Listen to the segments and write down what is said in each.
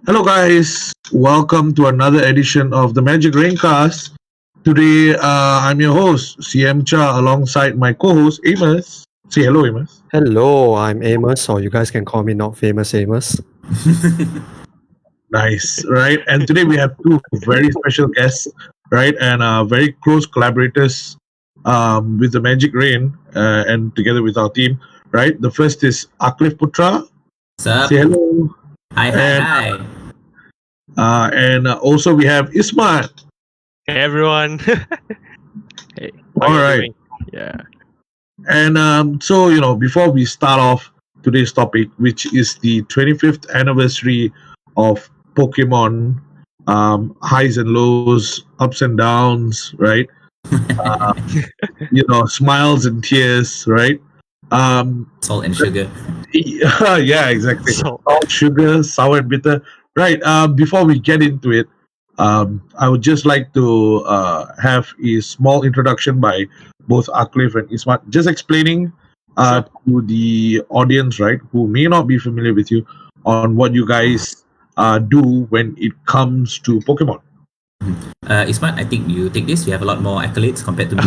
Hello, guys. Welcome to another edition of the Magic Raincast. Today, I'm your host, CM Cha, alongside my co-host, Amos. Say hello, Amos. Hello, I'm Amos, or you guys can call me Not Famous Amos. Nice, right? And today we have two very special guests, right? And very close collaborators with the Magic Rain and together with our team, right? The first is Aqlif Putra. What's up? Say hello. Hi. And also we have Ismat. Hey everyone. Hey. All right. Yeah. And so, before we start off today's topic, which is the 25th anniversary of Pokemon, highs and lows, ups and downs, right? Smiles and tears, right? Salt and sugar. Yeah, exactly. Salt, sugar, sour and bitter. Right. Before we get into it, I would just like to have a small introduction by both Aqlif and Ismat, just explaining to the audience, right, who may not be familiar with you, on what you guys do when it comes to Pokemon. Ismat, I think you take this. You have a lot more accolades compared to me.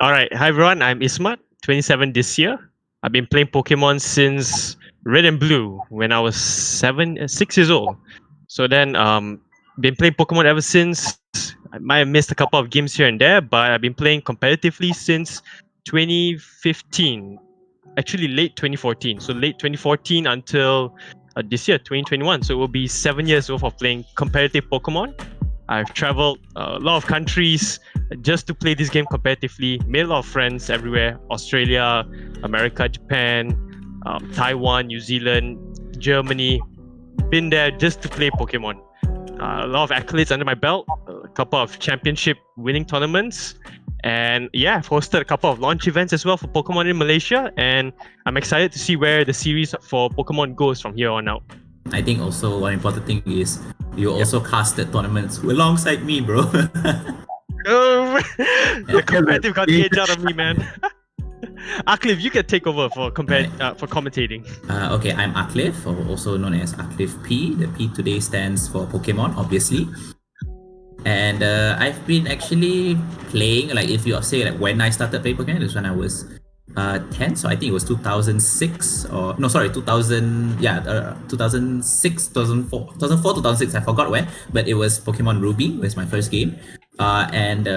All right. Hi everyone. I'm Ismat, 27 this year. I've been playing Pokemon since Red and Blue when I was 6 years old. So then, been playing Pokemon ever since. I might have missed a couple of games here and there, but I've been playing competitively since 2015. Actually, late 2014. So late 2014 until this year, 2021. So it will be 7 years worth of playing competitive Pokemon. I've traveled a lot of countries just to play this game competitively. Made a lot of friends everywhere: Australia, America, Japan, Taiwan, New Zealand, Germany. Been there just to play Pokemon. A lot of accolades under my belt, a couple of championship winning tournaments, and yeah, I've hosted a couple of launch events as well for Pokemon in Malaysia, and I'm excited to see where the series for Pokemon goes from here on out. I think also one important thing is you also casted tournaments alongside me, bro. The competitive got the edge out of me, man. Aqlif, you can take over for commentating. Okay, I'm Aqlif, or also known as Aqlif P. The P today stands for Pokemon, obviously. And I've been actually playing, like if you say like when I started playing Pokemon, it was when I was 10, so I think it was 2006 or no, sorry, 2000, 2006, 2004, 2006. I forgot when, but it was Pokemon Ruby was my first game, and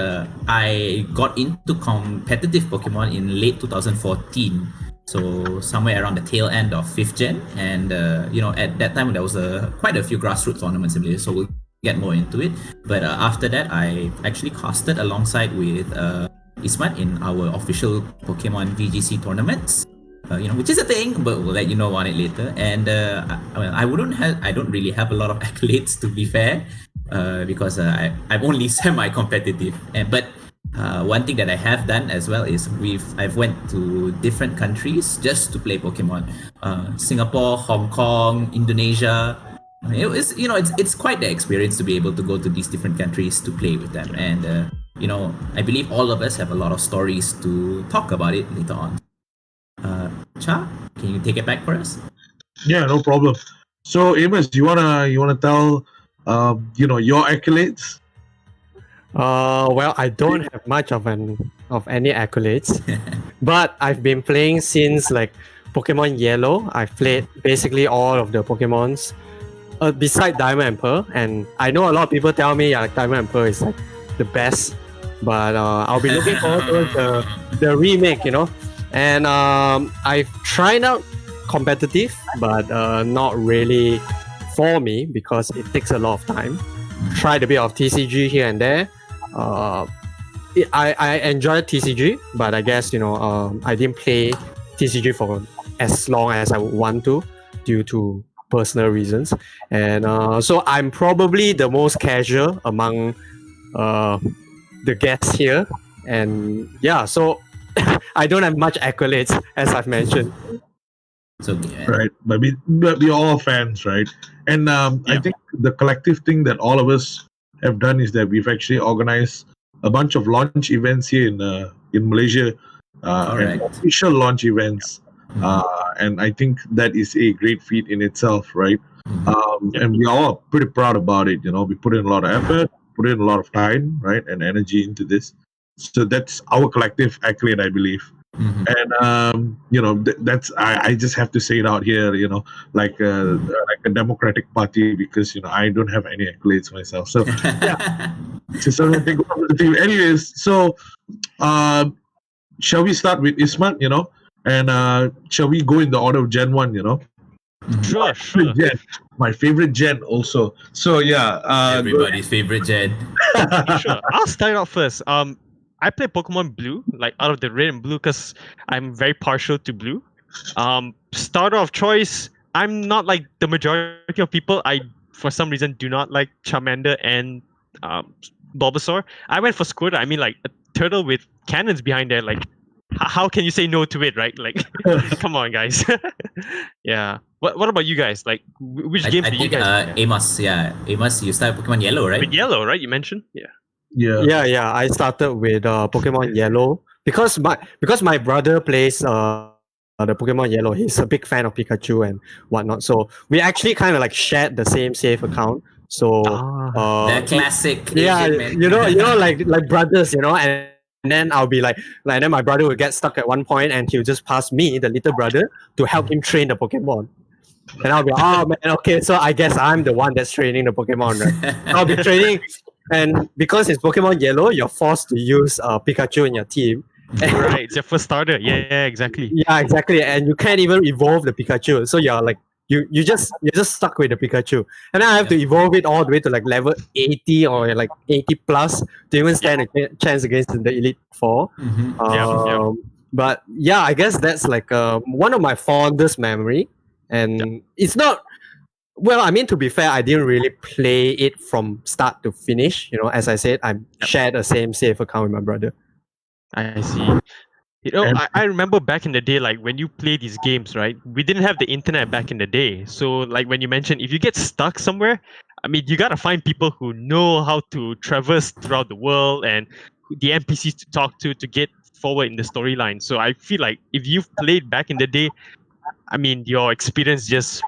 I got into competitive Pokemon in late 2014. So somewhere around the tail end of 5th gen, and at that time there was quite a few grassroots tournaments in Malaysia, so we'll get more into it. But after that, I actually casted alongside with Ismat in our official Pokemon VGC tournaments, which is a thing, but we'll let you know on it later. And I don't really have a lot of accolades, to be fair, because I'm only semi-competitive. But one thing that I have done as well is I've went to different countries just to play Pokemon. Singapore, Hong Kong, Indonesia. It's quite the experience to be able to go to these different countries to play with them, and I believe all of us have a lot of stories to talk about it later on. Cha, can you take it back for us? Yeah, no problem. So, Amos, you wanna tell your accolades? Well, I don't have much of any accolades, but I've been playing since like Pokemon Yellow. I've played basically all of the Pokemons, beside Diamond and Pearl, and I know a lot of people tell me like Diamond and Pearl is like the best, but I'll be looking forward to the remake, and I've tried out competitive, but not really for me because it takes a lot of time. Tried a bit of TCG here and there. I enjoyed TCG, but I guess I didn't play TCG for as long as I would want to due to personal reasons, and so I'm probably the most casual among the guests here, and yeah, so I don't have much accolades as I've mentioned. So Right, but we're all fans, right? And I think the collective thing that all of us have done is that we've actually organized a bunch of launch events here in Malaysia, and Correct. official launch events And I think that is a great feat in itself, right? Mhm. And we are all pretty proud about it. We put in a lot of effort, put in a lot of time, right, and energy into this. So that's our collective accolade, I believe. Mhm. And that's I just have to say it out here, like a Democratic Party, because I don't have any accolades myself. So just something over the team. Anyways, so shall we start with Ismat? And shall we go in the order of Gen 1? Sure, sure. Gen, my favorite Gen also. So yeah, Everybody's favorite Gen. Sure. I'll start out first. I play Pokemon Blue, like out of the red and blue, because I'm very partial to blue. Starter of choice, I'm not like the majority of people. I, for some reason, do not like Charmander and Bulbasaur. I went for Squirtle. I mean, like a turtle with cannons behind there. Like, how can you say no to it, right? Like, come on, guys. Yeah. What about you guys? Like, which I games do you think guys play? Amos, Amos, you start Pokemon Yellow, right? With yellow, right? You mentioned, yeah. Yeah. I started with Pokemon Yellow because my brother plays the Pokemon Yellow. He's a big fan of Pikachu and whatnot. So we actually kind of like shared the same save account. So The classic yeah, Asian man. like brothers, and then I'll be like then my brother will get stuck at one point and he'll just pass me, the little brother, to help him train the Pokemon. And I'll be, oh man, okay, so I guess I'm the one that's training the Pokemon, right? I'll be training, and because it's Pokemon Yellow, you're forced to use Pikachu in your team. Right, it's your first starter. Yeah, exactly. Yeah, exactly, and you can't even evolve the Pikachu, so you're like you're just stuck with the Pikachu, and then I have to evolve it all the way to like level 80 or like 80 plus to even stand a chance against the Elite Four. Mhm. But yeah, I guess that's like one of my fondest memory, and it's not. Well, I mean, to be fair, I didn't really play it from start to finish. As I said, I shared the same save account with my brother. I see. And- I remember back in the day, like when you play these games, right? We didn't have the internet back in the day. So, like when you mentioned, if you get stuck somewhere, I mean, you gotta find people who know how to traverse throughout the world and the NPCs to talk to get forward in the storyline. So, I feel like if you've played back in the day, I mean, your experience just.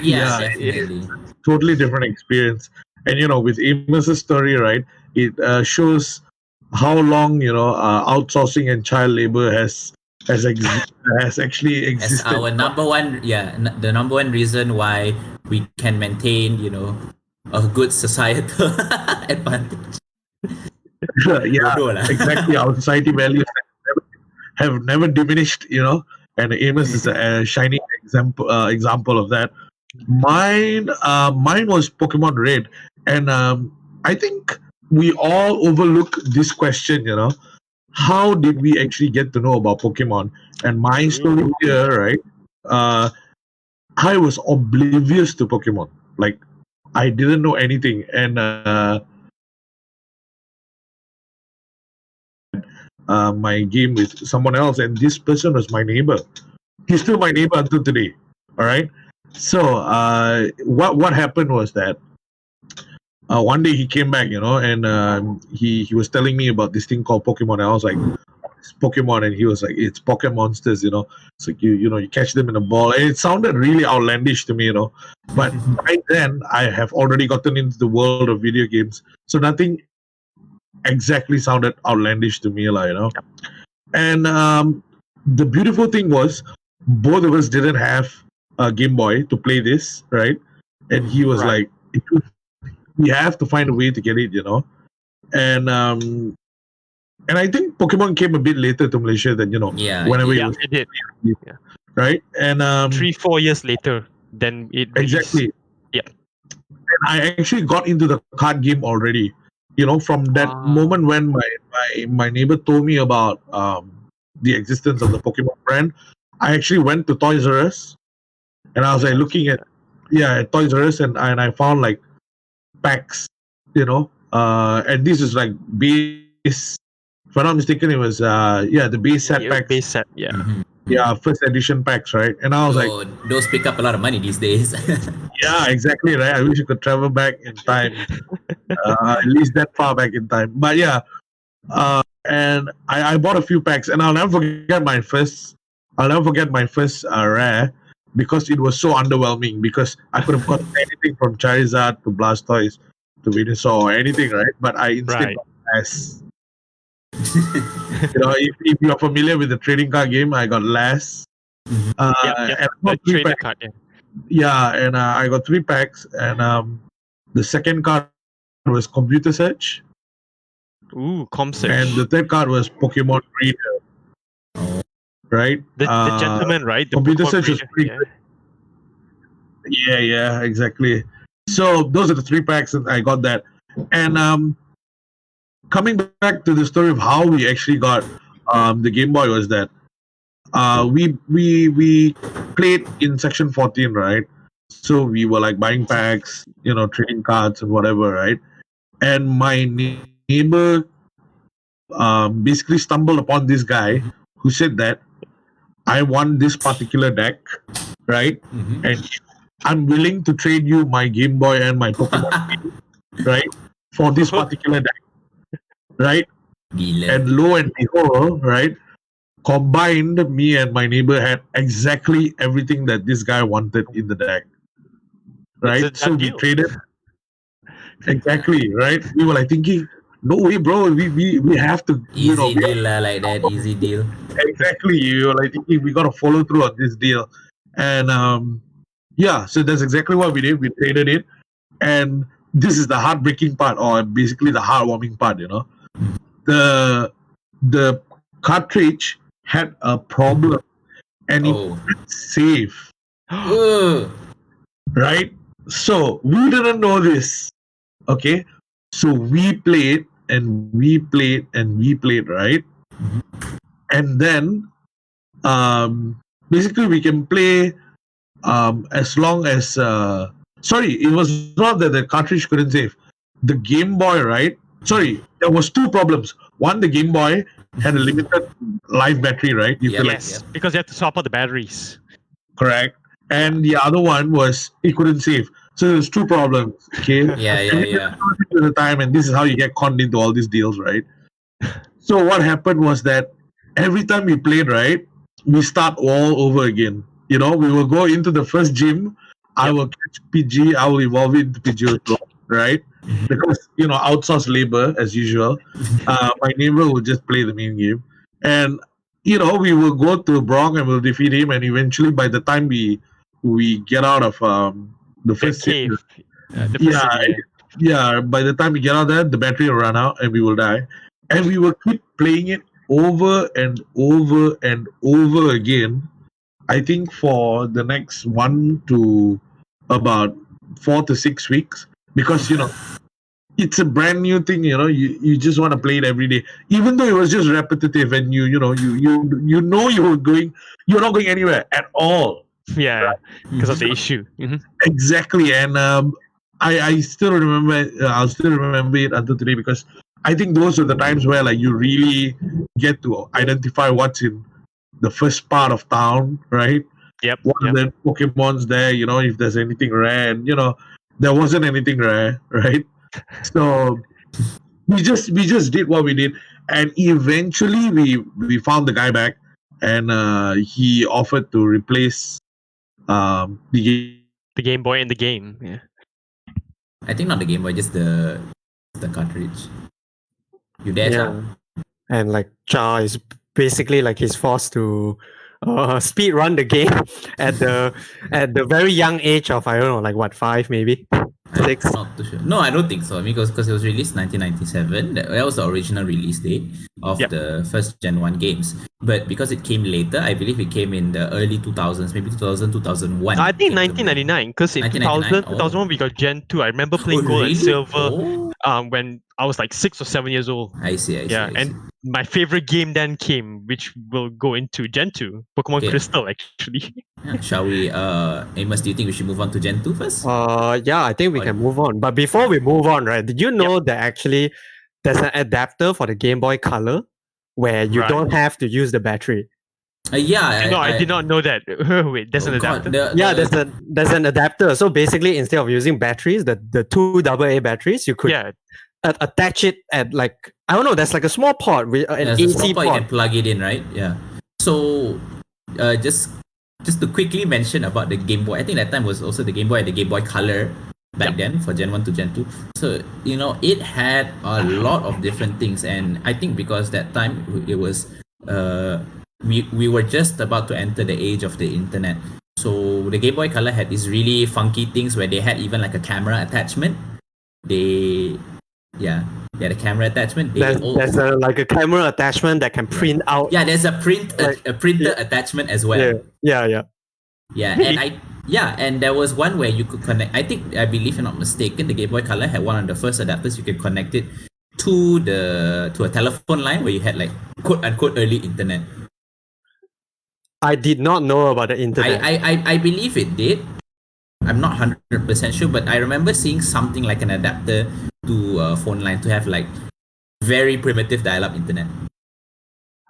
Yeah, Yeah, definitely. totally different experience. And with Amos's story, right, it shows how long outsourcing and child labor has actually As existed. our number one, the number one reason why we can maintain, a good societal advantage. Yeah, Bodoh lah. exactly. Our society values have never diminished, and Amos is a shining example of that. Mine was Pokemon Red, and I think we all overlook this question. How did we actually get to know about Pokemon? And my story here, right? I was oblivious to Pokemon. Like, I didn't know anything, and my game with someone else, and this person was my neighbor. He's still my neighbor until today. All right. So what happened was that one day he came back, and he was telling me about this thing called Pokemon. And I was like, it's Pokemon, and he was like, it's Pokemon monsters. It's like you catch them in a ball, and it sounded really outlandish to me. But right then I have already gotten into the world of video games, so nothing exactly sounded outlandish to me, And the beautiful thing was, both of us didn't have a Game Boy to play this, right? And he was like, we have to find a way to get it, And I think Pokemon came a bit later to Malaysia than whenever it did. Right? And 3-4 years later, then it released. Exactly. Yeah. And I actually got into the card game already. From that moment when my neighbor told me about the existence of the Pokemon brand, I actually went to Toys R Us, and I was like looking at Toys R Us, and I found like packs, and this is like base. If I'm not mistaken, it was the base set packs. Base set, yeah. Mhm. Yeah, first edition packs, right? And I was like, those pick up a lot of money these days. yeah, exactly, right? I wish you could travel back in time, at least that far back in time. But yeah, and I bought a few packs, and I'll never forget my first I'll never forget my first rare because it was so underwhelming. Because I could have got anything from Charizard to Blastoise to Venusaur or anything, right? But I instead Right. got less. If you're familiar with the trading card game, I got less. Yep. And I The got three trainer packs. card. Yeah. Yeah, and I got 3 packs, and the second card was Computer Search, Ooh, Comsearch. and the third card was Pokemon Breeder. Right? The gentleman, right? The Computer Pokemon Search was breeder, pretty yeah. good. Yeah, exactly. So those are the 3 packs, and I got that. And coming back to the story of how we actually got the Game Boy was that we played in section 14, right? So we were like buying packs, trading cards and whatever, right? And my neighbor basically stumbled upon this guy who said that I want this particular deck, right? And I'm willing to trade you my Game Boy and my Pokemon, right, for this particular deck, right? Gila. And lo and behold, right, combined, me and my neighbor had exactly everything that this guy wanted in the deck, right? It's a So done we deal. traded exactly, right? We were like thinking, no way, bro, we have to, Easy deal lah, like that. Easy deal. exactly. You were like thinking we got to follow through on this deal, and yeah, so that's exactly what we did. We traded it, and this is the heartbreaking part, or basically the heartwarming part. The cartridge had a problem, and it Oh. wouldn't save, Ugh. right? So we didn't know this. Okay, so we played and we played and we played, right? And then basically we can play as long as sorry, it was not that the cartridge couldn't save. The Game Boy, right? Sorry, there was 2 problems. One, the Game Boy had a limited life battery, right? You Yep. could Yes, because you have to swap out the batteries. correct. And the other one was it couldn't save. So there's 2 problems. Okay. Yeah. At the time, and this is how you get conned into all these deals, right? So what happened was that every time we played, right, we start all over again. We will go into the first gym. I will catch PG. I will evolve into PG as well, right? Because outsource labor as usual. My neighbor will just play the main game, and we will go to Bronx and we'll defeat him. And eventually, by the time we get out of the The first cave. city, The first city, yeah, by the time we get out there, the battery will run out and we will die. And we will keep playing it over and over and over again. I think for the next 1 to about 4 to 6 weeks, because it's a brand new thing. You just want to play it every day, even though it was just repetitive, and you're not going anywhere at all. Yeah, because of the issue. Exactly, and I still remember. I'll still remember it until today because I think those are the times where like you really get to identify what's in the first part of town, right? Yep. What are the Pokemon's there? If there's anything rare, and there wasn't anything rare, right? So we just did what we did, and eventually we found the guy back, and he offered to replace the The Game Boy in the game. Yeah. I think not the Game Boy, just the cartridge. You there, Yeah. Char? And like Cha is basically like he's forced to speed run the game at the very young age of, I don't know, like what, 5 maybe? 6? I'm not too sure. No, I don't think so. I mean, because it was released 1997. That was the original release date of Yep. the first Gen 1 games. But because it came later, I believe it came in the early 2000s, maybe 2000, 2001. I think 1999, because in 1999? 2000, 2001 we got Gen 2. I remember playing Oh, Gold really? and Silver Oh, when I was like 6 or 7 years old. I see. Yeah, and my favorite game then came, which will go into Gen 2, Pokemon Okay. Crystal actually. Yeah, shall we, Amos, do you think we should move on to Gen 2 first? Yeah, I think we can move on. But before we move on, right, did you know that actually there's an adapter for the Game Boy Color where you Right. don't have to use the battery? Yeah. No, I did not know that. Wait, there's an Oh, God, adapter? Yeah, there's an adapter. So basically, instead of using batteries, the 2 AA batteries, you could Yeah, attach it at like, I don't know, there's like a small port with an There's a small AC port you port. can plug it in, right? Yeah. So just to quickly mention about the Game Boy. I think that time was also the Game Boy and the Game Boy Color back then for Gen 1 to Gen 2. So, it had a lot of different things. And I think because that time it was, we were just about to enter the age of the internet. So the Game Boy Color had these really funky things where they had even like a camera attachment. The camera attachment. There's like a camera attachment that can print out. Yeah, there's a printer attachment as well. Yeah. And there was one where you could connect. I believe, if I'm not mistaken, the Game Boy Color had one of the first adapters you could connect it to a telephone line where you had like quote unquote early internet. I did not know about the internet. I believe it did. I'm not 100% sure, but I remember seeing something like an adapter to a phone line to have like very primitive dial-up internet.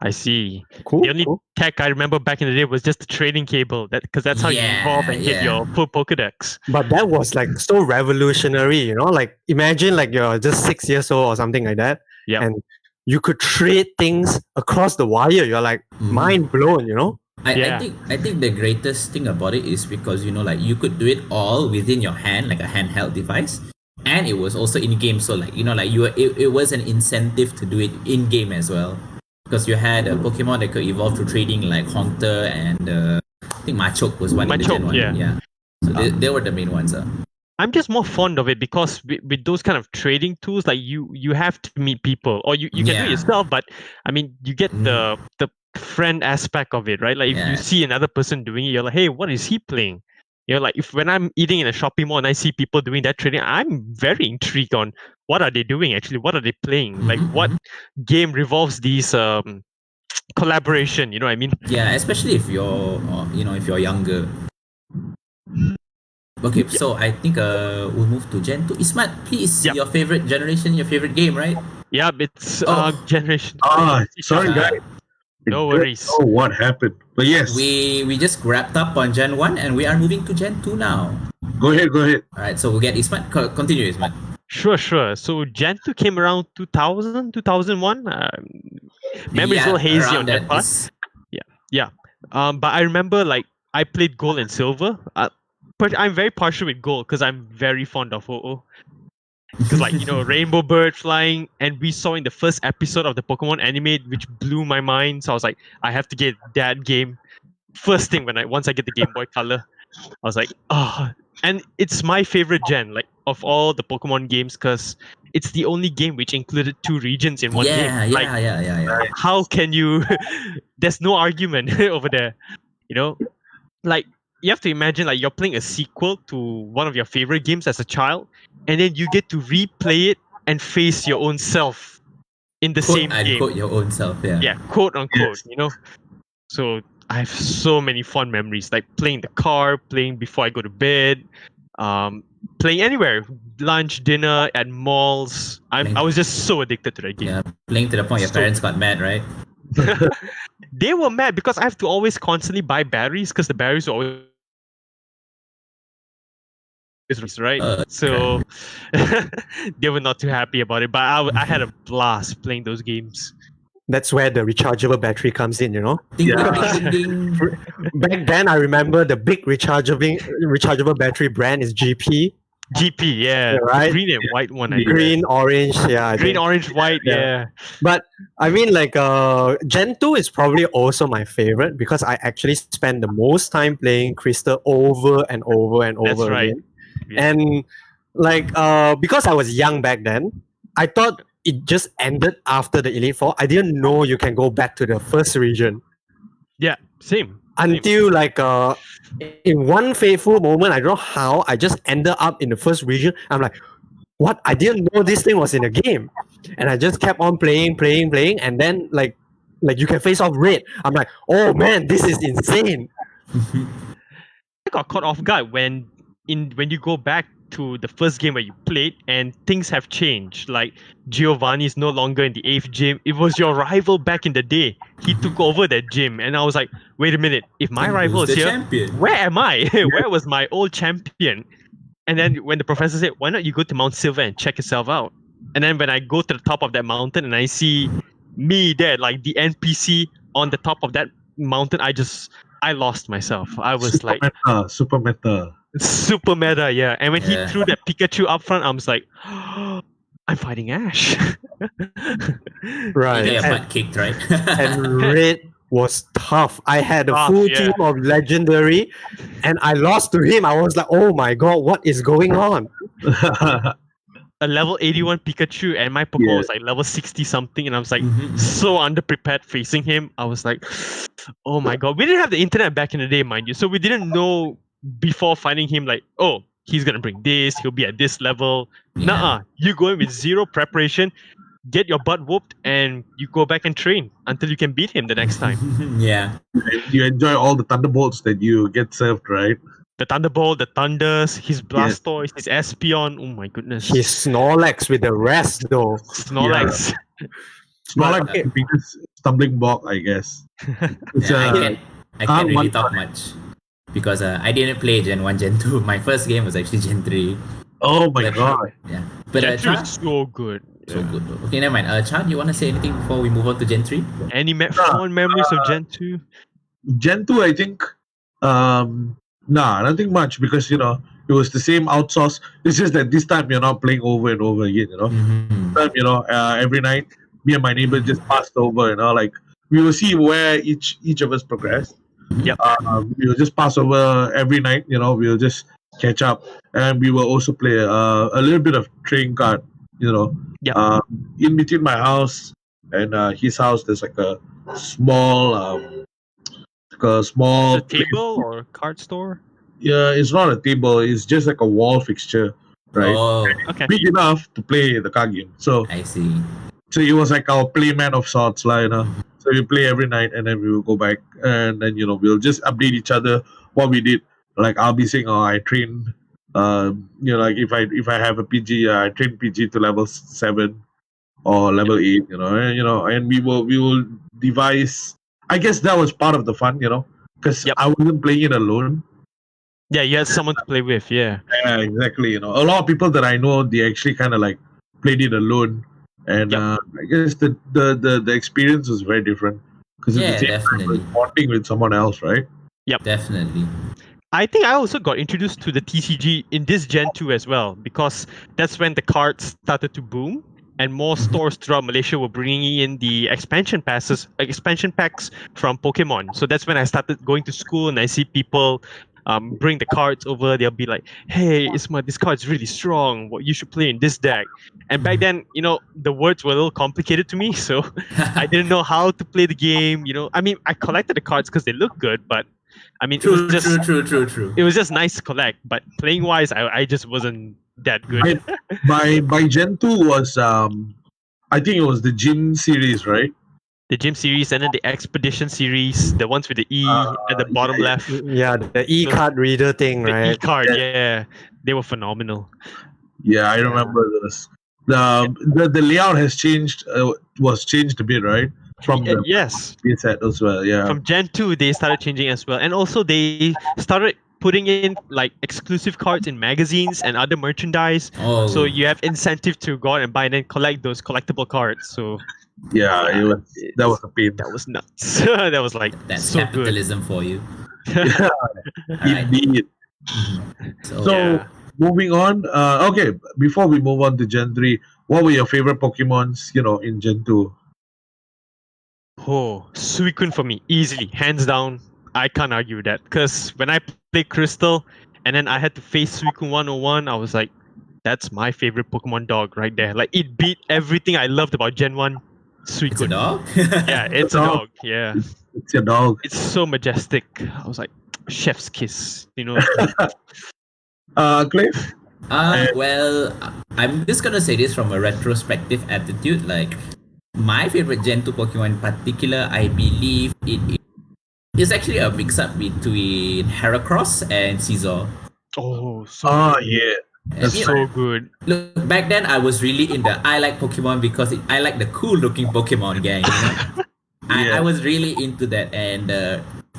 I see. Cool. The only tech I remember back in the day was just the trading cable, because that's how you evolve and hit your full Pokedex. But that was like so revolutionary, like imagine like you're just 6 years old or something like that, and you could trade things across the wire. You're like mind blown, I think the greatest thing about it is because you could do it all within your hand, like a handheld device, and it was also in game. So it was an incentive to do it in game as well, because you had a Pokemon that could evolve through trading, like Haunter and I think Machoke was one in the Gen 1. Yeah. So they were the main ones. I'm just more fond of it because with those kind of trading tools, like you have to meet people, or you can do it yourself, but I mean you get the friend aspect of it, right? Like if you see another person doing it, you're like, hey, what is he playing? Like when I'm eating in a shopping mall and I see people doing that trading, I'm very intrigued on what are they doing actually, what are they playing, like what game revolves these collaboration, you know what I mean? Yeah, especially if you're if you're younger. Okay, so I think we'll move to Gen 2. Ismat, please, your favorite generation, your favorite game, right? Yeah, it's generation. Sorry guys. No worries. Oh, what happened? But yes, we just wrapped up on Gen 1 and we are moving to Gen 2 now. Go ahead. Alright, so we'll get Ismat. Continue, Ismat. Sure. So Gen 2 came around 2000, 2001. Memory's a little hazy on that part. Yeah. But I remember like I played Gold and Silver. But I'm very partial with Gold because I'm very fond of OO. Because Rainbow Bird flying, and we saw in the first episode of the Pokemon anime, which blew my mind. So I was like, I have to get that game first thing once I get the Game Boy Color. I was like, and it's my favorite gen, like of all the Pokemon games, because it's the only game which included 2 regions in one game. Yeah. How can you? There's no argument over there. Like you have to imagine like you're playing a sequel to one of your favorite games as a child, and then you get to replay it and face your own self in the same game. Quote your own self, Yeah, quote unquote, So I have so many fond memories, like playing the car, playing before I go to bed, playing anywhere, lunch, dinner, at malls. I was just so addicted to that game. Yeah, playing to the point your parents got mad, right? They were mad because I have to always constantly buy batteries because the batteries were always right. So they were not too happy about it. But I had a blast playing those games. That's where the rechargeable battery comes in, Ding, ding, ding. Back then, I remember the big rechargeable battery brand is GP. GP, yeah. Right? Green and white one. Green, orange, yeah. Green, orange, white, yeah. But I mean, like, Gen 2 is probably also my favorite because I actually spend the most time playing Crystal over and over and over That's right. again. Yeah. And like, because I was young back then, I thought it just ended after the Elite Four. I didn't know you can go back to the first region. Yeah, same. Until like in one fateful moment, I don't know how, I just ended up in the first region. I'm like, what? I didn't know this thing was in a game. And I just kept on playing. And then like you can face off Red. I'm like, oh man, this is insane. I got caught off guard when you go back to the first game where you played and things have changed. Like Giovanni is no longer in the 8th gym. It was your rival back in the day. He took over that gym, and I was like, wait a minute, if my rival is here, where am I? Where was my old champion? And then when the professor said, why not you go to Mount Silver and check yourself out? And then when I go to the top of that mountain and I see me there, like the NPC on the top of that mountain, I I lost myself. I was like Super meta. super meta, yeah. And when he Yeah. threw that Pikachu up front, I was like, I'm fighting Ash. Right. You get your And, butt kicked, right? and red was tough. I had a Tough, full yeah. team of legendary, and I lost to him. I was like, oh my god, what is going on? A level 81 Pikachu, and my Pokemon Yeah. was like level 60 something, and I was like Mhm. so underprepared facing him. I was like, oh my god. We didn't have the internet back in the day, mind you, so we didn't know before finding him like, oh, he's gonna bring this, he'll be at this level. Yeah. Nuh-uh. You go in with zero preparation, get your butt whooped, and you go back and train until you can beat him the next time. Yeah. You enjoy all the thunderbolts that you get served, right? The Thunderbolt, the Thunders, his Blastoise, his Espeon. Oh my goodness. His Snorlax with the rest though. Snorlax. Snorlax okay. is the biggest stumbling block, I guess. It's, Yeah, I can't really one- talk much because I didn't play Gen 1, Gen 2. My first game was actually Gen 3. oh my But- god. Yeah. But Gen 2 Chan, is so good. so good. Okay, never mind. Chan, you want to say anything before we move on to Gen 3? Any fond memories of Gen 2? Gen 2, I think, nothing much because, it was the same outsource. It's just that this time you're not playing over and over again, Mhm. Time, every night, me and my neighbor just passed over, like, we will see where each of us progress. Yep. We will just pass over every night, we'll just catch up. And we will also play a little bit of trading card, Yep. In between my house and his house, there's like a small, The table or card store? yeah, it's not a table, it's just like a wall fixture, right? Oh, Okay. Big enough to play the card game. So I see. it was like our playmat of sorts, So we play every night and then we will go back and then we'll just update each other what we did. Like I'll be saying, I trained like if I have a PG, I train PG to level 7 or level 8, and we will devise. I guess that was part of the fun, because Yep. I wasn't playing it alone. Yeah, you had someone to play with, yeah. Yeah, exactly. A lot of people that I know, they actually kind of like played it alone, and Yep. I guess the experience was very different because Yeah, at the same time definitely. we're bonding with someone else, right? Definitely. I think I also got introduced to the TCG in this Gen 2 as well, because that's when the cards started to boom and more stores throughout Malaysia were bringing in the expansion packs from Pokemon. So that's when I started going to school and I see people bring the cards over. They'll be like, hey, Ismat, this card's really strong. What you should play in this deck. And back then, the words were a little complicated to me, so I didn't know how to play the game. I mean, I collected the cards because they look good, but I mean, True. it was just nice to collect. But playing wise, I just wasn't that good. By Gen 2 was I think it was the Gym series, right? The gym series and then the expedition series, the ones with the E at the bottom yeah. left, Yeah, the e-card reader thing, the right? E card, yeah, they were phenomenal. Yeah, I remember this. The layout has changed, was changed a bit, right? From the Yes, set as well, yeah. from Gen 2 they started changing as well, and also they started putting in like exclusive cards in magazines and other merchandise, Oh, so you have incentive to go out and buy and then collect those collectible cards. So Yeah, that was a pain. that was nuts. That was like that's so good. capitalism for you. Yeah, Alright. indeed. So, So Yeah. moving on. Okay, before we move on to Gen 3, what were your favorite Pokemons, in Gen 2? Oh, Suicune for me, easily, hands down. I can't argue that, because when I played Crystal and then I had to face Suicune 101, I was like, that's my favorite Pokemon dog right there. Like, it beat everything I loved about Gen 1 it's a Suicune. dog? Yeah, it's a dog. dog. Yeah. It's your dog. It's so majestic. I was like, chef's kiss, Cliff? Well, I'm just gonna say this from a retrospective attitude. Like, my favorite Gen 2 Pokemon in particular, I believe it is actually a mix-up between Heracross and Scizor. Oh, so Yeah. that's You so know, good. Look, back then I was really in the I like Pokemon because I like the cool looking Pokemon gang. Yeah. I was really into that, and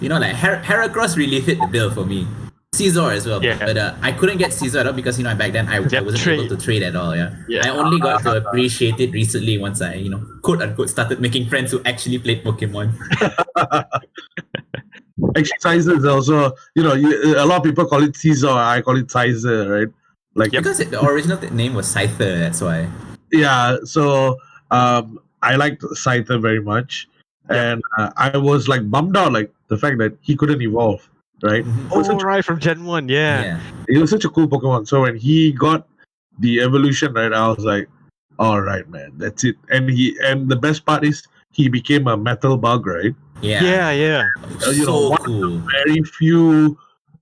like Heracross really fit the bill for me. Scizor as well, Yeah. but I couldn't get Scizor at all because back then I wasn't able to trade at all. Yeah, I only got to appreciate it recently once I quote unquote started making friends who actually played Pokemon. Actually, Sizer is also, a lot of people call it Caesar. I call it Sizer, right? Like, Because the original name was Scyther, that's why. yeah. So I liked Scyther very much, and I was like bummed out, like the fact that he couldn't evolve, right? Mhm. It was Oh, such- right, from Gen 1, yeah. It was such a cool Pokemon. So when he got the evolution, right, I was like, all right, man, that's it. And the best part is he became a metal bug, right? Yeah. Yeah, yeah. So one cool. Very few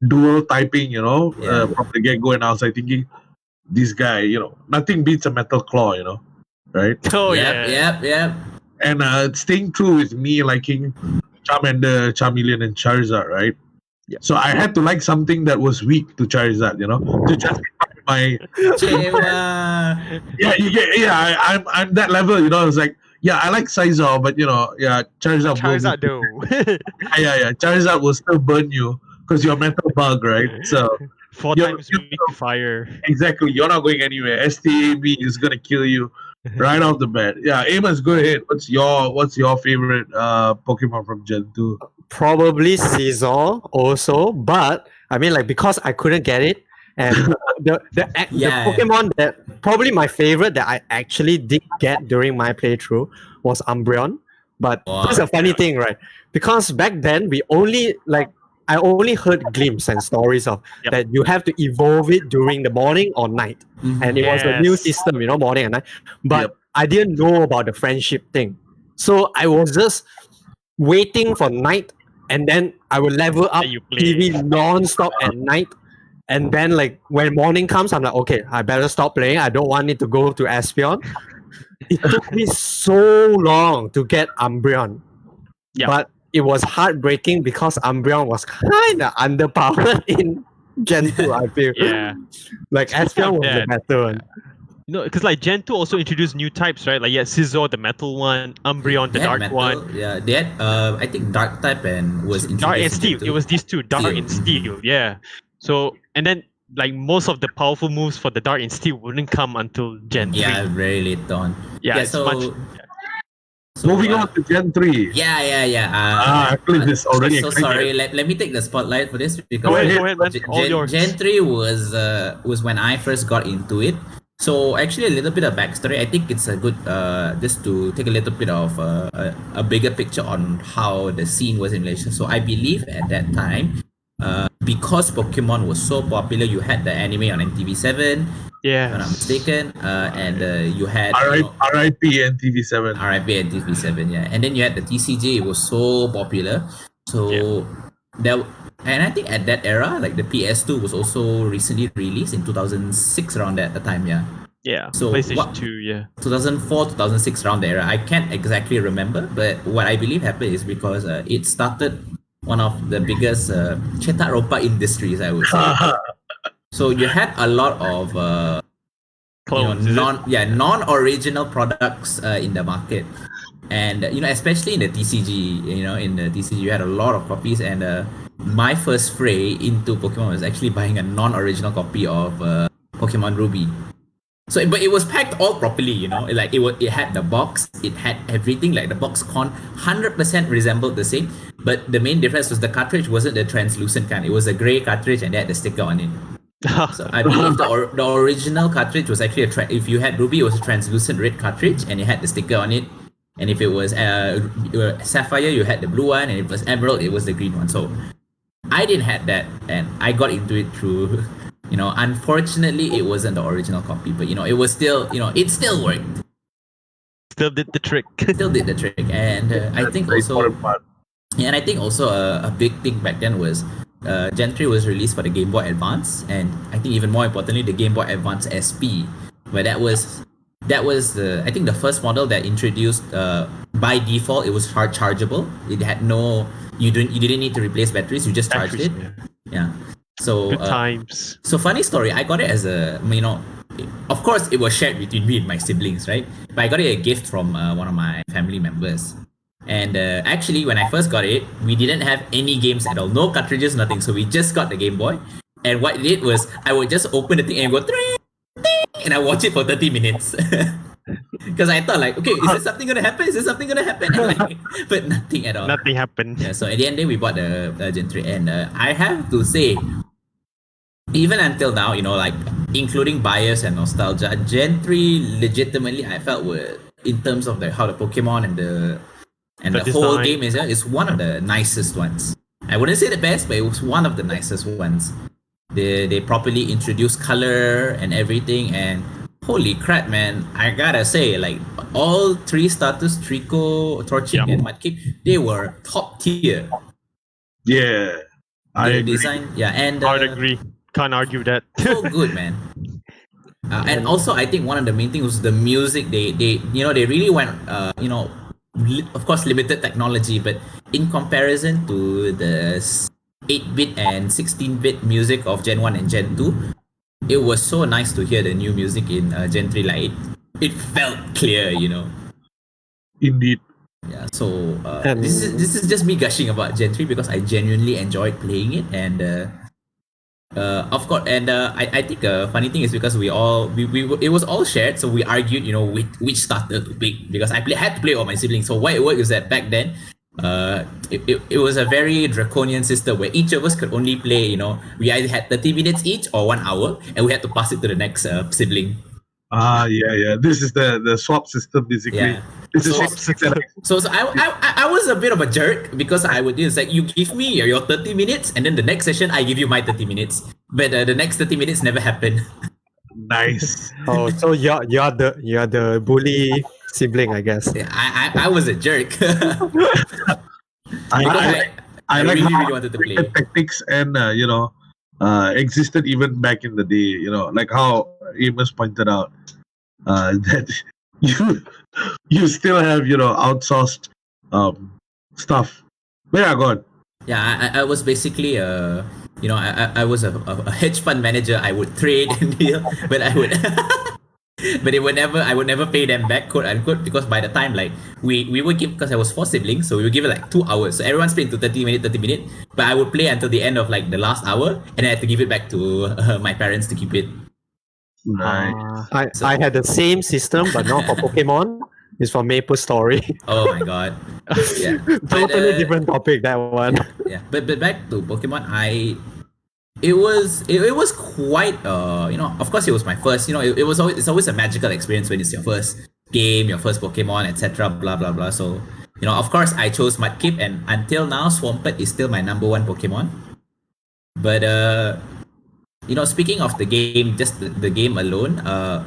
dual typing, Yeah. from the get go, and I was like thinking, this guy, nothing beats a metal claw, right? Oh, Yep, yeah. yep. And staying true with me liking Charmander, Charmeleon, and Charizard, right? Yeah. So I had to like something that was weak to Charizard, to justify my Chewa. I'm that level, I was like, yeah, I like Scizor, but Charizard. Charizard, though. Yeah. Charizard will still burn you because you're a metal bug, right? So 4 You're- times weak to fire. exactly, you're not going anywhere. STAB is gonna kill you right off the bat. Yeah, Amos, go ahead. What's your favorite Pokemon from Gen 2? Probably Caesar also, but I mean, like, because I couldn't get it, and the Pokemon that probably my favorite that I actually did get during my playthrough was Umbreon. But that's a funny thing, right? Because back then I only heard glimpses and stories of that you have to evolve it during the morning or night, and it was a new Yes. system, morning and night. But I didn't know about the friendship thing, so I was just waiting for night, and then I will level up And you play. TV non-stop at night. And then, like, when morning comes, I'm like, okay, I better stop playing. I don't want it to go to Espeon. It took me so long to get Umbreon. Yeah. But it was heartbreaking because Umbreon was kind of underpowered in Gen 2, I feel. Yeah. Like, Espeon was the that. better one. Because like Gen 2 also introduced new types, right? Like Scizor, the metal one, Umbreon, the They had dark metal, one. Yeah, they had, I think dark type and was Dark and introduced in Steel. Gen 2. It was these two, Dark Steel. and Steel. Yeah. So and then like most of the powerful moves for the Dark and Steel wouldn't come until Gen 3. Yeah, very late on. Yeah, it's so, much. so, Moving on to Gen 3. Yeah. Aqlif is already so excited. sorry. Let me take the spotlight for this because Go ahead, man. All Gen, yours. Gen 3 was when I first got into it. So actually, a little bit of backstory. I think it's a good just to take a little bit of a bigger picture on how the scene was in Malaysia. So I believe at that time, because Pokemon was so popular, you had the anime on NTV7, Yeah. if I'm not mistaken, and you had RIP and TV7. RIP and TV7, yeah, and then you had the TCG. It was so popular, so and I think at that era, like the PS2 was also recently released in 2006 around that time, yeah. Yeah. So PlayStation what- 2, yeah. 2004, 2006 around the era. I can't exactly remember, but what I believe happened is because it started one of the biggest cetak ropa industries, I would say. So you had a lot of Clones. is it? non-original products in the market, and especially in the TCG. In the TCG you had a lot of copies, and my first fray into Pokemon was actually buying a non-original copy of Pokemon Ruby. So, but it was packed all properly, like it had the box, it had everything, like the box con 100% resembled the same, but the main difference was the cartridge wasn't the translucent kind, it was a gray cartridge and they had the sticker on it. So I believe the original cartridge was actually if you had Ruby, it was a translucent red cartridge and it had the sticker on it, and if it was Sapphire, you had the blue one, and if it was Emerald, it was the green one. So I didn't have that, and I got into it through unfortunately it wasn't the original copy, but it was still, it still worked, Still did the trick. still did the trick. And I think Very also important part. and I think also a big thing back then was Gen 3 was released for the Game Boy Advance, and I think even more importantly the Game Boy Advance SP, where that was I think the first model that introduced by default it was hard chargeable. It had you didn't need to replace batteries, you just charged it. Yeah. So Good times. so funny story, I got it as a, of course it was shared between me and my siblings, right? But I got it a gift from one of my family members. And actually, when I first got it, we didn't have any games at all, no cartridges, nothing. So we just got the Game Boy. And what it did was, I would just open the thing and go, "Tring, ting," and I watch it for 30 minutes. Because I thought like, okay, is there something gonna happen? Is there something gonna happen? And, like, but nothing at all. Nothing happened. Yeah, so at the end day, we bought the Gen 3, and I have to say, even until now, like including bias and nostalgia, Gen 3 legitimately I felt were in terms of how the Pokemon and the whole design. game is one of the nicest ones. I wouldn't say the best, but it was one of the nicest ones. They properly introduced color and everything, and holy crap, man! I gotta say, like all three starters, Trico, Torchic, and Mudkip, they were top tier. Yeah, I The agree. design, and I would agree. Can't argue that. so good, man. And also, I think one of the main things was the music. They really went, of course, limited technology, but in comparison to the 8-bit and 16-bit music of Gen 1 and Gen 2, it was so nice to hear the new music in Gen 3. Like it felt clear, Indeed. Yeah. So this is just me gushing about Gen 3 because I genuinely enjoyed playing it, and of course, and I think a funny thing is because we it was all shared, so we argued, which starter to pick because I had to play all my siblings. So why it worked is that back then, it was a very draconian system where each of us could only play, we either had 30 minutes each or 1 hour, and we had to pass it to the next sibling. Yeah. This is the swap system basically. Yeah. This is So I was a bit of a jerk because I would do is like you give me your 30 minutes and then the next session I give you my 30 minutes, but the next 30 minutes never happened. nice. Oh, so you're the bully sibling, I guess. Yeah, I was a jerk. I like really how wanted to play. the tactics and existed even back in the day. Like how Amos pointed out that you still have outsourced stuff. But yeah, go on. Yeah, I was basically I was a hedge fund manager. I would trade and deal, but I would. But I would never pay them back, quote unquote, because by the time like we would give, because I was 4 siblings, so we would give it like 2 hours. So everyone's playing to 30 minutes, but I would play until the end of like the last hour, and I had to give it back to my parents to keep it. Nice. I had the same system, but not for Pokemon. It's for Maple Story. Oh my god! Yeah, Totally different topic, that one. Yeah, but back to Pokemon, it was quite of course it was my first, it's always a magical experience when it's your first game, your first Pokemon, etc. blah blah blah. So of course I chose Mudkip, and until now Swampert is still my number 1 Pokemon. But speaking of the game, just the game alone, I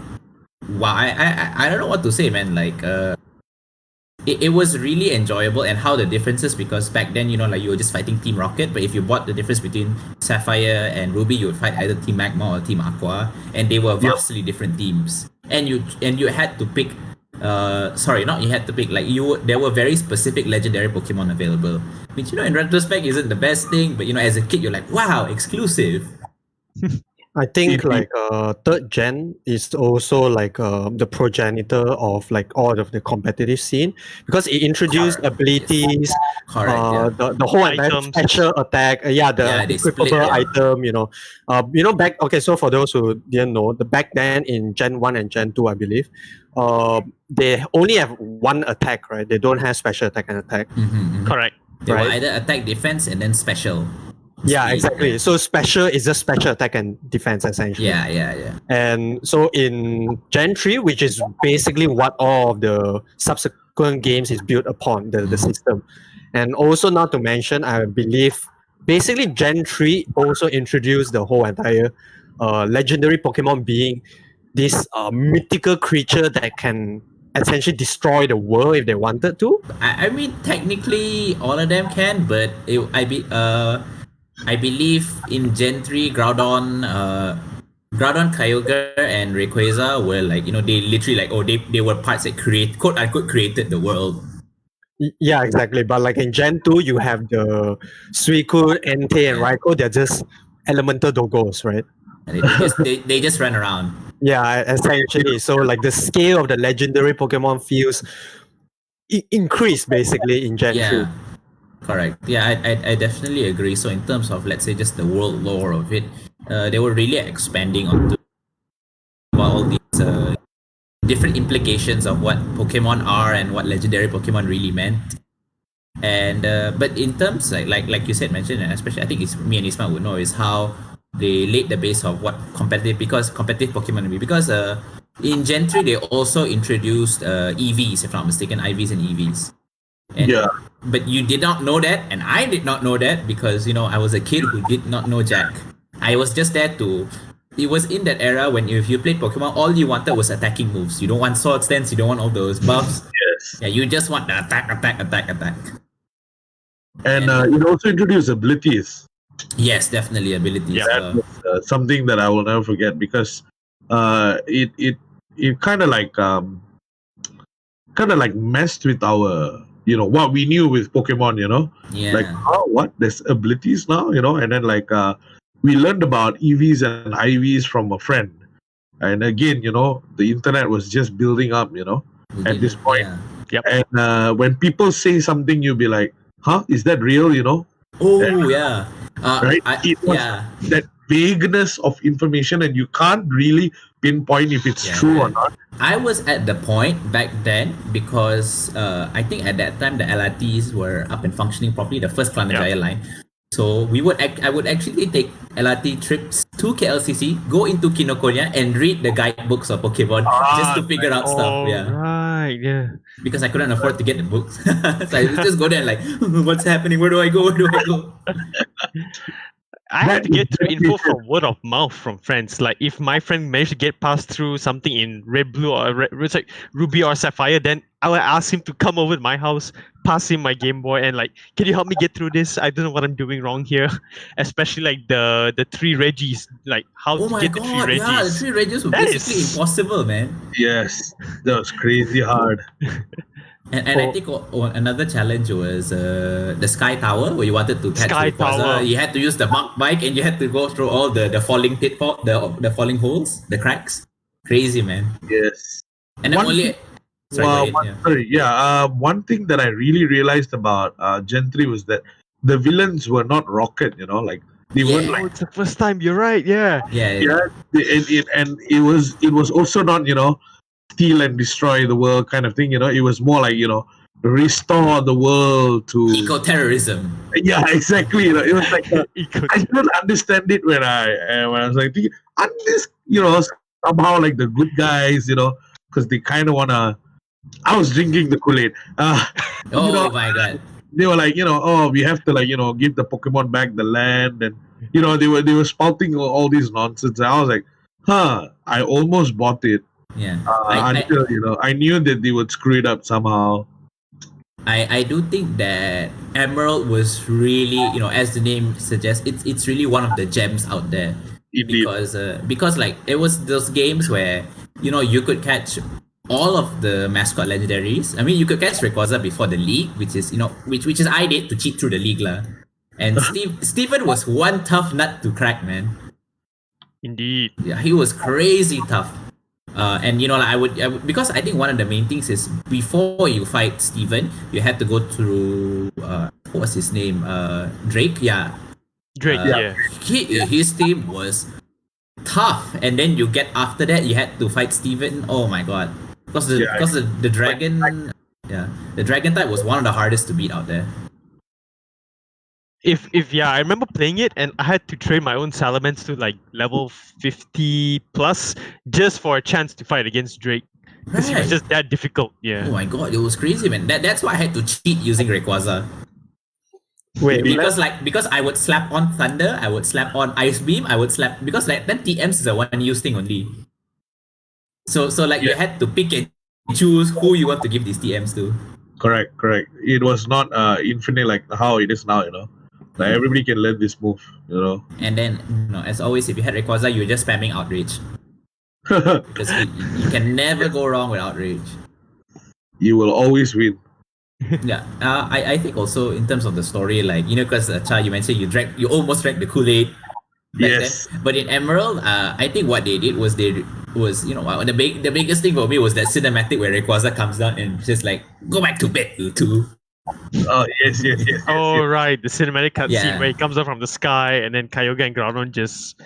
don't know what to say, man. Like it was really enjoyable, and how the differences, because back then like you were just fighting Team Rocket, but if you bought the difference between Sapphire and Ruby, you would fight either Team Magma or Team Aqua, and they were vastly different teams, and you had to pick not you had to pick, like there were very specific legendary Pokemon available, which in retrospect isn't the best thing, but as a kid you're like, wow, exclusive. I think like 3rd gen is also like the progenitor of like all of the competitive scene, because it introduced abilities, Correct, the whole entire special attack, the equipable item, back. Okay, so for those who didn't know, back then in Gen 1 and Gen 2, I believe, they only have one attack, right? They don't have special attack and attack. Correct. They were either attack, defense, and then special. Yeah, exactly. So special is just special attack and defense, essentially. Yeah. And so in Gen 3, which is basically what all of the subsequent games is built upon, the system. And also not to mention, I believe, basically Gen 3 also introduced the whole entire legendary Pokemon being this mythical creature that can essentially destroy the world if they wanted to. I mean, technically all of them can, but I believe in Gen 3, Groudon, Kyogre, and Rayquaza were like, they literally like, they were parts that quote unquote created the world. Yeah, exactly. But like in Gen 2, you have the Suicune, Entei, and Raikou. They're just elemental doggos, right? And they just run around. Yeah, essentially. So like the scale of the legendary Pokemon feels increased basically in Gen 3. Correct. Yeah, I definitely agree. So in terms of, let's say, just the world lore of it, they were really expanding onto all these different implications of what Pokemon are and what legendary Pokemon really meant. And but in terms like you said, mentioned, and especially I think it's me and Ismat would know, is how they laid the base of what competitive Pokemon will be, because in Gen 3 they also introduced EVs, if not mistaken, IVs and EVs. And, Yeah. But you did not know that, and I did not know that, because I was a kid who did not know Jack. I was just there to. It was in that era when if you played Pokemon, all you wanted was attacking moves. You don't want sword stance, you don't want all those buffs. Yes. Yeah, you just want the attack. And it also introduced abilities. Yes, definitely abilities. Yeah. That was something that I will never forget, because it kind of like messed with our what we knew with Pokemon. Yeah. Like, what, there's abilities now, and then we learned about EVs and IVs from a friend, and again, the internet was just building up, at this point. Yeah. Yep. And when people say something, you'll be like, huh, is that real? Oh yeah. Right? It was that vagueness of information, and you can't really pinpoint if it's true or not. I was at the point back then because I think at that time the LRTs were up and functioning properly, the first Planetaya line. So I would actually take LRT trips to KLCC, go into Kinokuniya, and read the guidebooks of Pokemon just to figure out stuff. Yeah. Right. Yeah. Because I couldn't afford to get the books. So I would just go there and like, what's happening? Where do I go? I had to get through info from word of mouth from friends. Like if my friend managed to get past through something in Red Blue or it's like Ruby or Sapphire, then I would ask him to come over to my house, pass him my Game Boy, and like, can you help me get through this? I don't know what I'm doing wrong here. Especially like the 3 Regis, like how to get the 3 Regis. Yeah, the 3 Regis were basically impossible, man. Yes, that was crazy hard. And I think another challenge was the Sky Tower, where you wanted to catch Sky Rayquaza. Tower. You had to use the Mark bike, and you had to go through all the falling pitfall, the falling holes, the cracks. Crazy, man. Yes. And then one thing that I really realized about Gen 3 was that the villains were not Rocket, like they weren't like. It's the first time. You're right. Yeah. And it was also not steal and destroy the world kind of thing. It was more like restore the world to eco-terrorism. Yeah, exactly. It was like I didn't understand it when I was like thinking, somehow like the good guys, because they kind of wanna. I was drinking the Kool-Aid. Oh my god! They were like, we have to give the Pokemon back the land, and they were spouting all these nonsense. I was like, I almost bought it. Yeah. Until I knew that they would screw it up somehow. I do think that Emerald was really, as the name suggests, it's really one of the gems out there. Indeed. Because like it was those games where you could catch all of the mascot legendaries. I mean, you could catch Rayquaza before the league, which is which is I did to cheat through the league lah. And Steven was one tough nut to crack, man. Indeed. Yeah, he was crazy tough. And I would because I think one of the main things is before you fight Steven, you had to go through what was his name? Drake. Yeah. Drake. His team was tough, and then you get after that you had to fight Steven. Oh my god. Because the dragon, the dragon type was one of the hardest to beat out there. If I remember playing it, and I had to train my own Salamence to like level 50 plus just for a chance to fight against Drake. Because it was just that difficult. Yeah. Oh my god, it was crazy, man. That's why I had to cheat using Rayquaza. Wait, because I would slap on Thunder, I would slap on Ice Beam, I would slap because like then TMs is a one use thing only. So you had to pick and choose who you want to give these TMs to. Correct. It was not infinite like how it is now, Like everybody can learn this move, And then, as always, if you had Rayquaza, you were just spamming Outrage. Because you can never go wrong with Outrage. You will always win. Yeah, I think also in terms of the story, like because Cha, you mentioned you almost drank the Kool-Aid. Yes. Then. But in Emerald, I think what they did was the biggest thing for me was that cinematic where Rayquaza comes down and just like go back to bed, you two. Oh yes. Oh right, the cinematic cutscene Yeah. where he comes up from the sky, and then Kyogre and Groudon just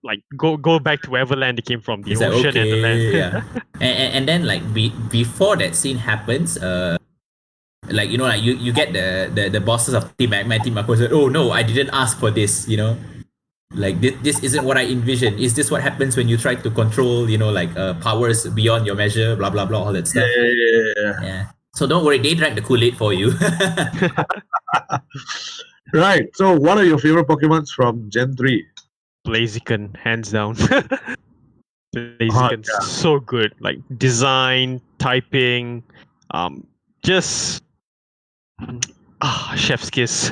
like go back to wherever land they came from, the It's like, ocean and the land. okay, yeah. And then like before that scene happens, like like you get the bosses of Team Magma and Team Aqua said, oh no, I didn't ask for this, like this isn't what I envisioned. Is this what happens when you try to control, like powers beyond your measure, blah blah blah, all that stuff. Yeah. So don't worry, they drank the Kool-Aid for you. Right. So, what are your favorite Pokemons from Gen 3? Blaziken, hands down. Blaziken's so good. Like design, typing, just chef's kiss.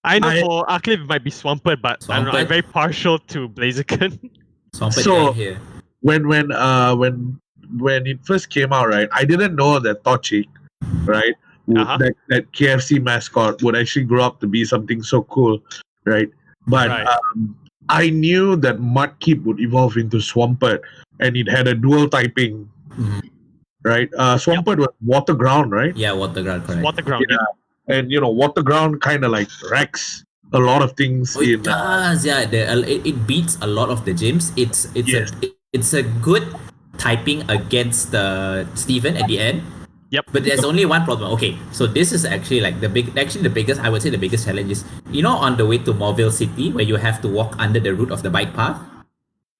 I know for Aqlif it might be Swampert, but I don't know, I'm very partial to Blaziken. So when it first came out, right, I didn't know that Torchic, right, that KFC mascot would actually grow up to be something so cool, right? But I knew that Mudkip would evolve into Swampert, and it had a dual typing, right? Swampert was water ground, right? Yeah, water ground, correct. Water ground, yeah. And water ground kind of like wrecks a lot of things. It does, yeah. It beats a lot of the gyms. It's a good typing against Steven at the end. Yep. But there's only one problem. Okay, so this is actually like the biggest. I would say the biggest challenge is on the way to Morville City where you have to walk under the root of the bike path.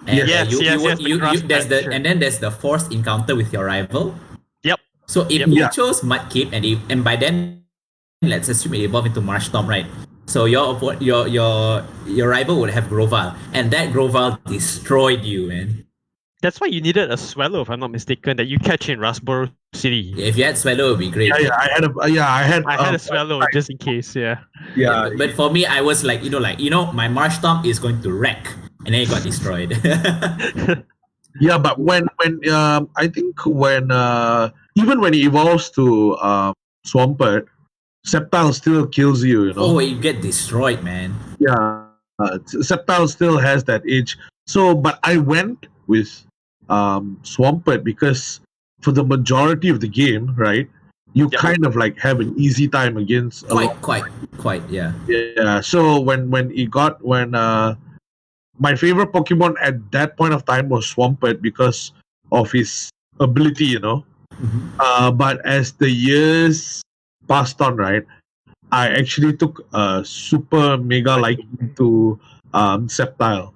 And and then there's the forced encounter with your rival. Yep. So if you chose Mudkip and by then let's assume it evolved into Marshtomp, right? So your rival would have Grovyle, and that Grovyle destroyed you, man. That's why you needed a Swallow, if I'm not mistaken, that you catch in Rasborough City. Yeah, if you had Swallow, it would be great. I had a Swallow just in case. Yeah. But for me, I was like, my Marshtomp is going to wreck, and then it got destroyed. Yeah, but when I think when even when he evolves to Swampert, Sceptile still kills you. Oh, you get destroyed, man. Yeah, Sceptile still has that edge. So, but I went with Swampert because for the majority of the game, right, you kind of like have an easy time against quite, yeah. Yeah. So when my favorite Pokemon at that point of time was Swampert because of his ability, but as the years passed on, right, I actually took a super mega liking to Sceptile.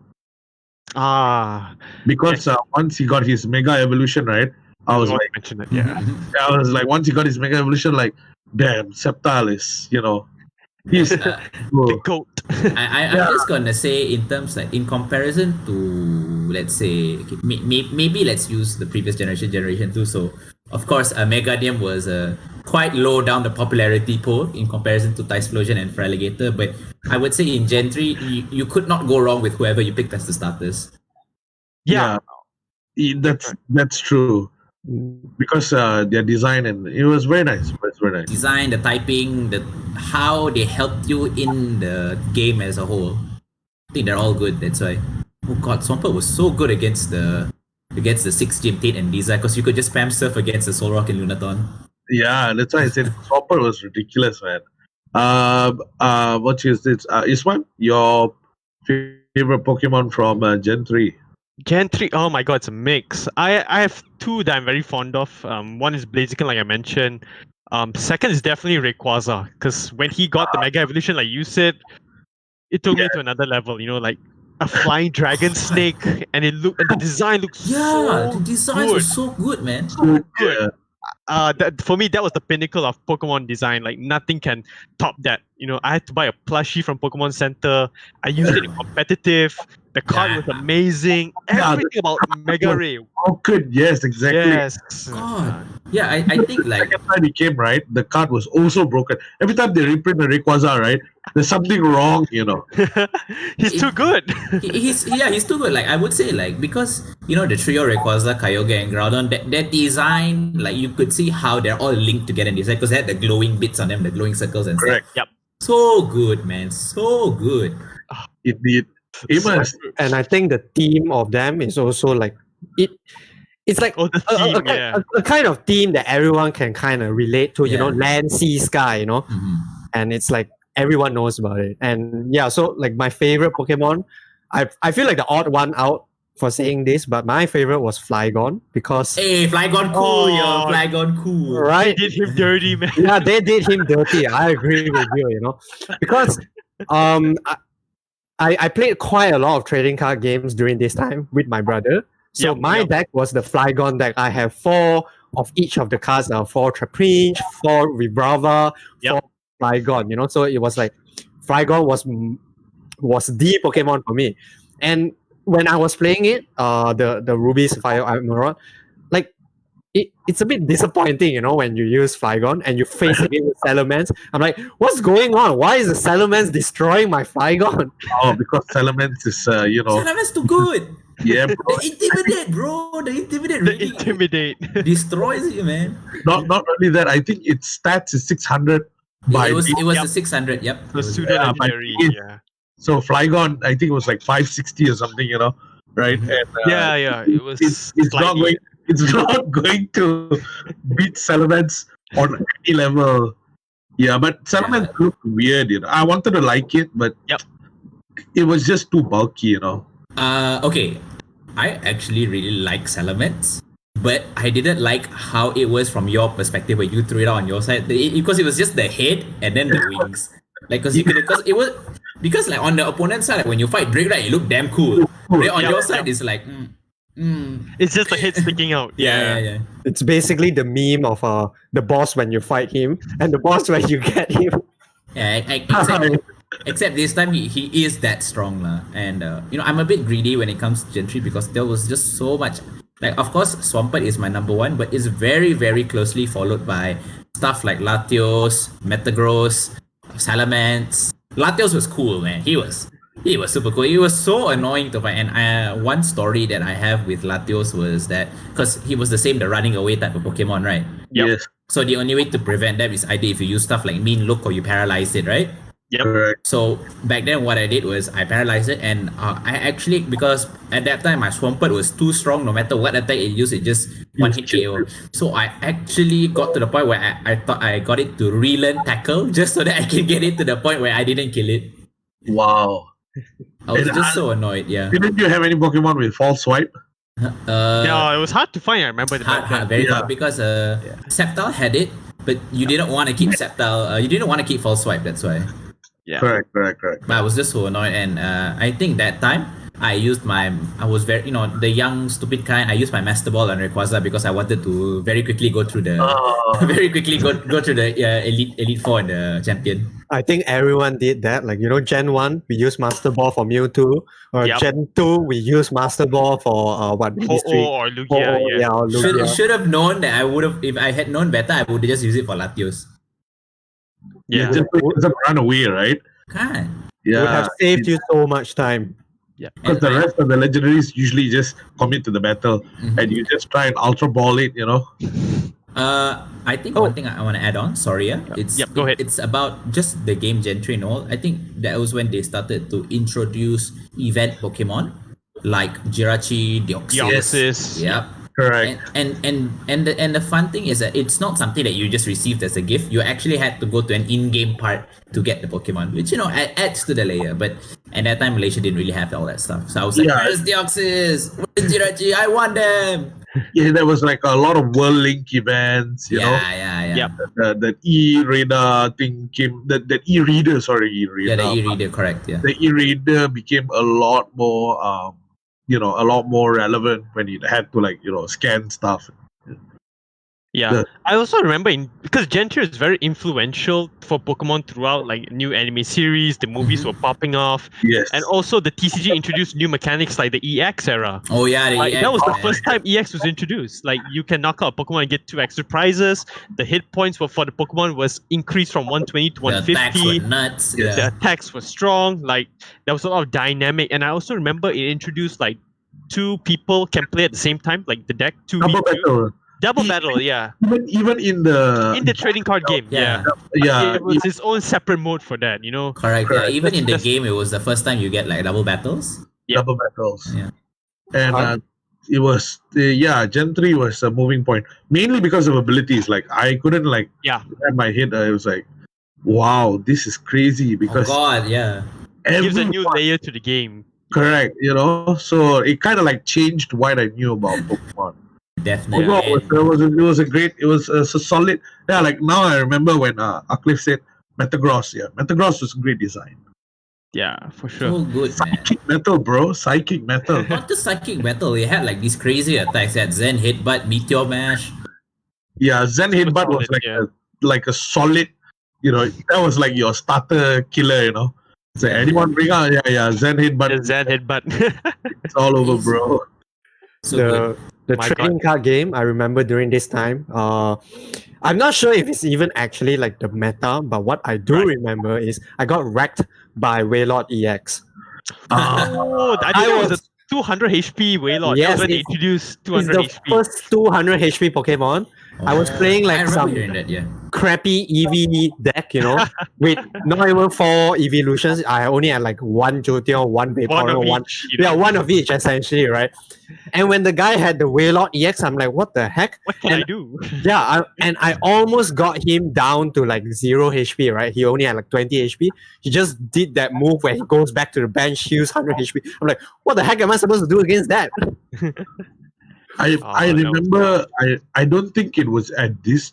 Because once he got his mega evolution, right, I was like, I was like, once he got his mega evolution, like, damn, Sceptile is, he's the GOAT. I'm just gonna say, in terms like in comparison to, let's say, maybe let's use the previous generation 2. So of course, Megadium was quite low down the popularity poll in comparison to Typhlosion and Feraligatr. But I would say in Gen 3, you could not go wrong with whoever you picked as the starters. Yeah, that's true. Because their design, and it was very nice. Design, the typing, how they helped you in the game as a whole. I think they're all good. That's why. Oh god, Swampert was so good against the 6 gym Tate and Lisa, because you could just spam surf against the Solrock and Lunathon. Yeah, that's why I said Swampert was ridiculous, man. What is this? Ismat, your favorite Pokemon from Gen 3? Gen 3, oh my god, it's a mix. I have two that I'm very fond of. One is Blaziken, like I mentioned. Second is definitely Rayquaza, because when he got the Mega Evolution, like you said, it took me to another level, like a flying dragon snake, and the design looks the design was so good, man. So good. For me, that was the pinnacle of Pokemon design. Like nothing can top that. I had to buy a plushie from Pokemon Center. I used it in competitive. The card was amazing. Everything about Mega Ray. Oh, good. Yes, exactly. Yes. God. Yeah, I think like every time he came, right, the card was also broken. Every time they reprint the Rayquaza, right, there's something wrong, He's too good. He's too good. Like I would say, like, because the trio Rayquaza, Kyogre, and Groudon, that design, like you could see how they're all linked together in design, because they had the glowing bits on them, the glowing circles and Correct. stuff. Yep. So good, man. So good. Indeed. And I think the theme of them is also like it's like a kind of theme that everyone can kind of relate to, land, sea, sky, and it's like everyone knows about it. And so like my favorite Pokemon, I feel like the odd one out for saying this, but my favorite was Flygon because Hey, Flygon cool, yo. Flygon cool. They right, did him dirty, man. yeah, they did him dirty. I agree with you, you know, because I played quite a lot of trading card games during this time with my brother. So Yep, my yep. deck was the Flygon deck. I have 4 of each of the cards. 4 Trapinch, 4 Vibrava, Yep. 4 Flygon. You know, so it was like Flygon was the Pokemon for me. And when I was playing it, the Ruby Sapphire Emerald, like it's a bit disappointing, you know, when you use Flygon and you face again with Salamence. I'm like, what's going on? Why is the Salamence destroying my Flygon? Oh, because Salamence is, Salaman's too good. yeah, bro. The Intimidate, bro. The Intimidate The really intimidate. destroys you, man. Not only that, I think its stats is 600 by It was base. the 600, yep. The It was- pseudo Yeah, but legendary. it- Yeah. So Flygon, I think it was like 560 or something, you know, right? Mhm. And Yeah. It was. it's not slightly- going. It's not going to beat Salamence on any level. Yeah, but Salamence looked weird, you know. I wanted to like it, but Yep. it was just too bulky, you know. Okay. I actually really like Salamence, but I didn't like how it was from your perspective when you threw it out on your side. Because it was just the head and then the wings. Like, because like on the opponent's side, like, when you fight Drake, right, it looked damn cool. But on Yep, your side, yep. it's like, It's just the head sticking out. yeah. It's basically the meme of the boss when you fight him and the boss when you get him. Yeah, except this time he is that strong lah. And I'm a bit greedy when it comes to Gentry because there was just so much. Like, of course, Swampert is my number one, but it's very, very closely followed by stuff like Latios, Metagross, Salamence. Latios was cool, man. He was super cool. He was so annoying to fight. And one story that I have with Latios was that because he was the running away type of Pokemon, right? Yep. Yes, So the only way to prevent that is either if you use stuff like Mean Look or you paralyze it, right? Yep. correct. So back then, what I did was I paralyzed it, and I actually, because at that time my Swampert was too strong. No matter what attack it used, it just one hit KO. So I actually got to the point where I thought I got it to relearn Tackle just so that I can get it to the point where I didn't kill it. Wow. I was And just so annoyed. Yeah. Didn't you have any Pokemon with false swipe? Yeah, it was hard to find. I remember the back then. Very Yeah. hard because Sceptile had it, but you didn't want to keep Sceptile. You didn't want to keep False Swipe. That's why. Yeah. Correct. But I was just so annoyed, and I think that time I was very, the young stupid kind. I used my Master Ball on Rayquaza because I wanted to very quickly go through the very quickly go through the Elite Four and the Champion. I think everyone did that. Like, Gen 1, we use Master Ball for Mewtwo. Or Yep. Gen 2, we use Master Ball for Ministry. or Lugia. Yeah. or Lugia. Should have known that I would have, if I had known better, I would just use it for Latios. Yeah. Just doesn't run away, right? Can't. Yeah. Would have saved you so much time. Yeah. Because the rest of the legendaries usually just commit to the battle, Mhm. and you just try and ultra ball it, I think one thing I want to add on. Sorry, Yep, go ahead. It's about just the game Gentry and all. I think that was when they started to introduce event Pokemon like Jirachi, Deoxys. Deoxys. Yep. Correct. And the fun thing is that it's not something that you just received as a gift. You actually had to go to an in-game part to get the Pokemon, which adds to the layer. But at that time, Malaysia didn't really have all that stuff. So I was like, Yeah. "Where's Deoxys? Where's Jirachi? I want them!" Yeah, there was like a lot of World Link events, Yeah. Yep. The e-radar thing came, the e-reader, sorry, e-reader. Yeah, the e-reader, correct. Yeah. The e-reader became a lot more, a lot more relevant when it had to scan stuff. Yeah. The- I also remember because Gentry is very influential for Pokemon throughout, like new anime series, the movies were popping off, Yes. and also the TCG introduced new mechanics like the EX era. Oh yeah, Like, that was the man. first time EX was introduced. Like, you can knock out a Pokemon and get 2 extra prizes. The hit points for the Pokemon was increased from 120 to The attacks 150. were nuts. Yes. The Yeah. attacks were strong. Like, there was a lot of dynamic. And I also remember it introduced like 2 people can play at the same time, like the deck 2v2. Double battle. Double battle, yeah. Even in the In the trading card game, Yeah. yeah. It was its own separate mode for that, Correct. Correct. Yeah. Even in the game, it was the first time you get like double battles. Yeah. double battles. Yeah. And it was Gen 3 was a moving point, mainly because of abilities. Like, I couldn't Yeah. at my head. I was like, wow, this is crazy, Oh because God, yeah. It gives a everyone, new layer to the game. Correct. So it kind of like changed what I knew about Pokemon. Definitely. Overall, it was a solid. Yeah, like now I remember when Aqlif said Metagross. Yeah, Metagross was a great design. Yeah, for sure. So good, man. Psychic metal, bro. Psychic metal. Not just psychic metal, it had like these crazy attacks. It had Zen Headbutt, Meteor Mash. Yeah, Zen Headbutt was solid, yeah. like a solid. That was like your starter killer. So anyone bring out, Zen Headbutt. The Zen headbutt. It's all over, bro. So good. The My trading card game I remember during this time. I'm not sure if it's even actually like the meta, but what I do remember is I got wrecked by Waylord EX. Oh, I think it was a 200 HP Waylord. Yes, That was when they it's- introduced It's 200 the HP. first 200 HP Pokemon. I was playing I like remember some hearing that, yeah. crappy EV deck, with not even 4 evolutions. I only had like 1 Jolteon, 1 One Vaporeon, of one. each. Yeah, one of each essentially, right? And when the guy had the Waylord EX, I'm like, what the heck? What can I And- do? Yeah, I almost got him down to like 0 HP, right? He only had like 20 HP. He just did that move where he goes back to the bench, heals 100 HP. I'm like, what the heck am I supposed to do against that? I that was remember. I don't think it was in this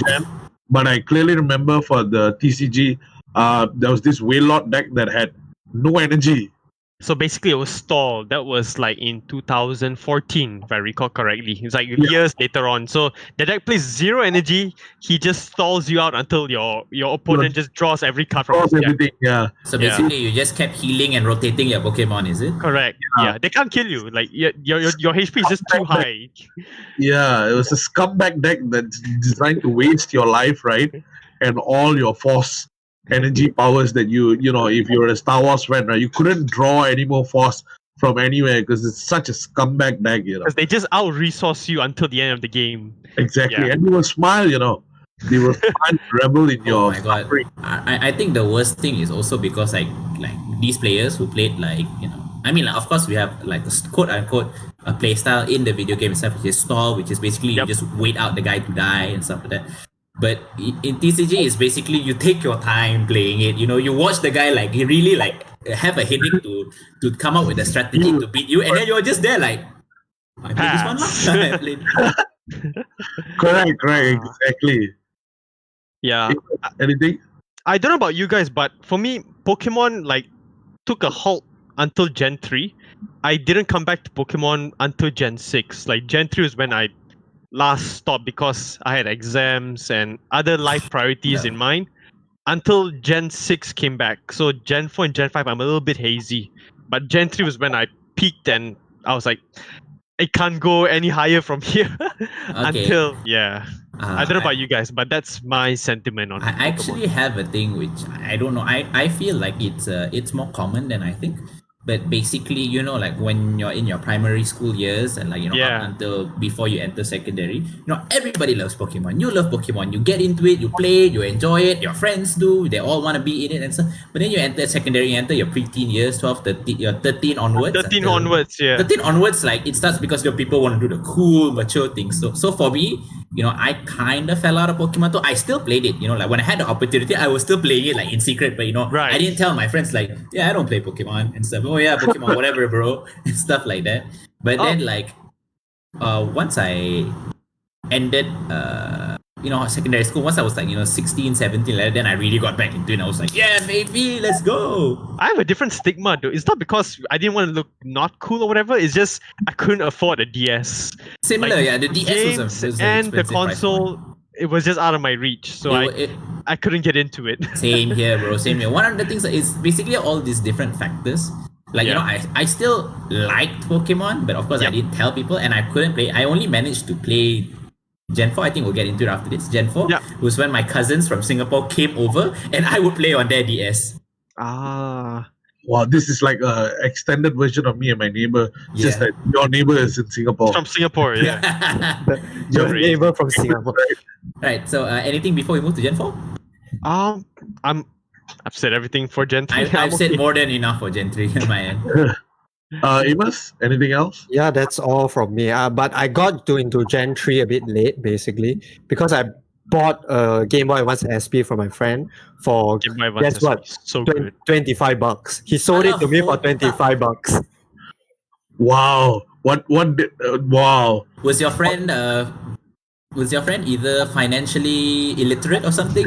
gen, but I clearly remember for the TCG. There was this Waylord deck that had no energy. So basically, it was stalled. That was like in 2014, if I recall correctly. It's like years later on. So the deck plays 0 energy. He just stalls you out until your opponent just draws every card from his deck. Everything, yeah. So Yeah. basically, you just kept healing and rotating your Pokemon, is it? Correct. Yeah, they can't kill you. Like your HP is just too high. Yeah, it was a scumbag deck that's designed to waste your life, right? And all your force energy powers that if you're a Star Wars fan, right? You couldn't draw any more force from anywhere because it's such a scumbag deck, Because they just out resource you until the end of the game. Exactly. Yeah. And you will smile, They will smile, rebel in Oh your my god. suffering. I think the worst thing is also because like these players who played I mean, like, of course we have like a quote unquote a play style in the video game itself, which is stall, which is basically you Yep. just wait out the guy to die and stuff like that. But in TCG, it's basically you take your time playing it. You watch the guy like he really like have a headache to come up with a strategy to beat you, and then you're just there like, I play this one Pass. lah. I played- Correct, exactly. Yeah. Anything? I don't know about you guys, but for me, Pokemon like took a halt until Gen 3. I didn't come back to Pokemon until Gen 6. Like Gen 3 was when I last stopped because I had exams and other life priorities in mind. Until Gen 6 came back. So Gen 4 and Gen 5 I'm a little bit hazy. But Gen 3 was when I peaked and I was like, it can't go any higher from here. Until I don't know about you guys, but that's my sentiment on I Pokemon. actually have a thing which I don't know. I feel like it's more common than I think. But basically, like when you're in your primary school years and like Yeah. up until before you enter secondary, everybody loves Pokemon. You love Pokemon. You get into it, you play it, you enjoy it. Your friends do. They all want to be in it and stuff. But then you enter secondary, you enter your preteen years, 12, 13, your 13 onwards. 13 onwards, yeah. 13 onwards, like it starts because people want to do the cool, mature things. So for me, I kind of fell out of Pokemon too. I still played it, like when I had the opportunity, I was still playing it like in secret, but Right. I didn't tell my friends like, yeah, I don't play Pokemon and stuff. Oh yeah, Pokemon, whatever, bro, and stuff like that. But then like, once I ended, secondary school, once I was like, 16, 17, like, then I really got back into it. And I was like, yeah, baby, let's go. I have a different stigma, though. It's not because I didn't want to look not cool or whatever. It's just I couldn't afford a DS. Similar, Like, yeah. The DS Games was an and the expensive price point. console, it was just out of my reach. So I couldn't get into it. Same here, bro. Same here. One of the things is basically all these different factors. Like, I still liked Pokemon, but of course I didn't tell people and I couldn't play. I only managed to play Gen 4. I think we'll get into it after this. Gen 4 was when my cousins from Singapore came over and I would play on their DS. Ah. Wow, this is like a extended version of me and my neighbor. Just Yeah. that your neighbor is in Singapore. From Singapore, yeah. Your Great. neighbor from Singapore. Right. So anything before we move to Gen 4? I've said everything for Gen 3. I've said more than enough for Gen 3 on my end. Amos, anything else? Yeah, that's all from me. But I got into Gen 3 a bit late, basically, because I bought a Game Boy Advance SP from my friend for Game Boy Advance guess what? SP, so good. $25. He sold it to me for $25. Wow. Wow. Was your friend either financially illiterate or something?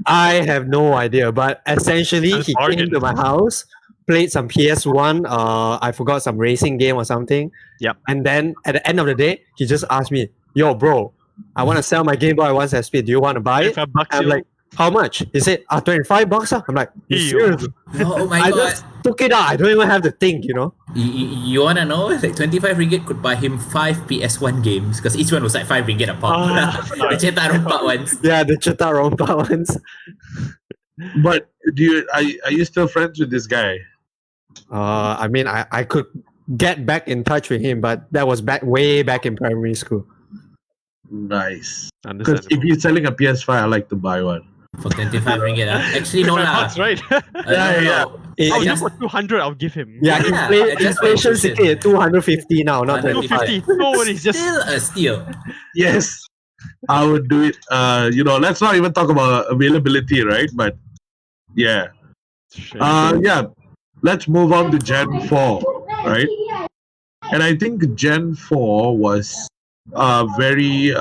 I have no idea, but essentially That's he bargain. came to my house, played some PS1, I forgot some racing game or something. Yep. And then at the end of the day, he just asked me, "Yo, bro, I want to sell my Game Boy Advance SP. Do you want to buy it?" $25 I'm yo. like, "How much?" He said, $25. I'm like, "You Ew. serious?" Oh my I god. just took it out. I don't even have to think, you know. You wanna know? Like 25 ringgit could buy him 5 PS1 games because each one was like 5 ringgit a pop. Ah, The cetak rompak ones. Yeah, the Cheta Rompa ones. But are you still friends with this guy? I mean, I could get back in touch with him, but that was way back in primary school. Nice. Because Understandable. if he's selling a PS5, I like to buy one. For 25 ringgit. Actually, no lah. $25, right? Yeah. It- I'll it- give for 200. I'll give him. yeah, Yeah, just for inflation inclusion. ticket 250 now, not 25. 250. No worries. Just Still a steal. Yes, I would do it. Let's not even talk about availability, right? But yeah, let's move on to Gen 4, right? And I think Gen 4 was very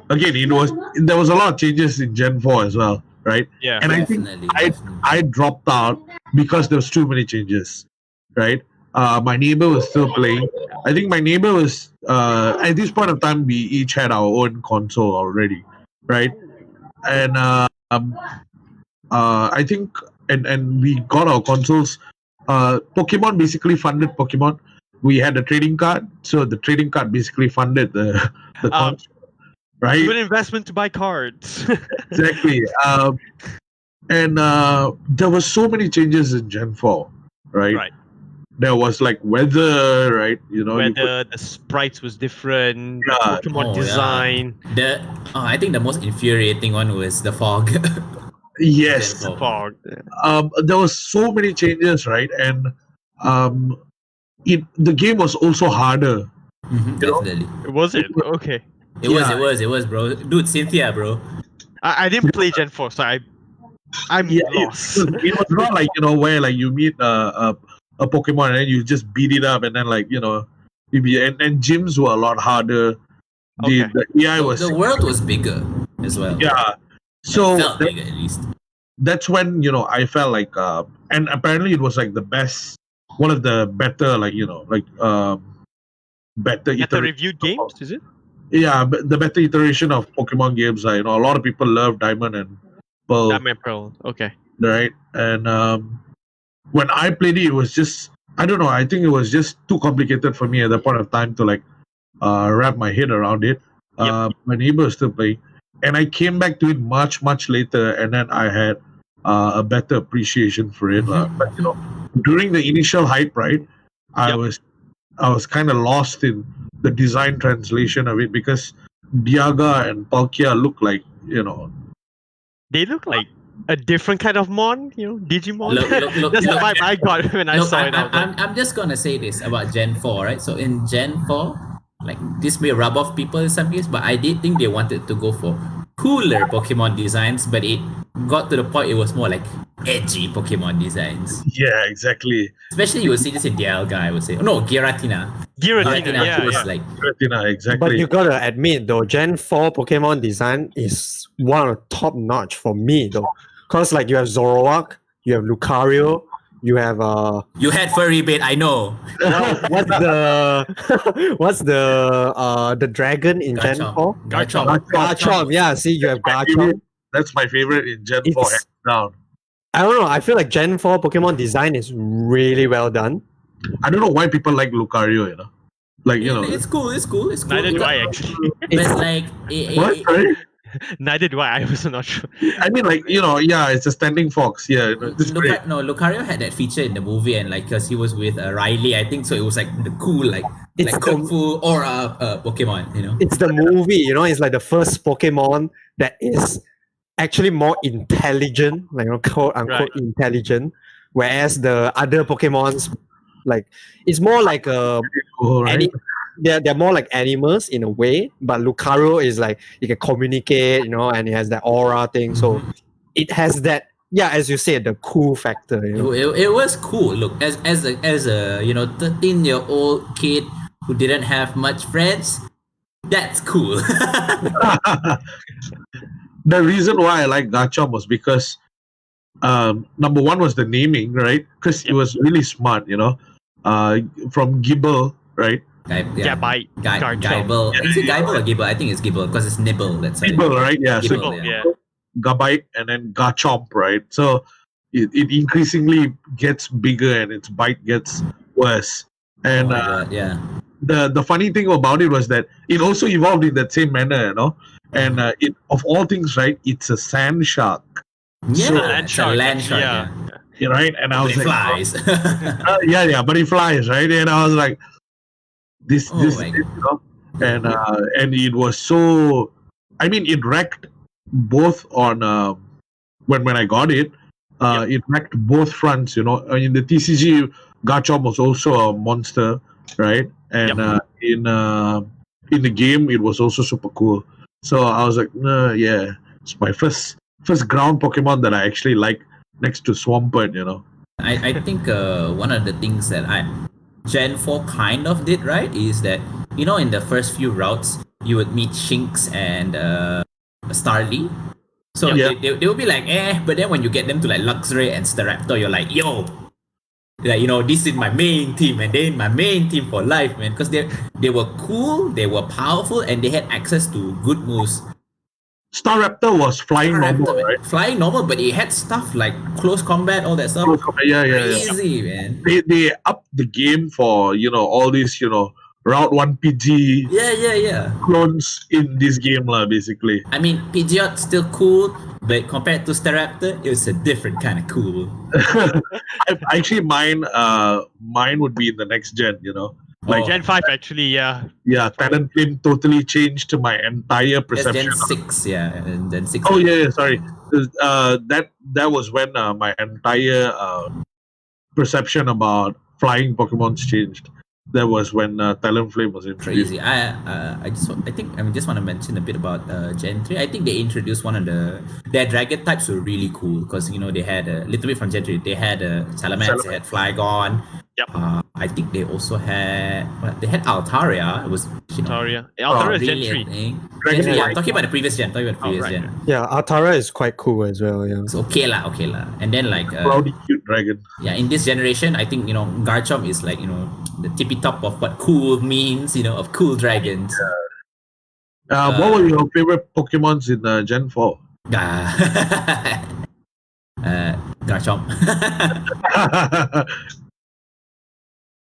again, there was a lot of changes in Gen 4 as well, right? yeah. And I think I dropped out because there was too many changes, right? My neighbor was still playing. I think my neighbor was at this point of time we each had our own console already, right? And I think and we got our consoles. Pokemon basically funded Pokemon. We had a trading card, so the trading card basically funded the console, right? Good investment to buy cards. Exactly. And there were so many changes in Gen 4, right? Right. There was like weather, right? You know, you Whether the sprites was different, the Yeah. Pokemon Oh, yeah. design, I think the most infuriating one was the fog. yes. Gen 4. fog. There was so many changes, right? And the game was also harder. Definitely. Was it? Okay. It was, bro. Dude, Cynthia, bro. I didn't play Gen 4, so I'm lost. It was not like where like you meet a Pokemon and then you just beat it up and then like you be and gyms were a lot harder. The AI was The world was bigger as well. yeah. It So felt bigger at least. that's when I felt like and apparently it was like the best, one of the better better At the iteration. reviewed games, is it? Yeah, the better iteration of Pokemon games. A lot of people love Diamond and Pearl, Diamond Pearl. Okay. right? And when I played it, it was just I don't know. I think it was just too complicated for me at that point of time to like wrap my head around it. My neighbor was still playing, and I came back to it much later, and then I had a better appreciation for it. But during the initial hype, right, I was kind of lost in the design translation of it because Dialga and Palkia look like They look like a different kind of mon, Digimon. Look, That's the look. vibe I got when I Look, saw it out there. I'm just gonna say this about Gen 4, right? So in Gen 4, like this may rub off people in some cases, but I did think they wanted to go for cooler Pokemon designs, but it got to the point it was more like edgy Pokemon designs. Yeah, exactly. Especially you will see this in Dialga, I would say. No, Giratina. Giratina, was yeah. like Retina, exactly. But you gotta admit though, Gen 4 Pokemon design is one of the top notch for me though. Cause like you have Zoroark, you have Lucario, you have you had furry bait, I know. what's the dragon in Gen 4? Garchomp. Garchomp, yeah, see you have My Garchomp. favorite- That's my favorite in Gen 4, It's- hands down. I don't know, I feel like Gen 4 Pokemon design is really well done. I don't know why people like Lucario, Like, It's cool. Neither do I actually. But like, what? Sorry? Neither do I. I was not sure. I mean, like, it's a standing fox. Yeah, it's great. Lucario had that feature in the movie, and like, cause he was with Riley, I think, so it was like the cool, like It's Kung Fu or Pokemon, It's the movie, it's like the first Pokemon that is actually more intelligent, like quote unquote intelligent, whereas the other Pokemons, like it's more like Cool, right? they're more like animals in a way, but Lucario is like you can communicate, and it has that aura thing. So it has that, as you said, the cool factor. It was cool. Look, as a 13-year-old kid who didn't have much friends, that's cool. The reason why I like Garchomp was because number one was the naming, right? Because it was really smart, from Gibble, right? Gabite. Gibble. Is it Gibble or Gibble? I think it's Gibble because it's nibble. That's right. Gibble, right? Yeah. Gibble, So yeah. Gabite and then Garchomp, right? So it increasingly gets bigger and its bite gets worse. And the funny thing about it was that it also evolved in that same manner, And it, of all things, right? It's a sand shark. Yeah, So, it's a land shark. Yeah. Right? And I was But it like, flies. but it flies, right? And I was like, this, my and it was so. I mean, it wrecked both on when I got it. It wrecked both fronts. In the TCG, Garchomp was also a monster, right? And in the game, it was also super cool. So I was like, it's my first ground Pokemon that I actually like next to Swampert. I think one of the things that Gen 4 kind of did right is that, in the first few routes, you would meet Shinx and Starly. So they would be like, but then when you get them to like Luxray and Staraptor, you're like, yo, like, this is my main team, and then my main team for life, man. Because they were cool, they were powerful, and they had access to good moves. Staraptor was flying normal, right? Flying normal, but it had stuff like close combat, all that stuff. Crazy, man. They upped the game for all these Route 1 PG clones in this game basically. I mean, Pidgeot's still cool, but compared to Staraptor, it was a different kind of cool. Actually, mine would be in the next gen. Like Gen 5 actually, yeah. Yeah, Talonflame totally changed my entire perception. That's Gen 6, and Gen 6. Oh yeah, sorry. That was when my entire perception about flying Pokemons changed. That was when Talonflame was introduced. Crazy. I just want to mention a bit about Gen 3. I think they introduced one of their dragon types were really cool because they had a little bit from Gen 3. They had Salamence, they had Flygon. Yep. I think they also had Altaria. It was Altaria is Gen 3. Gen 3. I'm talking about the previous gen. Gen. Yeah, Altara is quite cool as well. Yeah. It's okay lah. And then like cloudy cute dragon. Yeah, in this generation, I think Garchomp is like the tippy top of what cool means. Of cool dragons. What were your favorite Pokemons in Gen 4? Garchomp.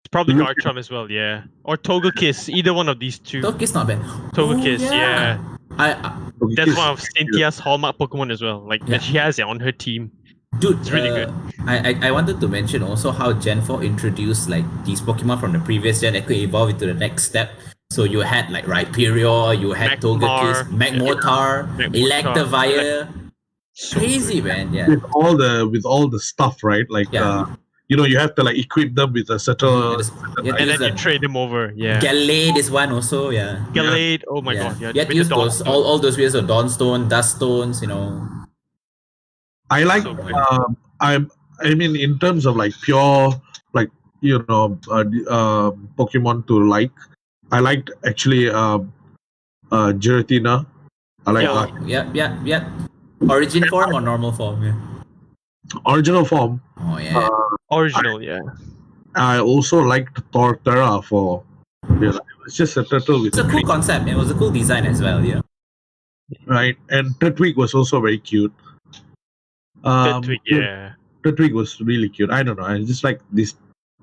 Probably Garchomp as well, yeah. Or Togekiss, either one of these two. Togekiss not bad. Togekiss, yeah. That's Togekiss one of Cynthia's hallmark Pokemon as well. Like that she has it on her team. Dude, it's really good. I wanted to mention also how Gen 4 introduced like these Pokemon from the previous gen that could evolve into the next step. So you had like Rhyperior, you had Togekiss, Magmortar, Electivire. Crazy, man. Yeah. With all the stuff, right? Like you have to like equip them with a certain and then you trade them over. Yeah. Gallade is one also, Gallade, oh my god. You had to use those all those ways of Dawnstone, Duststones, I like I mean in terms of like pure like Pokemon to like, I liked actually Giratina. I like yeah. Origin form or normal form? Yeah. Original form. Oh yeah. Original, yeah. I also liked Torterra for it's just a turtle with it's a cool concept. It was a cool design as well, right. And Turtwig was also very cute. Turtwig was really cute. I don't know. I just like these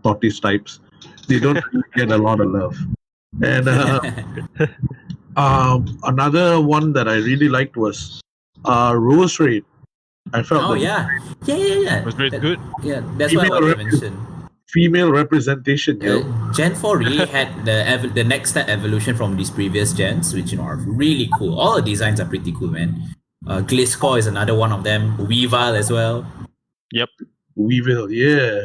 tortoise types. They don't really get a lot of love. And another one that I really liked was Rose Raid. I felt yeah. It was very good. Yeah, that's what I wanted to mention. Female representation. Gen 4 really had the next step evolution from these previous gens, which are really cool. All the designs are pretty cool, man. Gliscor is another one of them. Weavile as well. Yep. Weavile, yeah.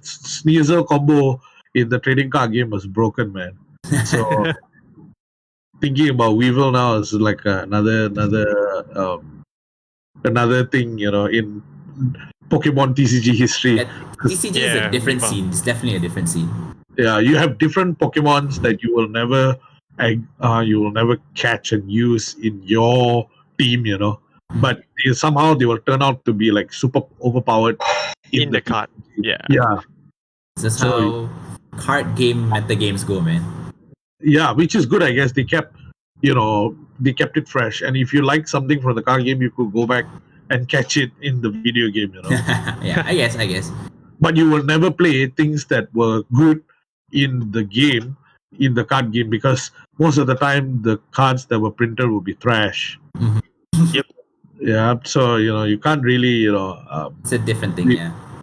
Sneasel combo in the trading card game was broken, man. So thinking about Weevil now is like another thing, in Pokemon TCG history. Yeah, TCG is a different scene. It's definitely a different scene. Yeah, you have different Pokemons that you will never catch and use in your team, but somehow they will turn out to be like super overpowered in the card. Yeah. This is how card game meta games go, man. Yeah, which is good, I guess. They kept it fresh, and if you like something from the card game, you could go back and catch it in the video game, Yeah, I guess. But you will never play things that were good in the game, in the card game, because most of the time the cards that were printed will be trash. Yep. Yeah, so you can't really it's a different thing.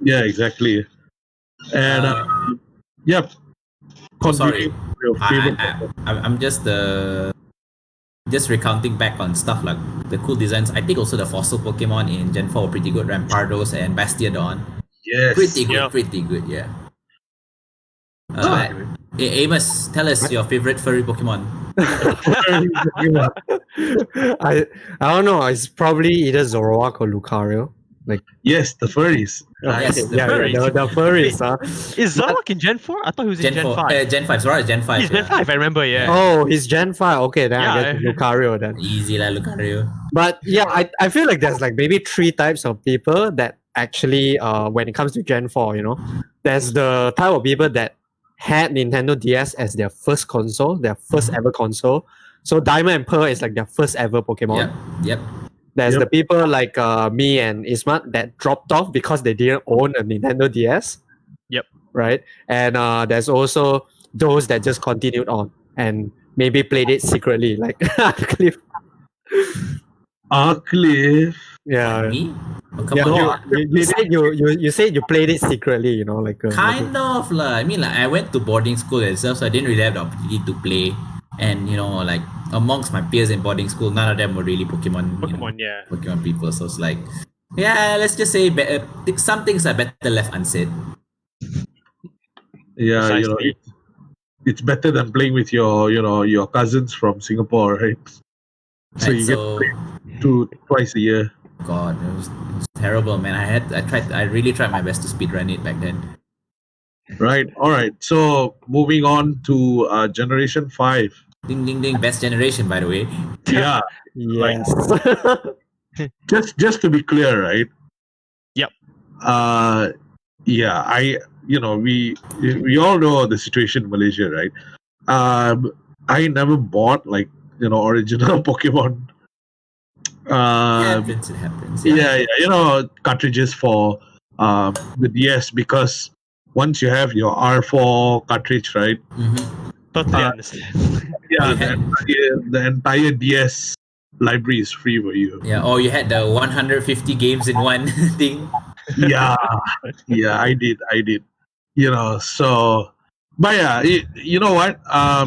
Yeah, exactly. And yep. Sorry, I'm just recounting back on stuff like the cool designs. I think also the fossil Pokemon in Gen 4 were pretty good. Rampardos and Bastiodon. Yes. Pretty good, yeah. Amos, tell us your favorite furry Pokemon. I don't know. It's probably either Zoroark or Lucario. Yes, the furries. Yes, the furries. The furries, huh? Is Zoroark in Gen 4? I thought he was in Gen 5. Gen 5. Zoroark is Gen 5. He's Gen 5, I remember, yeah. Oh, he's Gen 5. Okay, then I guess Lucario then. Easy lah, Lucario. But yeah, I feel like there's like maybe 3 types of people that actually, when it comes to Gen 4, there's the type of people that had Nintendo DS as their first console, their first ever console. So Diamond and Pearl is like their first ever Pokemon. Yep. There's the people like me and Ismat that dropped off because they didn't own a Nintendo DS. Yep. Right? And there's also those that just continued on and maybe played it secretly, like Aqlif. Aqlif. Yeah. Me? Oh, come Yeah, on. you said you played it secretly, like Kind of lah. I mean, like I went to boarding school itself, so I didn't really have the opportunity to play. And like amongst my peers in boarding school, none of them were really Pokemon people. So it's like, yeah, let's just say some things are better left unsaid. Yeah, it's better than playing with your cousins from Singapore, right? So you get to play twice a year. God, it was terrible, man. I really tried my best to speedrun it back then. Right. All right. So moving on to Generation 5. Ding ding ding! Best generation, by the way. Yeah. Yes. Just to be clear, right? Yep. Yeah. We all know the situation in Malaysia, right? I never bought original Pokemon. It happens. Yeah. Cartridges for the DS, because once you have your R4 cartridge, right? Totally understand. Yeah, the entire DS library is free for you. Yeah, or you had the 150 games in one thing. Yeah, I did. So, but yeah, you know what? I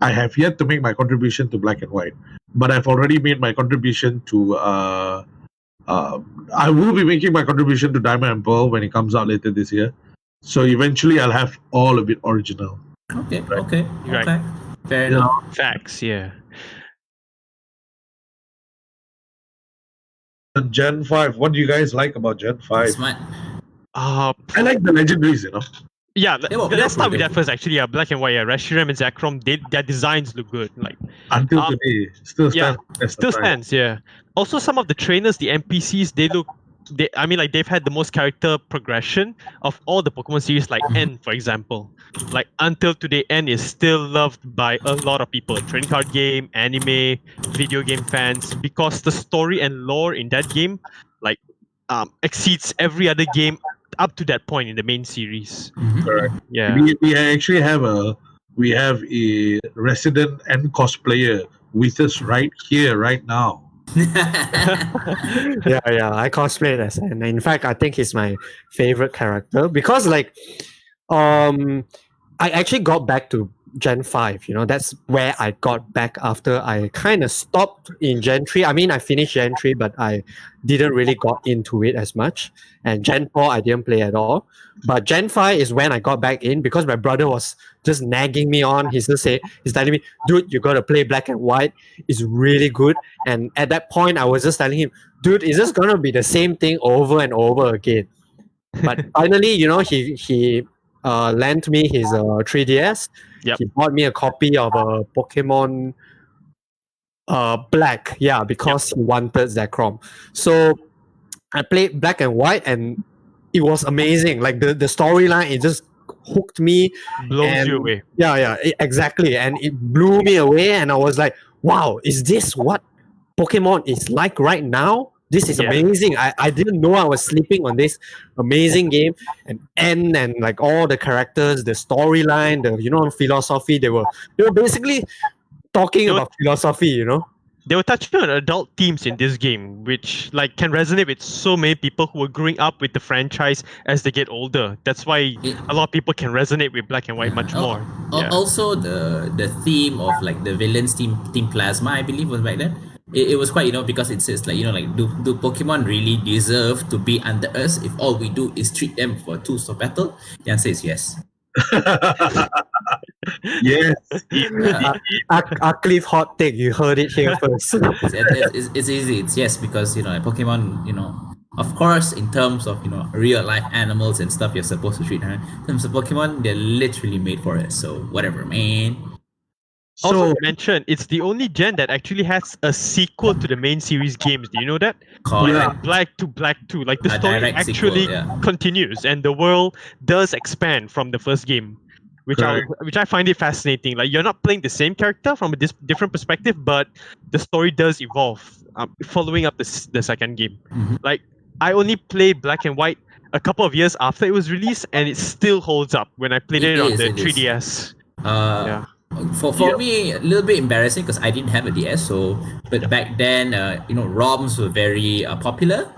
have yet to make my contribution to Black and White, but I've already made my contribution to. I will be making my contribution to Diamond and Pearl when it comes out later this year. So eventually, I'll have all of it original. Okay. Right. Okay. Fair You enough. know, Facts, yeah. Gen 5. What do you guys like about Gen 5? Smart. Uh, I like the legendaries, yeah, They were let's start cool, with they that first. Actually, Black and White, Reshiram and Zekrom, their designs look good. Like Until today, still stands. still stands, yeah. Also, some of the trainers, the NPCs, they've had the most character progression of all the Pokemon series, like N, for example. Like until today, N is still loved by a lot of people. Trading card game, anime, video game fans, because the story and lore in that game, exceeds every other game up to that point in the main series. Correct. Yeah. We actually have a resident N cosplayer with us right here, right now. yeah, I cosplayed as N. In fact, I think he's my favorite character because I actually got back to Gen 5, that's where I got back after I kind of stopped in Gen 3. I mean, I finished Gen 3, but I didn't really got into it as much. And Gen 4, I didn't play at all. But Gen 5 is when I got back in because my brother was just nagging me on. He's telling me, dude, you got to play Black and White. It's really good. And at that point, I was just telling him, dude, is this going to be the same thing over and over again? But finally, he lent me his 3DS. Yep. He bought me a copy of Pokemon Black, because he wanted Zekrom. So I played Black and White, and it was amazing. Like the storyline, it just hooked me. Blows you away. Exactly. And it blew me away, and I was like, wow, is this what Pokemon is like right now? This is amazing. I didn't know I was sleeping on this amazing game. And like all the characters, the storyline, the philosophy, they were basically talking about philosophy, They were touching on adult themes in this game, which like can resonate with so many people who are growing up with the franchise as they get older. That's why a lot of people can resonate with Black and White much more. Also, the theme of like the villains team Plasma, I believe, was back then. It was quite, because it says like, do Pokemon really deserve to be under us if all we do is treat them for tools of battle? The answer is yes. Yes. Aqlif hot take, you heard it here first. It's easy. It's yes, because Pokemon, of course, in terms of real life animals and stuff you're supposed to treat her. In terms of Pokemon, they're literally made for us. So whatever, man. Also, to mention, it's the only gen that actually has a sequel to the main series games. Do you know that? Black to Black 2. Like the story actually continues, and the world does expand from the first game, which I find it fascinating. Like you're not playing the same character from a different perspective, but the story does evolve, following up the second game. Mm-hmm. Like I only played Black and White a couple of years after it was released, and it still holds up when I played it on the 3DS. For me, a little bit embarrassing because I didn't have a DS. But back then, ROMs were very popular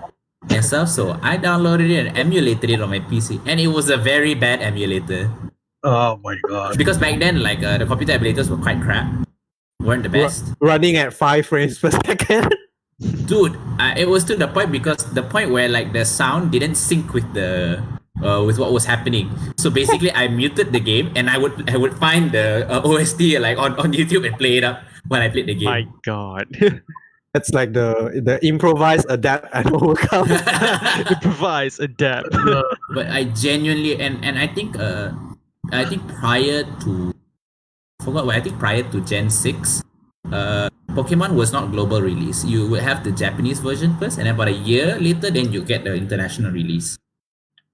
and stuff. So I downloaded it and emulated it on my PC, and it was a very bad emulator. Oh my god! Because back then, like the computer emulators were quite crap, weren't the best. Running at 5 frames per second. Dude, it was to the point where like the sound didn't sync with the with what was happening. So basically, I muted the game and I would find the OST like on YouTube and play it up when I played the game. My god. That's like the improvise, adapt, and overcome. Improvise, adapt. But I genuinely and I think prior to prior to Gen 6, Pokemon was not global release. You would have the Japanese version first, and about a year later, then you get the international release.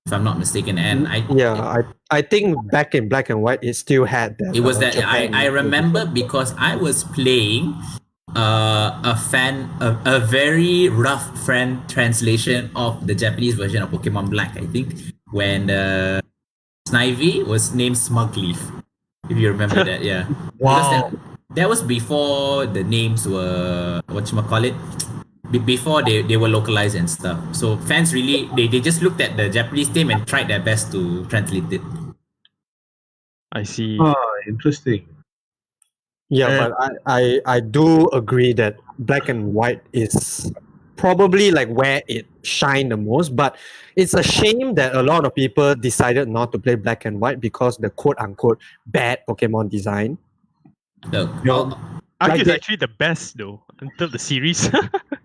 If I'm not mistaken, and I think back in Black and White, it still had that. It was that I remember because I was playing a very rough translation of the Japanese version of Pokemon Black. I think when Snivy was named Smugleaf, if you remember that, yeah. Wow. That was before the names were before they were localized and stuff. So fans really they just looked at the Japanese name and tried their best to translate it. I see. Interesting. Yeah, but I do agree that Black and White is probably like where it shined the most. But it's a shame that a lot of people decided not to play Black and White because the quote unquote bad Pokemon design. It's actually the best though until the series.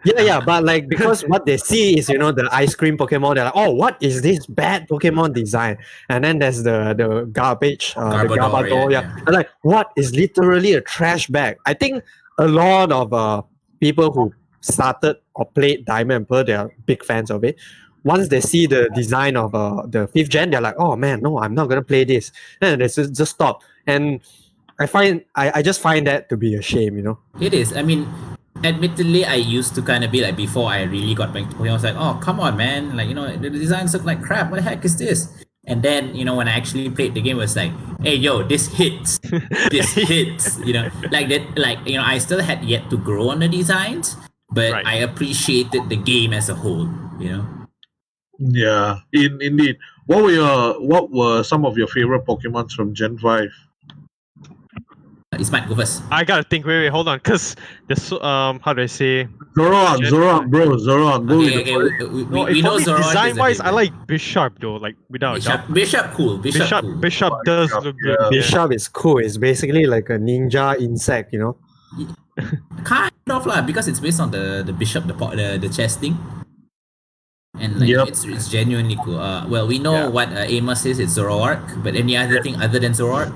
Yeah, but like because what they see is the ice cream Pokemon, they're like, oh, what is this bad Pokemon design? And then there's the garbage, the Garbodor. And like, what is literally a trash bag? I think a lot of people who started or played Diamond and Pearl, they are big fans of it. Once they see the design of the 5th gen, they're like, oh man, no, I'm not gonna play this. And they just stop. And I just find that to be a shame, It is. I mean, admittedly, I used to kind of be like, before I really got back to Pokemon, I was like, oh, come on, man. Like, the designs look like crap. What the heck is this? And then, when I actually played the game, it was like, hey, yo, this hits. This hits. Like that. Like, I still had yet to grow on the designs, but I appreciated the game as a whole, Yeah, indeed. What were some of your favorite Pokemons from Gen 5? Ismat, go first. I gotta think. Wait, hold on, cause this how do I say? Zoroark, bro. Zoroark. Go Okay, with okay. No, We know for me, Zoroark is design-wise, the I favorite. like Bishop though. Like without a doubt. Bishop, cool. Bishop, cool. Bishop does Bishop, look good. yeah. Yeah. Bishop is cool. It's basically like a ninja insect, you know. Kind of lah, because it's based on the bishop, the chest thing, and like Yep. it's genuinely cool. Well, we know Yeah. what Amos is. It's Zoroark, but any other thing other than Zoroark?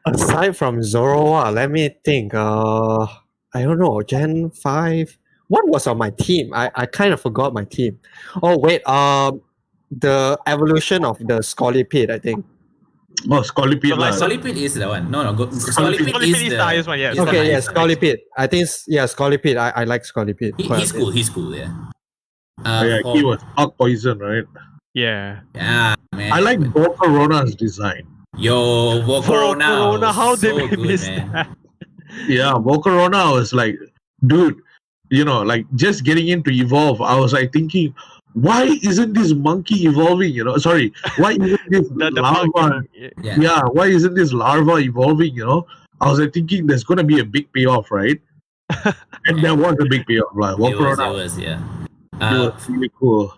Aside from Zoroark, let me think. I don't know. Gen 5. What was on my team? I kind of forgot my team. Oh wait, the evolution of the Scolipede, I think. Oh, Scolipede. So, like, lah. Scolipede is the one. No, Scolipede Scolipede is the highest one, yeah. is the Okay, yeah, highest one. Scolipede. I think Scolipede. I like Scolipede. quite He's a bit. cool. He's cool. Yeah. Yeah, he was not poison, right? Yeah. Yeah, man. I like Volcarona's design. Yo, Volcarona. Volcarona, how so did we good, miss man. that? Yeah, Volcarona was like, dude, like just getting into evolve. I was like thinking, why isn't this monkey evolving? Sorry, why isn't this The larva? bug, Yeah. Yeah, why isn't this larva evolving? I was like thinking there's gonna be a big payoff, right? And there was a big payoff. Like It Volcarona, was, yeah. it was really cool.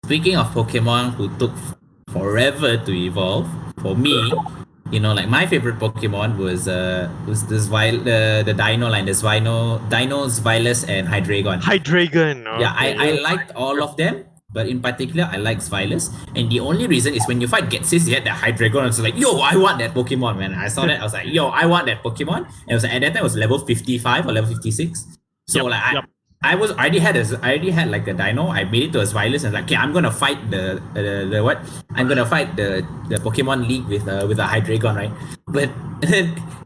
Speaking of Pokemon who took forever to evolve, for me, like my favorite Pokemon was the Dino line, the Dinos, Vilus, and Hydreigon. Hydreigon. Yeah, okay. I liked all of them, but in particular, I like Vilus. And the only reason is when you fight Getsis, you had that Hydreigon. I was like, yo, I want that Pokemon, man. I saw that, I was like, yo, I want that Pokemon. And it was at that time, it was level 55 or level 56. So Yep. I already had like the Dino. I made it to a Vilus and like, okay, I'm gonna fight the what? I'm gonna fight the Pokemon League with a Hydreigon, right? But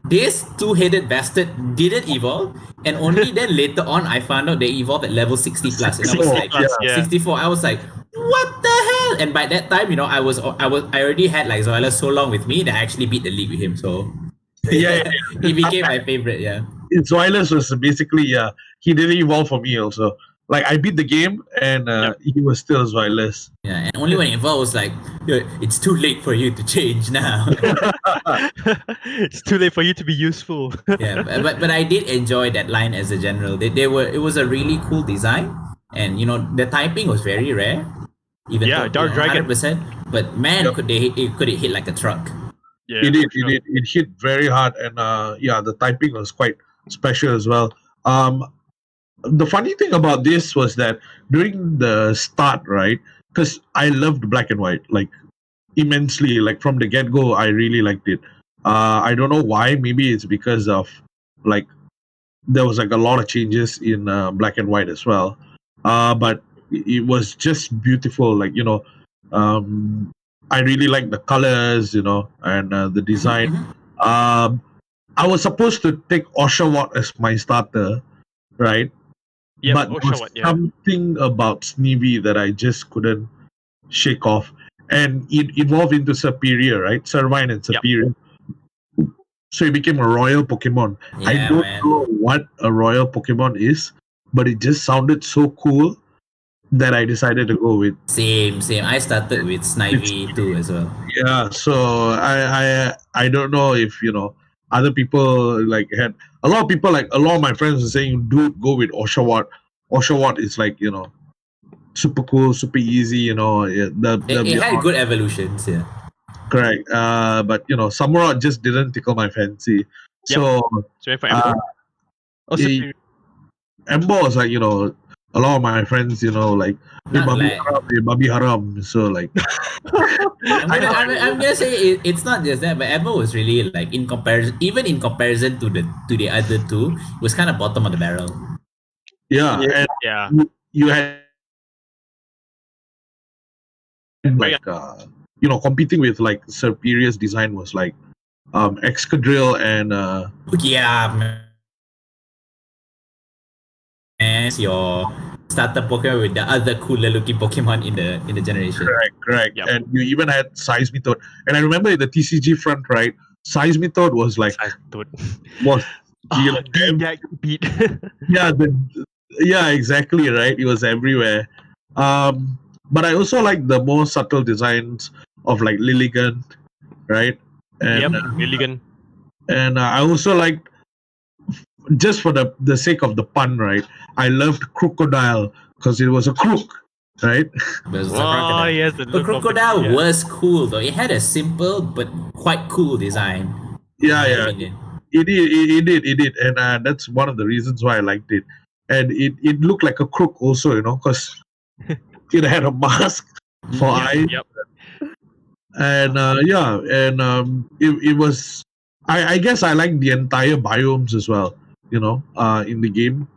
this two-headed bastard didn't evolve, and only then later on I found out they evolved at level 60 plus, and I was like, Yeah. 64. I was like, what the hell? And by that time, I already had like Zoila so long with me that I actually beat the league with him. So Yeah, he became my favorite. Yeah. Zoilus was basically he didn't evolve for me also. Like I beat the game and he was still Zoilus. Yeah, and only when it evolved was like, "Yo, it's too late for you to change now." It's too late for you to be useful. Yeah, but I did enjoy that line as a general. It was a really cool design, and the typing was very rare. Even Yeah, though, Dark Dragon. 100%. But man, Yep. could it hit like a truck? Yeah, It did. for sure. It hit very hard, and the typing was quite special as well. The funny thing about this was that during the start, right? Because I loved black and white like immensely. Like from the get go, I really liked it. I don't know why. Maybe it's because of like there was like a lot of changes in black and white as well. But it was just beautiful. Like I really like the colors, and the design. Mhm. I was supposed to take Oshawott as my starter, right? Yeah, But there was Oshawott, yeah. something about Sneevy that I just couldn't shake off. And it evolved into Superior, right? Servine and Yep. Superior. So it became a royal Pokemon. I Yeah, don't man. know what a royal Pokemon is, but it just sounded so cool that I decided to go with. Same. I started with Snivy too as well. Yeah, so I don't know if other people like had a lot of people, like a lot of my friends were saying, dude, go with Oshawott. Oshawott is like super cool, super easy. It had good evolutions. Yeah. Correct. But Samurott just didn't tickle my fancy. Yep. So So for Ember. Also, it- Ember was like a lot of my friends like Not Babi like- Haram, Babi Haram. So like I'm gonna say it's not just that, but Ember was really like in comparison to the other two, was kind of bottom of the barrel. yeah, and yeah. you had like competing with like Superior's design was like Excadrill and Yeah, man. And your starter Pokemon with the other cooler looking Pokemon in the generation. correct. Yep. And you even had Seismitoad. And I remember in the TCG front, right? Seismitoad was like Dude. was Oh, dude, that beat. yeah, exactly, right. It was everywhere. But I also like the more subtle designs of like Lilligant, right? And Yep, Milligan. And I also liked, just for the sake of the pun, right? I loved Crocodile because it was a crook, right? But it's a Oh, crocodile. yes, the The look of it, crocodile yeah. was cool though. It had a simple but quite cool design. Yeah, in my yeah. opinion. It did, and that's one of the reasons why I liked it. And it looked like a crook also, because it had a mask for eyes, Yep. and it was. I guess I liked the entire biomes as well. In the game,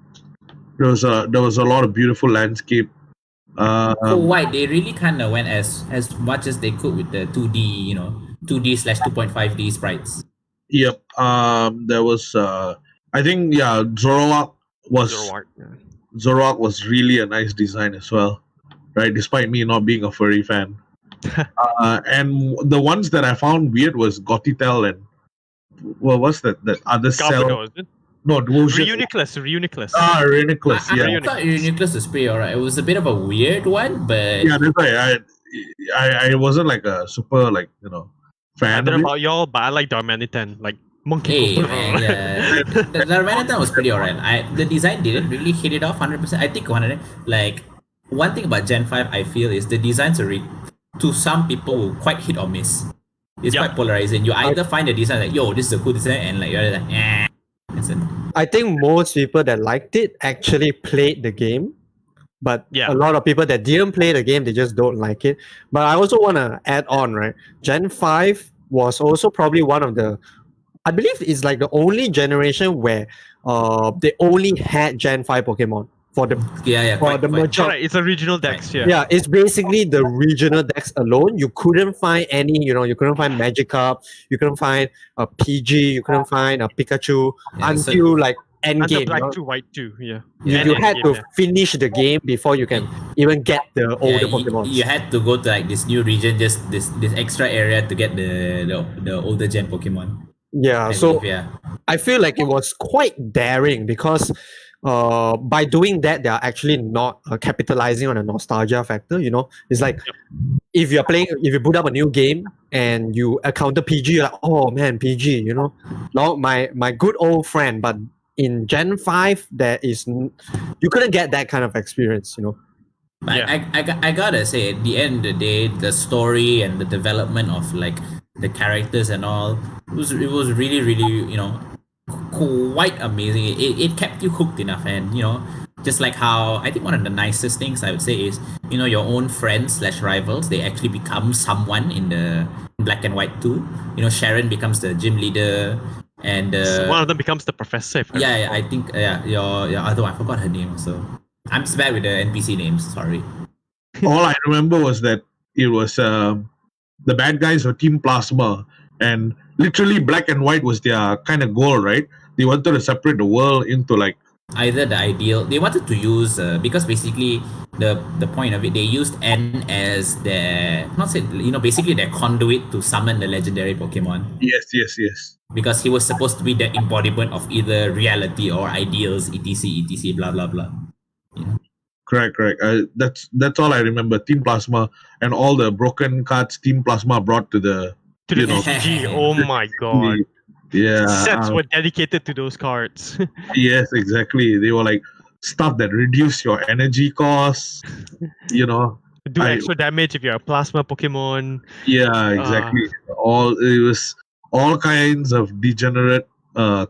there was a lot of beautiful landscape. For white, they really kind of went as much as they could with the 2D, 2D/2.5D sprites. Yep. There was. I think Zoroark was Zoroark, yeah. Zoroark was really a nice design as well, right? Despite me not being a furry fan. And the ones that I found weird was Gotitel and what's that other cell? Garbodor, is it? No, Devotion. Reuniclus. Reuniclus. I Yeah, thought Reuniclus was pretty alright. It was a bit of a weird one, but yeah. That's right. I wasn't like a super I fan don't of know it. about y'all, but I like Darmanitan, like monkey. hey Cobra. man, yeah, the Renatan was pretty alright. The design didn't really hit it off 100%. I think one thing about Gen 5 I feel is the designs are to some people quite hit or miss. It's Yeah. quite polarizing. You either find a design like, yo, this is a cool design, and like you're like, eh. I think most people that liked it actually played the game, but Yeah. a lot of people that didn't play the game, they just don't like it. But I also want to add on, right? Gen 5 was also probably one of the, I believe it's like the only generation where they only had Gen 5 Pokemon for the Yeah, for the It's major. alright, it's a regional dex, yeah. Yeah, it's basically the regional decks alone. You couldn't find any, you couldn't find Magikarp, you couldn't find a PG, you couldn't find a Pikachu Yeah, so- until like Under endgame. Black 2, White 2, yeah. You, And you had Endgame, to yeah. finish the game before you can even get the older Pokemon. You had to go to like this new region, just this extra area to get the older gen Pokemon. Yeah, I so believe, yeah. I feel like it was quite daring because by doing that, they are actually not capitalizing on a nostalgia factor. It's like if you boot up a new game and you encounter PG, you're like, oh man, PG, no, my good old friend. But in Gen 5, you couldn't get that kind of experience. But Yeah. I gotta say, at the end of the day, the story and the development of like the characters and all, it was really really quite amazing. It kept you hooked enough, and just like how I think one of the nicest things I would say is your own friends / rivals, they actually become someone in the Black and White too. Sharon becomes the gym leader, and One of them becomes the professor. If I yeah, recall. I think your other one, I forgot her name. So I'm just bad with the NPC names. Sorry. All I remember was that it was the bad guys were Team Plasma, and literally Black and White was their kind of goal, right? They wanted to separate the world into like Either the ideal, they wanted to use because basically the point of it, they used N as their basically their conduit to summon the legendary Pokemon, yes. because he was supposed to be the embodiment of either reality or ideals, etc, blah blah blah. Correct. That's all I remember. Team Plasma and all the broken cards Team Plasma brought to the To the you know, TCG, oh my god. yeah. Sets were dedicated to those cards. Yes, exactly. They were like stuff that reduce your energy costs. Do I- extra damage if you're a plasma Pokemon. Yeah, exactly. It was all kinds of degenerate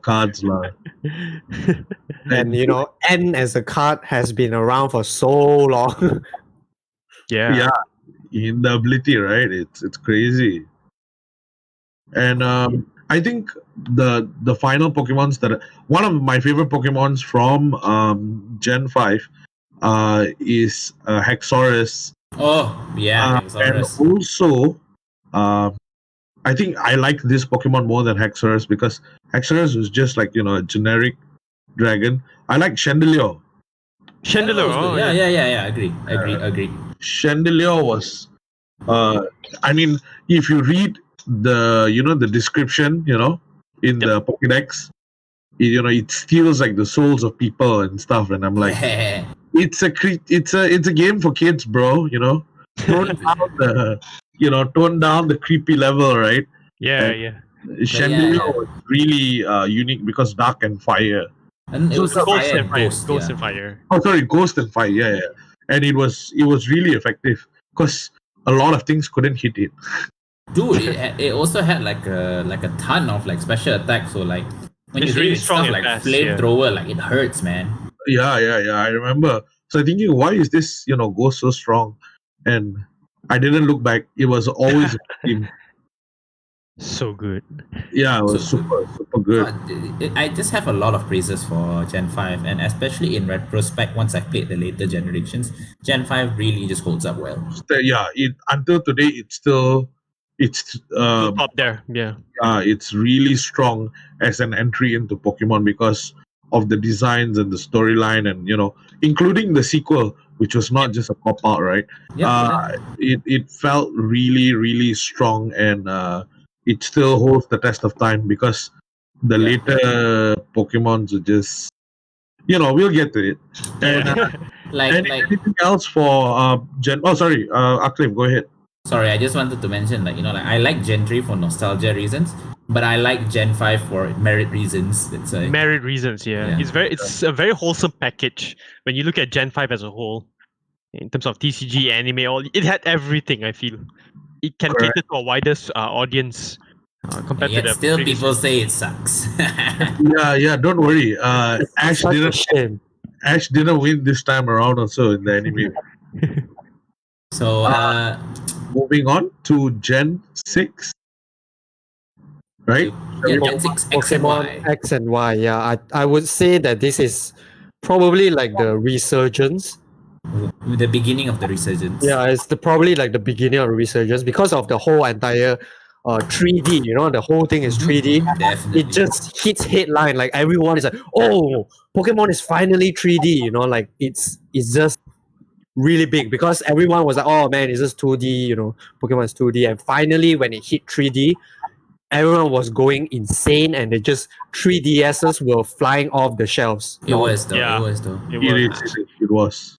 cards, lah. And N as a card has been around for so long. Yeah. In the ability, right? It's crazy. And I think the final Pokemons one of my favorite Pokemons from Gen 5 is Hexorus. Oh yeah, And Hexorus. also, I think I like this Pokemon more than Hexorus because Hexorus was just like a generic dragon. I like Chandelier. Chandelier, oh, Yeah. Agree. Chandelier was, I mean, if you read the description, in the Pokédex, it steals like the souls of people and stuff, and I'm like, it's a game for kids, bro. Tone down the creepy level, right? Yeah. Chandelier yeah. was really unique because dark and fire. And it was So fire Ghost and fire. ghost. Ghost Yeah. and fire. Oh, sorry, ghost and fire. Yeah, yeah. And it was really effective because a lot of things couldn't hit it. Dude, it also had like a ton of like special attacks. So like when It's you really hit strong stuff and like fast, yeah. flamethrower, like it hurts, man. Yeah, yeah, yeah. I remember. So I thinking, why is this ghost so strong? And I didn't look back. It was always a team. So good. Yeah, it was So super good. God, I just have a lot of praises for Gen 5, and especially in retrospect, once I've played the later generations, Gen 5 really just holds up well. Yeah, until today it's still Still top there. Yeah. it's really strong as an entry into Pokemon because of the designs and the storyline, and including the sequel, which was not just a pop out, right? Yep. It felt really strong, and it still holds the test of time because the Yeah. later Pokemons are just we'll get to it. And like anything else for Gen? Oh, sorry, Aqlif, go ahead. sorry, I just wanted to mention like I like Gen 3 for nostalgia reasons, but I like Gen 5 for merit reasons. That's why. Merit reasons, yeah. Yeah. It's a very wholesome package when you look at Gen 5 as a whole. In terms of TCG, anime, it had everything, I feel. It can Correct. cater to a wider audience compared to Yet the still previous people say it sucks. Yeah. Don't worry. Ash Such a didn't. shame. Ash didn't win this time around also in the anime. So Moving on to Gen 6. Right? yeah, Gen 6 X and Pokemon Y. X and Y. Yeah, I would say that this is probably like the resurgence. The beginning of the resurgence. Yeah, it's probably like the beginning of the resurgence because of the whole entire 3D. The whole thing is 3D. Definitely. It just hits headline. Like everyone is like, "Oh, Pokemon is finally 3D." Like it's just really big because everyone was like, "Oh man, it's just 2D." Pokemon is 2D, and finally when it hit 3D, everyone was going insane, and they just 3DSs were flying off the shelves. It was though. Yeah. It was though. It was.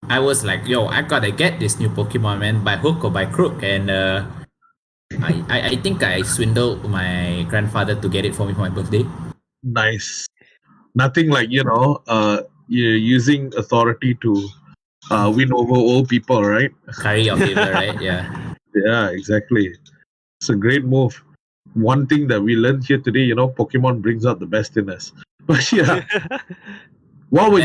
I was like, yo, I gotta get this new Pokemon, man, by hook or by crook, and I think I swindled my grandfather to get it for me for my birthday. Nice. Nothing like you're using authority to win over old people, right? Curry your favor, right? Yeah. Yeah, exactly. It's a great move. One thing that we learned here today, Pokemon brings out the best in us. But yeah, what were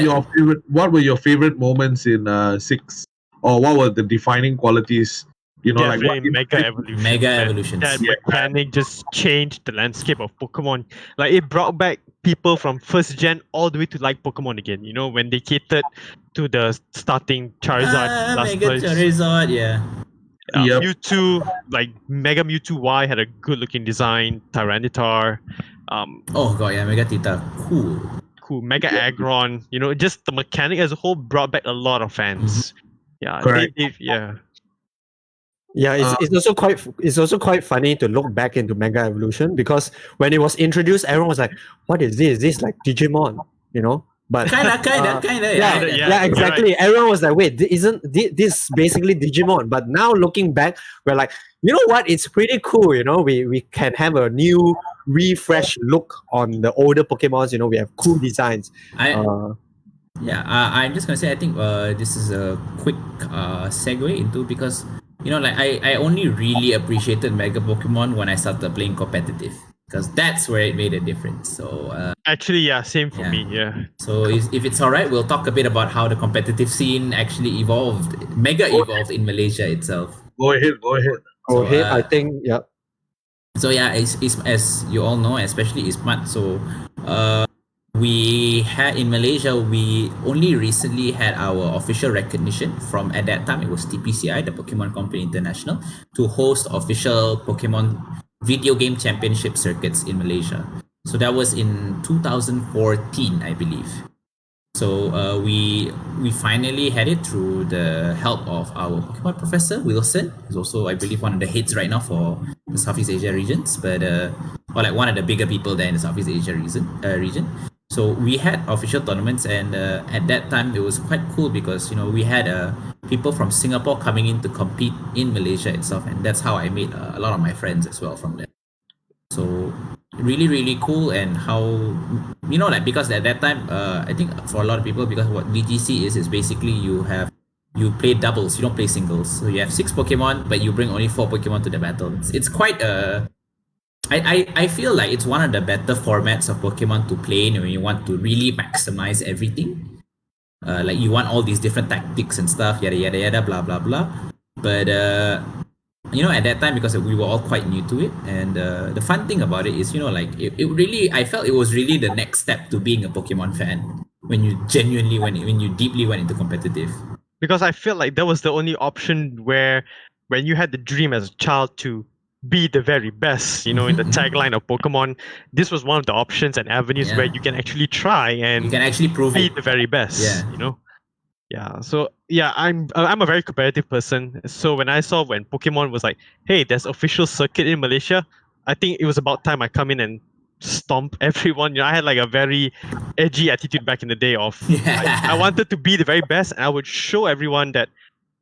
your favorite moments in 6, or what were the defining qualities? Definitely Mega Evolution. Mega man. Evolutions. That Yeah. mechanic just changed the landscape of Pokemon. Like it brought back people from first gen all the way to like Pokemon again. When they catered to the starting Charizard, Mega Blastoise, Charizard, yeah. Yep. Mewtwo, like Mega Mewtwo Y had a good looking design. Tyranitar, Oh god, yeah, Mega Tita, cool. Mega Aggron. Just the mechanic as a whole brought back a lot of fans. Yeah, Correct. Yeah, it's also quite funny to look back into Mega Evolution because when it was introduced, everyone was like, "What is this? Is this like Digimon?" But Kinda. yeah, exactly. Right. Everyone was like, "Wait, isn't this basically Digimon?" But now looking back, we're like, you know what? It's pretty cool. We can have a new, refresh look on the older Pokemons. We have cool designs. I'm just gonna say I think this is a quick segue into because I only really appreciated Mega Pokemon when I started playing competitive because that's where it made a difference. So Actually, yeah, same for Yeah. me. Yeah. so if it's alright, we'll talk a bit about how the competitive scene actually evolved, evolved in Malaysia itself. Go ahead. Go So, ahead. I think yeah. So yeah, it's as you all know, especially Ismat. So we had in Malaysia, we only recently had our official recognition from, at that time it was TPCI, the Pokemon Company International, to host official Pokemon video game championship circuits in Malaysia. So that was in 2014, I believe. So we finally had it through the help of our Pokemon professor Wilson, who's also I believe one of the heads right now for the Southeast Asia regions, but or like one of the bigger people there in the Southeast Asia region. So we had official tournaments, and at that time it was quite cool because we had people from Singapore coming in to compete in Malaysia itself, and that's how I made a lot of my friends as well from there. So really, really cool. And how, you know, like, because at that time, I think for a lot of people, because what VGC is basically you play doubles, you don't play singles. So you have 6 Pokemon, but you bring only 4 Pokemon to the battle. It's quite I feel like it's one of the better formats of Pokemon to play when you want to really maximize everything. Like you want all these different tactics and stuff, yada yada yada, blah blah blah. But you know, at that time, because we were all quite new to it, and the fun thing about it is, you know, like it really, I felt it was really the next step to being a Pokemon fan when you genuinely when you deeply went into competitive. Because I feel like that was the only option where when you had the dream as a child to be the very best, you know, in the tagline of Pokemon, this was one of the options and avenues where you can actually try and you can actually prove be it. the very best. Yeah. You know. Yeah. So yeah, I'm a very competitive person. So when I saw when Pokemon was like, hey, there's official circuit in Malaysia, I think it was about time I come in and stomp everyone. You know, I had like a very edgy attitude back in the day of I wanted to be the very best, and I would show everyone that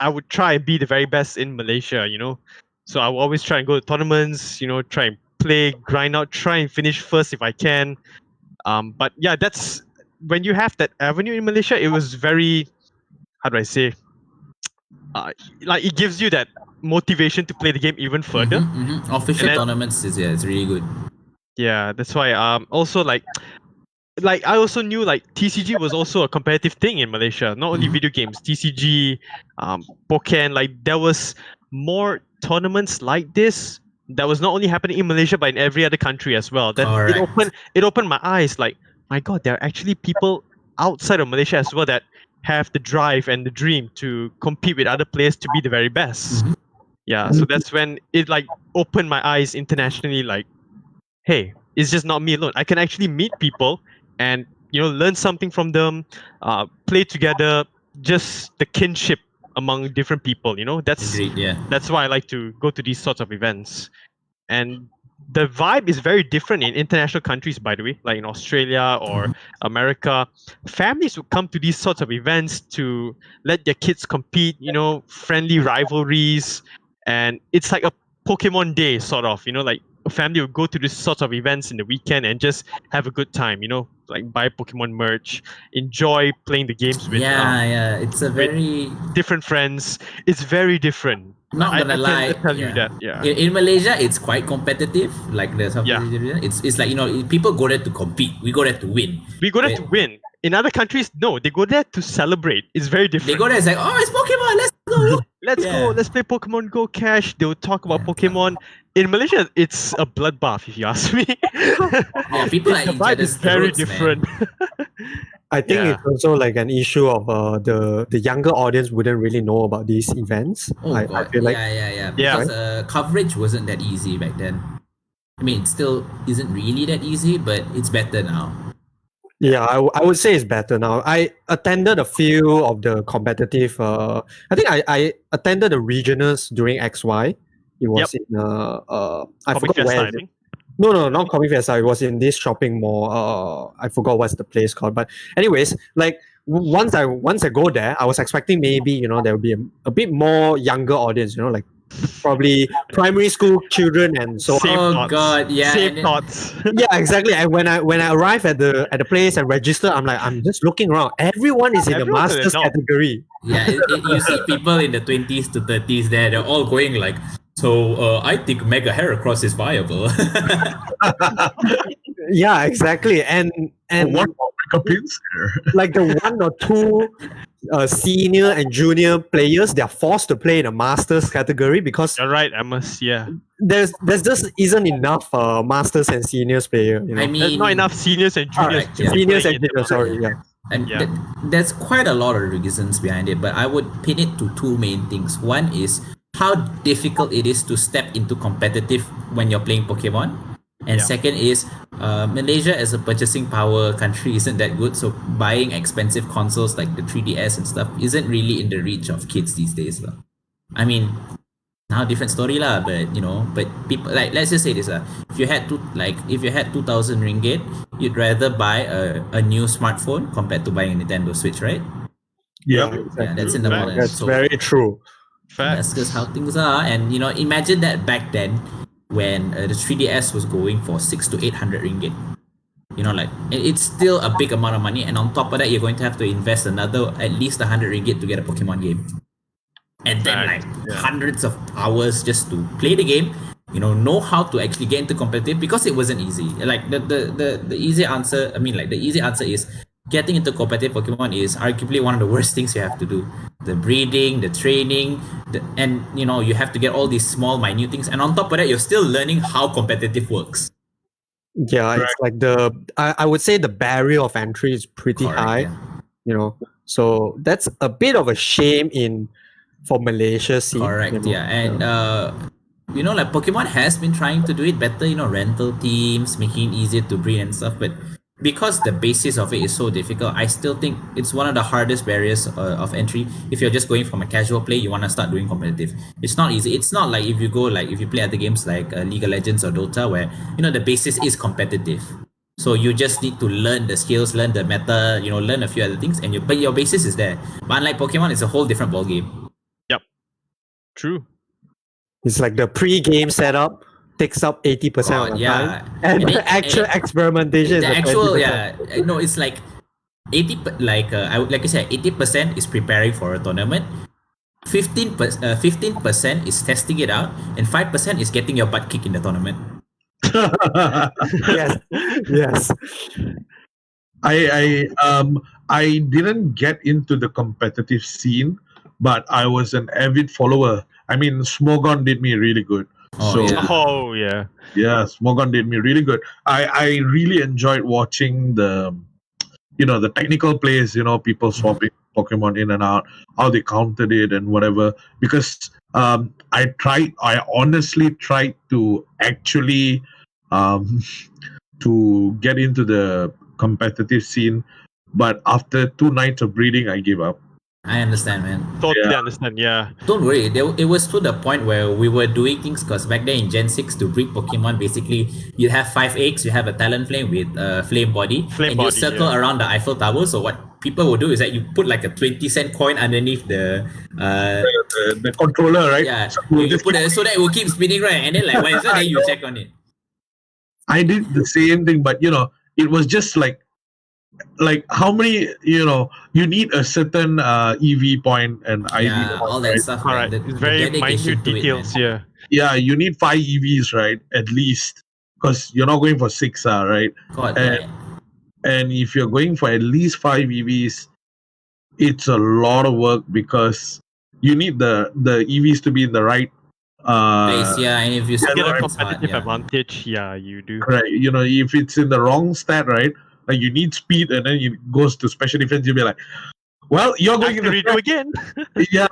I would try and be the very best in Malaysia, you know. So I would always try and go to tournaments, you know, try and play, grind out, try and finish first if I can. But yeah, that's when you have that avenue in Malaysia, it was very, how do I say, like it gives you that motivation to play the game even further. Official then- tournaments is it's really good. Yeah, that's why also like I also knew like TCG was also a competitive thing in Malaysia, not only video games, TCG, Pokken, like there was more tournaments like this that was not only happening in Malaysia but in every other country as well. That it opened my eyes, like, my god, there are actually people outside of Malaysia as well that have the drive and the dream to compete with other players to be the very best. Yeah, so that's when it like opened my eyes internationally, like, hey, it's just not me alone. I can actually meet people and, you know, learn something from them, play together, just the kinship among different people, you know. That's why I like to go to these sorts of events. And the vibe is very different in international countries, by the way, like in Australia or America. Families would come to these sorts of events to let their kids compete, you know, friendly rivalries. And it's like a Pokemon day, sort of, you know, like a family would go to these sorts of events in the weekend and just have a good time, you know, like buy Pokemon merch, enjoy playing the games with it's a very different friends. It's very different. Not gonna lie, I can tell you that. Yeah. In Malaysia, it's quite competitive. Like the it's like, you know, people go there to compete. We go there to win. We go there to win. In other countries, no, they go there to celebrate. It's very different. They go there, it's like, oh, it's Pokemon, let's go. Let's go, let's play Pokemon Go Cash. They'll talk about Pokemon. In Malaysia, it's a bloodbath, if you ask me. People like the vibe is very different. I think it's also like an issue of the younger audience wouldn't really know about these events. I feel like because coverage wasn't that easy back then. I mean, it still isn't really that easy, but it's better now. Yeah, I would say it's better now. I attended a few of the competitive. I think I attended the regionals during XY. It was in I forgot where. No, not Coffee Fiesta. It was in this shopping mall. I forgot what's the place called. But anyways, like once I go there, I was expecting maybe, you know, there would be a bit more younger audience. You know, like probably primary school children and so on. Same thoughts. Yeah, exactly. And when I arrive at the place and register, I'm just looking around. Everyone is in the masters category. Yeah, you see people in the 20s to 30s there. They're all going like, so I think Mega Heracross is viable. Yeah, exactly. And what pins there? Like the 1 or 2 senior and junior players, they're forced to play in a masters category because you're right, I must. There's just isn't enough masters and seniors player. You know? I mean, there's not enough seniors and juniors. Seniors and juniors. Sorry, And there's quite a lot of reasons behind it, but I would pin it to 2 main things. One is how difficult it is to step into competitive when you're playing Pokemon. And second is Malaysia as a purchasing power country isn't that good, so buying expensive consoles like the 3DS and stuff isn't really in the reach of kids these days. I mean, now different story lah, but you know, but people, like, let's just say this if you had 2,000 ringgit, you'd rather buy a new smartphone compared to buying a Nintendo Switch, right? Exactly. Yeah, that's in the model. That's very true. That's just how things are. And you know, imagine that back then, when the 3DS was going for 6 to 800 ringgit. You know, like it's still a big amount of money, and on top of that, you're going to have to invest another at least 100 ringgit to get a Pokemon game, and then Right, like hundreds of hours just to play the game. You know how to actually get into competitive, because it wasn't easy. Like the easy answer, I mean, like the easy answer is getting into competitive Pokemon is arguably one of the worst things you have to do. The breeding, the training, and you have to get all these small minute things, and on top of that, you're still learning how competitive works. Yeah, it's like I would say the barrier of entry is pretty Correct, high. yeah. So that's a bit of a shame for Malaysia scene. Correct, yeah. And like Pokemon has been trying to do it better, rental teams, making it easier to breed and stuff, but because the basis of it is so difficult, I still think it's one of the hardest barriers of entry. If you're just going from a casual play, you want to start doing competitive. It's not easy. It's not like if you play other games like League of Legends or Dota, where the basis is competitive. So you just need to learn the skills, learn the meta, learn a few other things, but your basis is there. But unlike Pokemon, it's a whole different ballgame. Yep. True. It's like the pre-game setup takes up 80% of the time, and the actual experimentation is the actual 20%. no, it's like 80, like I said, 80% is preparing for a tournament, 15% is testing it out, and 5% is getting your butt kicked in the tournament. Yes. I didn't get into the competitive scene, but I was an avid follower. I mean, Smogon did me really good. Oh yeah. Yeah, Smogon did me really good. I really enjoyed watching the technical plays, people swapping Pokemon in and out, how they countered it and whatever. Because I honestly tried to actually to get into the competitive scene, but after 2 nights of breeding, I gave up. I understand, man. Totally understand, yeah. Don't worry, it was to the point where we were doing things, because back then in Gen 6, to breed Pokemon, basically you have 5 eggs, you have a Talonflame with flame body, and you circle around the Eiffel Tower. So what people will do is that you put like a 20-cent coin underneath the controller, right? Yeah, you put it so that it will keep spinning, right? And then like when it's then you check on it. I did the same thing, but it was just like how many, you need a certain EV point and ID point, all that right? stuff. All right, it's very minute details. Yeah, you need 5 EVs, right? At least, because you're not going for 6, right? God, and if you're going for at least 5 EVs, it's a lot of work, because you need the EVs to be in the right place, and if you get a score, competitive advantage, you do. Right, if it's in the wrong stat, right? Like you need speed, and then it goes to special defense. You'll be like, "Well, you're going to redo again." Yeah,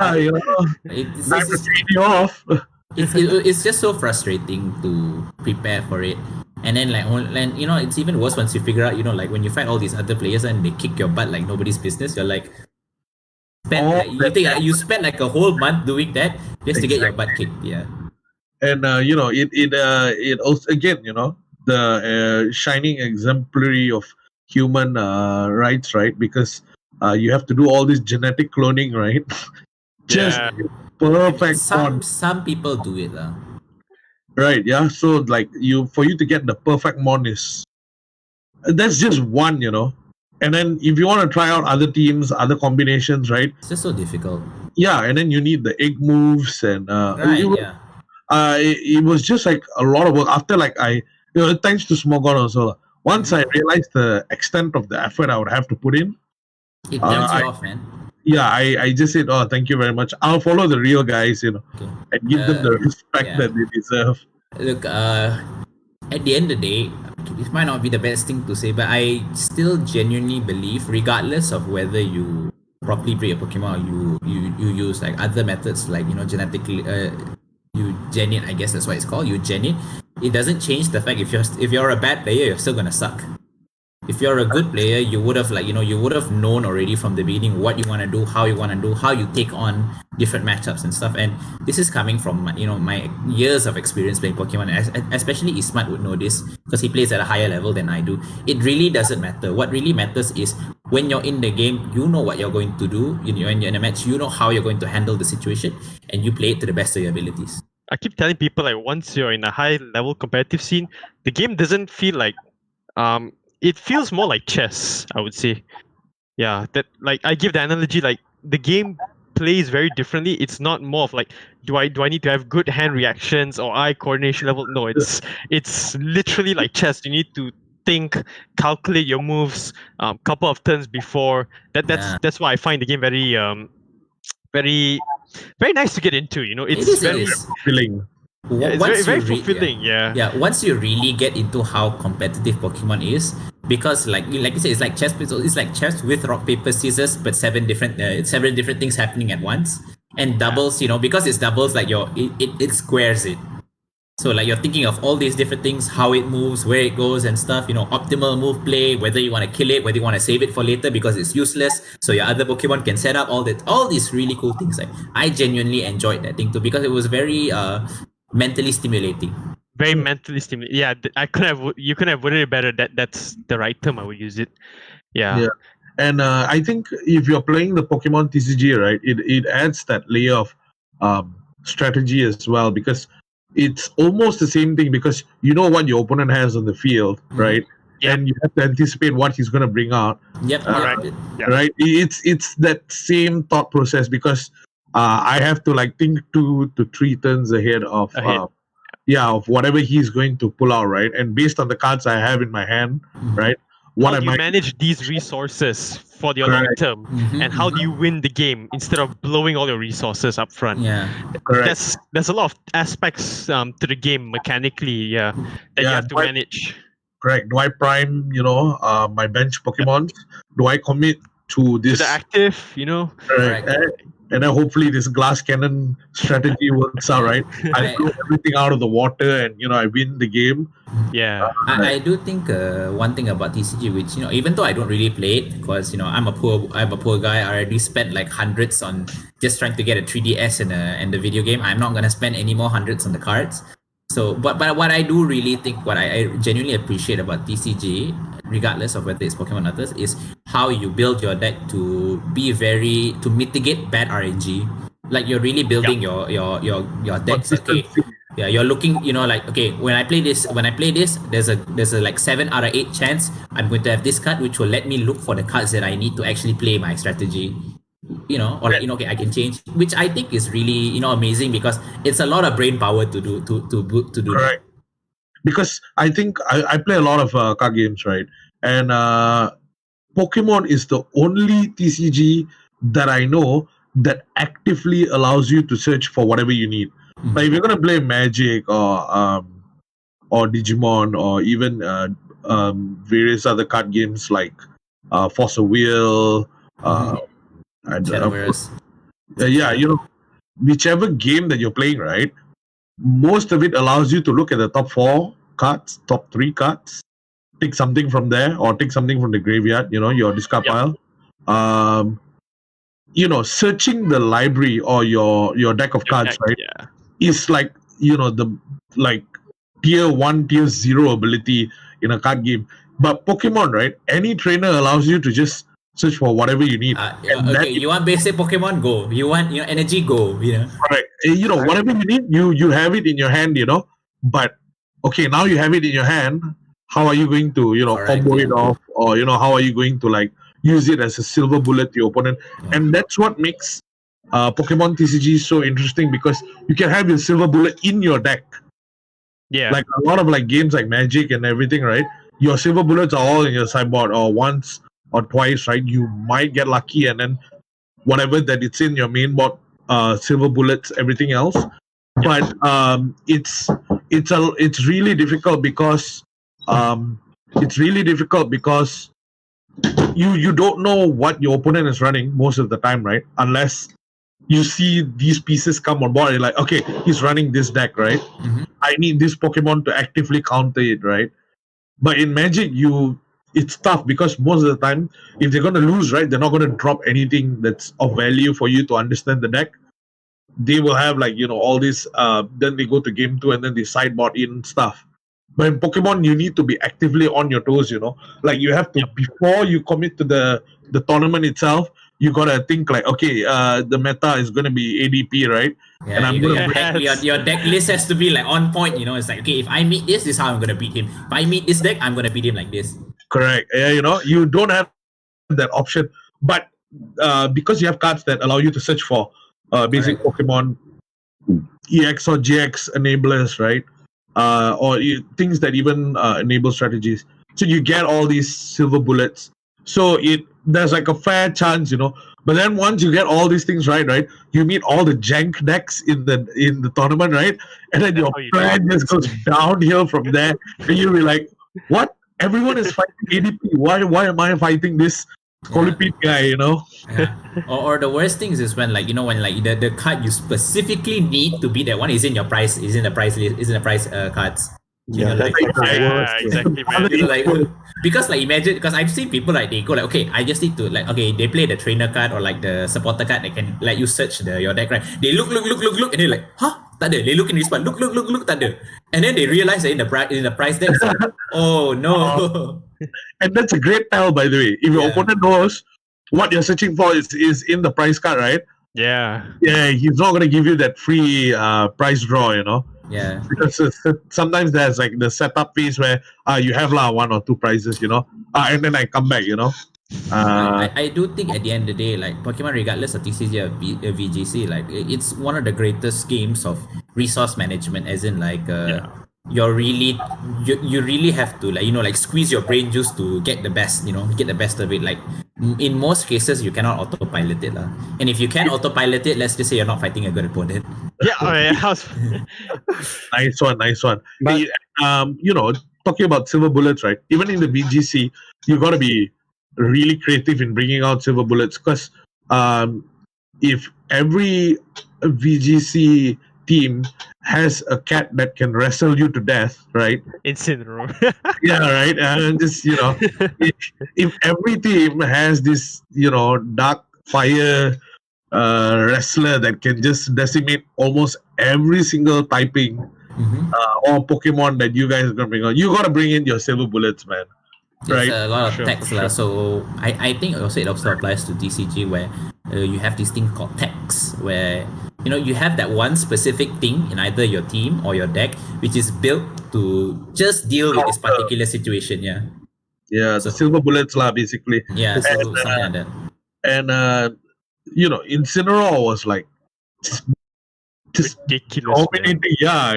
it's time to trade you off. It's just so frustrating to prepare for it, and then it's even worse once you figure out, like when you fight all these other players and they kick your butt like nobody's business. You're like, you spend like a whole month doing that just to get your butt kicked. Yeah, and it also, again, the shining exemplary of human rights, right? Because you have to do all this genetic cloning, right? Just perfect. Some people do it, right? Yeah. So like for you to get the perfect mon that's just one, and then if you want to try out other teams, other combinations, right? It's just so difficult. Yeah, and then you need the egg moves, and it was just like a lot of work. After thanks to Smogon also. Once I realized the extent of the effort I would have to put in, it turns you off, man. Yeah, I just said, "Oh, thank you very much. I'll follow the real guys, and give them the respect that they deserve." Look, at the end of the day, it might not be the best thing to say, but I still genuinely believe, regardless of whether you properly breed a Pokemon or you use like other methods, like genetically, eugenate, I guess that's what it's called, eugenate. It doesn't change the fact if you're a bad player, you're still gonna suck. If you're a good player, you would have known already from the beginning what you want to do, how you want to do, how you take on different matchups and stuff. And this is coming from my years of experience playing Pokemon. Especially Ismat would know this because he plays at a higher level than I do. It really doesn't matter. What really matters is when you're in the game, you know what you're going to do. When you're in a match, you know how you're going to handle the situation, and you play it to the best of your abilities. I keep telling people like once you're in a high level competitive scene, the game doesn't feel like it feels more like chess, I would say. Yeah, that like I give the analogy like the game plays very differently. It's not more of like do I need to have good hand reactions or eye coordination level? No, it's literally like chess. You need to think, calculate your moves, couple of turns before. That's why I find the game very very nice to get into. You know, It it's is. It very is. Feeling. yeah, it's Once very you fulfilling. Yeah. yeah, once you really get into how competitive Pokemon is, because like you said, it's like chess. It's like chess with rock paper scissors, but seven different things happening at once, and doubles. You know, because it's doubles, like it squares it. So like you're thinking of all these different things, how it moves, where it goes, and stuff. You know, optimal move play, whether you want to kill it, whether you want to save it for later because it's useless, so your other Pokemon can set up all these really cool things. Like I genuinely enjoyed that thing too because it was very mentally stimulating. Very mentally stimulating. Yeah, you couldn't have worded it better. That's the right term. I would use it. Yeah. And I think if you're playing the Pokemon TCG, right, it adds that layer of strategy as well because it's almost the same thing because you know what your opponent has on the field, right? Yep. And you have to anticipate what he's going to bring out. Yep. Yeah. Right. It's that same thought process because I have to like think 2 to 3 turns ahead of of whatever he's going to pull out, right? And based on the cards I have in my hand, right? How do you manage these resources for your long term, and how do you win the game instead of blowing all your resources up front? Yeah, correct. There's a lot of aspects to the game mechanically, that you have to manage. Correct. Do I prime, my bench Pokemon? Do I commit to this? To the active, Correct. And then hopefully this glass cannon strategy works out, right? I throw everything out of the water and, I win the game. Yeah. I do think one thing about TCG, which, even though I don't really play it because, I'm a poor guy, I already spent like hundreds on just trying to get a 3DS and the video game. I'm not going to spend any more hundreds on the cards. So, but what I do really think, what I genuinely appreciate about TCG, regardless of whether it's Pokemon or others, is how you build your deck to mitigate bad RNG. Like you're really building your decks. Okay, yeah, you're looking, like, okay, when I play this, there's a like 7 out of 8 chance I'm going to have this card, which will let me look for the cards that I need to actually play my strategy. Or like, okay, I can change, which I think is really, amazing because it's a lot of brain power to do right. Because I think I play a lot of card games, right? And Pokemon is the only TCG that I know that actively allows you to search for whatever you need. Like if you're gonna play Magic or Digimon or even various other card games like Force of Will, whichever game that you're playing, right? Most of it allows you to look at the top 4 cards, top 3 cards, pick something from there, or take something from the graveyard. Your discard pile. Searching the library or your deck of cards, right? Yeah. Is like the like tier 1, tier 0 ability in a card game. But Pokemon, right? Any trainer allows you to just search for whatever you need. You want basic Pokemon, go. You want energy, go. Right. Whatever you need, you have it in your hand. But okay, now you have it in your hand. How are you going to combo it off, or how are you going to like use it as a silver bullet to your opponent? And that's what makes Pokemon TCG so interesting because you can have your silver bullet in your deck. Yeah. Like a lot of like games like Magic and everything, right? Your silver bullets are all in your sideboard, or once or twice, right? You might get lucky, and then whatever that it's in your main board, silver bullets, everything else. But it's really difficult because you don't know what your opponent is running most of the time, right? Unless you see these pieces come on board, you're like, okay, he's running this deck, right? I need this Pokemon to actively counter it, right? But in Magic, it's tough because most of the time, if they're going to lose, right, they're not going to drop anything that's of value for you to understand the deck. They will have like, all this, then they go to game 2 and then they sideboard in stuff. But in Pokemon, you need to be actively on your toes, like you have to, before you commit to the tournament itself, you gotta think like, okay, the meta is gonna be ADP, right? Yeah, And I'm you gonna got your deck list has to be like on point. It's like, okay, if I meet this is how I'm gonna beat him. If I meet this deck, I'm gonna beat him like this. correct. Yeah, you don't have that option, but because you have cards that allow you to search for basic Pokemon EX or GX enablers, right? Things that even enable strategies. So you get all these silver bullets. So there's like a fair chance, But then once you get all these things right, you meet all the jank decks in the tournament, right? And then your plan just goes downhill from there. And you'll be like, what? Everyone is fighting ADP. Why am I fighting this Colipede guy, Yeah. Or the worst things is when when the card you specifically need to beat that one is in the price cards. Exactly, man. Because imagine, because I've seen people they go okay, I just need to they play the trainer card or the supporter card that can let you search your deck, right? They look and they're like, huh? Tak ada. They look in respawn, look, tak ada. And then they realize that in the price deck, it's like, oh no. And that's a great tell, by the way. If your opponent knows what you're searching for is in the price card, right? Yeah, he's not gonna give you that free price draw, Yeah. Because sometimes there's like the setup phase where you have one or two prizes, and then I come back, I do think at the end of the day, Pokemon, regardless of TCG or VGC, it's one of the greatest games of resource management, as in you really have to squeeze your brain juice to get the best, get the best of it. In most cases you cannot autopilot it, and if you can autopilot it, let's just say you're not fighting a good opponent. Nice one. But, hey, talking about silver bullets, right? Even in the VGC, you got to be really creative in bringing out silver bullets, because if every VGC team has a cat that can wrestle you to death, right? Incineroar. Yeah, right. And just if every team has this dark fire wrestler that can just decimate almost every single typing or Pokemon that you guys are gonna bring on, you gotta bring in your silver bullets, man. There's Right? a lot of text. So I think also it also applies to TCG, where you have this thing called text, where you have that one specific thing in either your team or your deck which is built to just deal with this particular situation. Yeah, the silver bullets lah, basically. So something like that. And Incineroar was just Ridiculous. dominating. Yeah,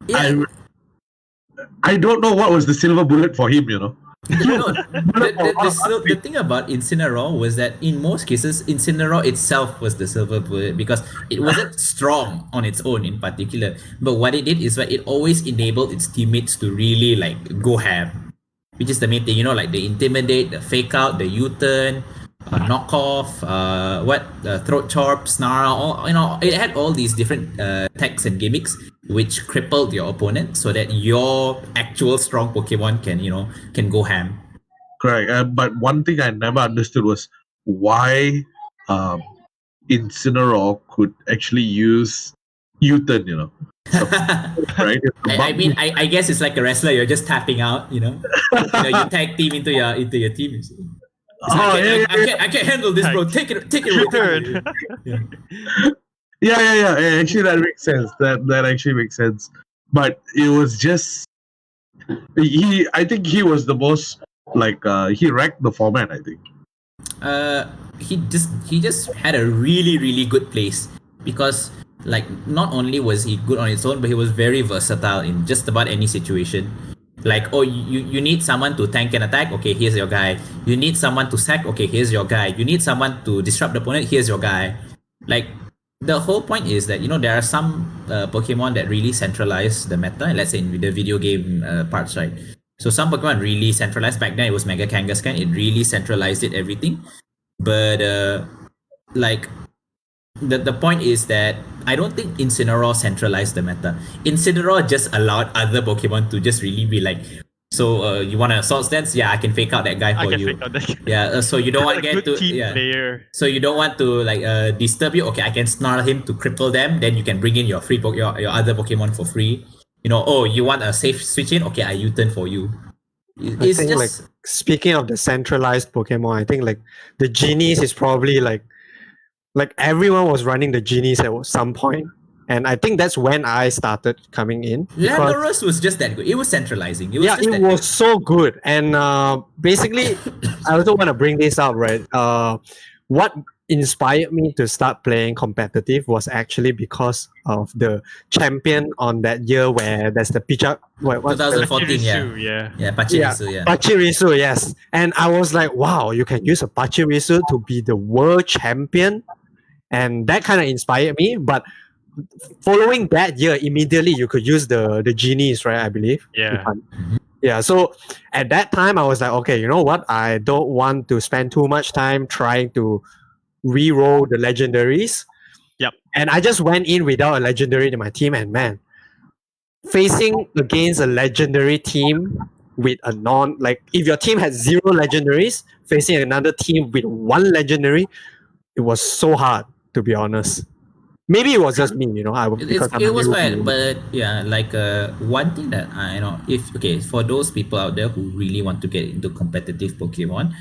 Yeah. I don't know what was the silver bullet for him, The thing about Incineroar was that in most cases, Incineroar itself was the silver bullet, because it wasn't strong on its own in particular. But what it did is that it always enabled its teammates to really go ham, which is the main thing. The intimidate, the fake out, the U-turn, knockoff, throat chop, snarl. It had all these different techs and gimmicks which crippled your opponent, so that your actual strong Pokemon can go ham. Correct. But one thing I never understood was why Incineroar could actually use U-turn, right? I guess it's like a wrestler. You're just tapping out, you tag team into your team. I can't handle this, bro. Take it Turn. Yeah. Actually, that makes sense. That actually makes sense. But it was just I think he was the most he wrecked the format, I think. He just had a really, really good place, because not only was he good on its own, but he was very versatile in just about any situation. You need someone to tank an attack, okay, here's your guy. You need someone to sack, okay, here's your guy. You need someone to disrupt the opponent, here's your guy. The whole point is that there are some Pokemon that really centralize the meta. Let's say in the video game parts, right? So some Pokemon really centralized. Back then it was Mega Kangaskhan. It really centralized everything. But the point is that I don't think Incineroar centralized the meta. Incineroar just allowed other Pokemon to just really be so you want a Assault Stance? Yeah, I can fake out that guy for you. Yeah, so you don't want to get to player. So you don't want to disturb you. Okay, I can snarl him to cripple them. Then you can bring in your other Pokemon for free. You want a safe switch in? Okay, I U-turn for you. I It's think just like speaking of the centralized Pokemon, I think like the genies is probably like everyone was running the genies at some point, and I think that's when I started coming in because Landorus was just that good. It was centralizing. It was yeah, just it that was good. so good. And basically, I also want to bring this up, right? What inspired me to start playing competitive was actually because of the champion on that year where there's the Picha, what's the 2014, yeah. Pachirisu, yeah. Yeah, Pachirisu, yeah. Pachirisu, yes. And I was like, wow, you can use a Pachirisu to be the world champion. And that kind of inspired me. But following that year, immediately you could use the genies, right? I believe. Yeah. Yeah. So at that time, I was like, okay, you know what? I don't want to spend too much time trying to re-roll the legendaries. Yep. And I just went in without a legendary in my team, and man, facing against a legendary team with a if your team had 0 legendaries, facing another team with 1 legendary, it was so hard, to be honest. Maybe it was just me, you know. It was fine, but yeah, like one thing that I know, for those people out there who really want to get into competitive Pokemon,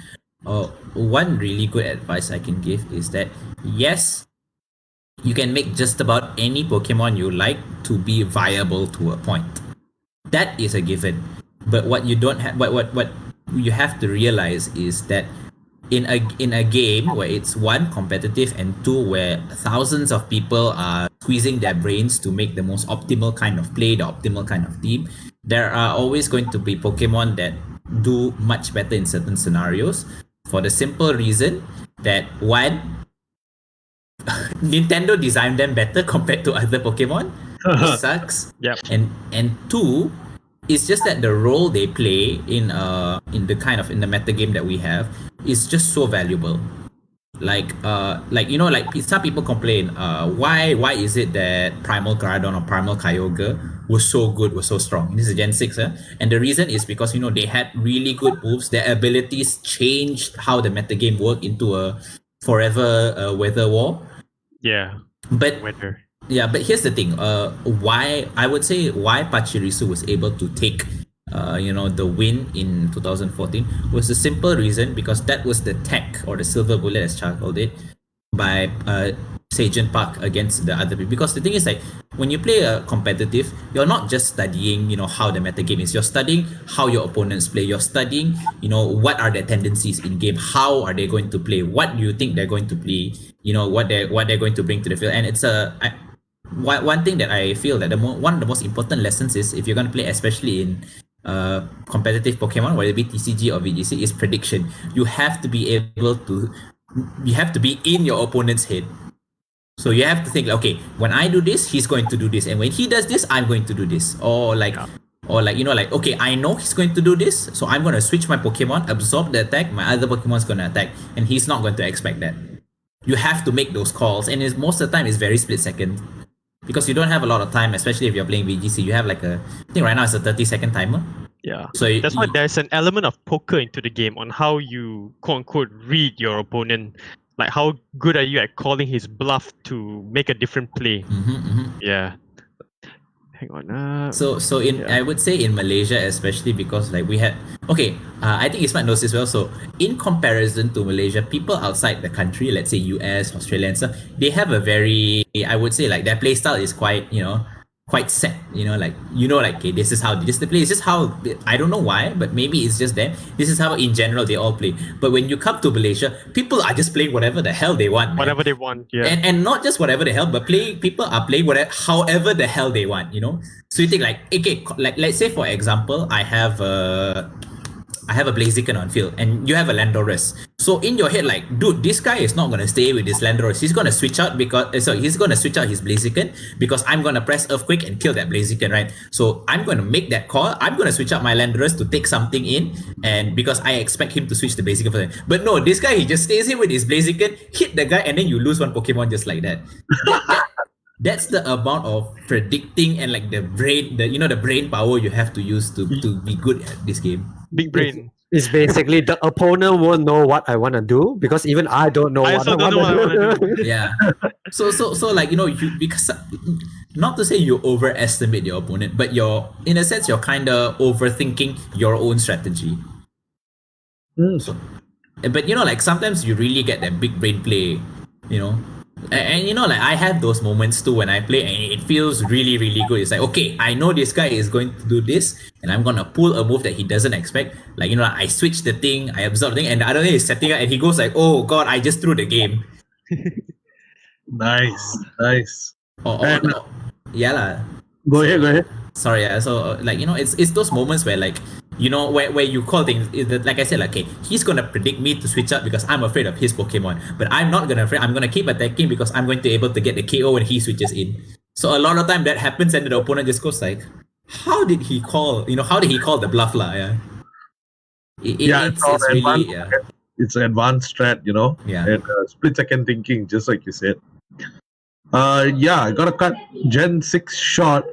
one really good advice I can give is that yes, you can make just about any Pokemon you like to be viable to a point. That is a given. But what you don't have, what you have to realize is that in a game where it's one competitive and two where thousands of people are squeezing their brains to make the most optimal kind of play, the optimal kind of team, there are always going to be Pokemon that do much better in certain scenarios for the simple reason that one, Nintendo designed them better compared to other Pokemon. It sucks. Yep. And two, it's just that the role they play in the meta game that we have is just so valuable. Like some people complain, why is it that Primal Groudon or Primal Kyogre was so good, was so strong? This is Gen 6, and the reason is because they had really good moves. Their abilities changed how the meta game worked into a forever weather war. Yeah. But Weather. yeah, but here's the thing. Why Pachirisu was able to take the win in 2014 was the simple reason because that was the tech or the silver bullet, as Char called it, by Sajin Park against the other people. Because the thing is, like, when you play a competitive, you're not just studying how the meta game is. You're studying how your opponents play. You're studying what are their tendencies in game. How are they going to play? What do you think they're going to play? What they're going to bring to the field. And it's one thing that I feel that one of the most important lessons is if you're going to play, especially in competitive Pokemon, whether it be TCG or VGC, is prediction. You have to be in your opponent's head. So you have to think, okay, when I do this, he's going to do this, and when he does this, I'm going to do this, okay, I know he's going to do this, so I'm going to switch my Pokemon, absorb the attack, my other Pokemon's going to attack, and he's not going to expect that. You have to make those calls, and most of the time it's very split second. Because you don't have a lot of time, especially if you're playing VGC. You have I think right now it's a 30-second timer. Yeah. So that's why there's an element of poker into the game on how you quote unquote read your opponent. Like how good are you at calling his bluff to make a different play? Yeah. Hang on. I would say in Malaysia, especially because we had I think Ismat knows this well. So in comparison to Malaysia, people outside the country, let's say US, Australia, and stuff, they have a very, I would say, their play style is quite quite set. Okay, this is how the play. It's just how, I don't know why, but maybe it's just them. This is how in general they all play. But when you come to Malaysia, people are just playing whatever the hell they want. Whatever they want, yeah. And not just whatever the hell, but people are playing however the hell they want. So you think let's say for example, I have a Blaziken on field and you have a Landorus. So in your head, dude, this guy is not gonna stay with this Landorus. He's gonna switch out he's gonna switch out his Blaziken because I'm gonna press Earthquake and kill that Blaziken, right? So I'm gonna make that call. I'm gonna switch out my Landorus to take something in, and because I expect him to switch the Blaziken for them. But no, this guy, he just stays here with his Blaziken, hit the guy, and then you lose one Pokemon just like that. That's the amount of predicting and the brain, the brain power you have to use to be good at this game. Big brain. It's basically the opponent won't know what I want to do because even I don't know I what also don't know what I want wanna to do. Yeah. So like you because not to say you overestimate your opponent, but you're in a sense you're kind of overthinking your own strategy. So, but like sometimes you really get that big brain play, you know. And like I have those moments too when I play and it feels really really good. It's like, okay, I know this guy is going to do this and I'm gonna pull a move that he doesn't expect. Like I switch the thing, I absorb the thing, and the other thing is setting up and he goes like, oh god, I just threw the game. Nice. Or yeah lah. Go ahead. Sorry, so it's those moments where where you call things like I said, like, okay, he's gonna predict me to switch up because I'm afraid of his Pokemon, but I'm not gonna afraid. I'm gonna keep attacking because I'm going to be able to get the KO when he switches in. So a lot of time that happens and the opponent just goes like, how did he call the bluff lah? Yeah. It's really It's an advanced strat, Yeah. and split second thinking, just like you said. I gotta cut Gen 6 short.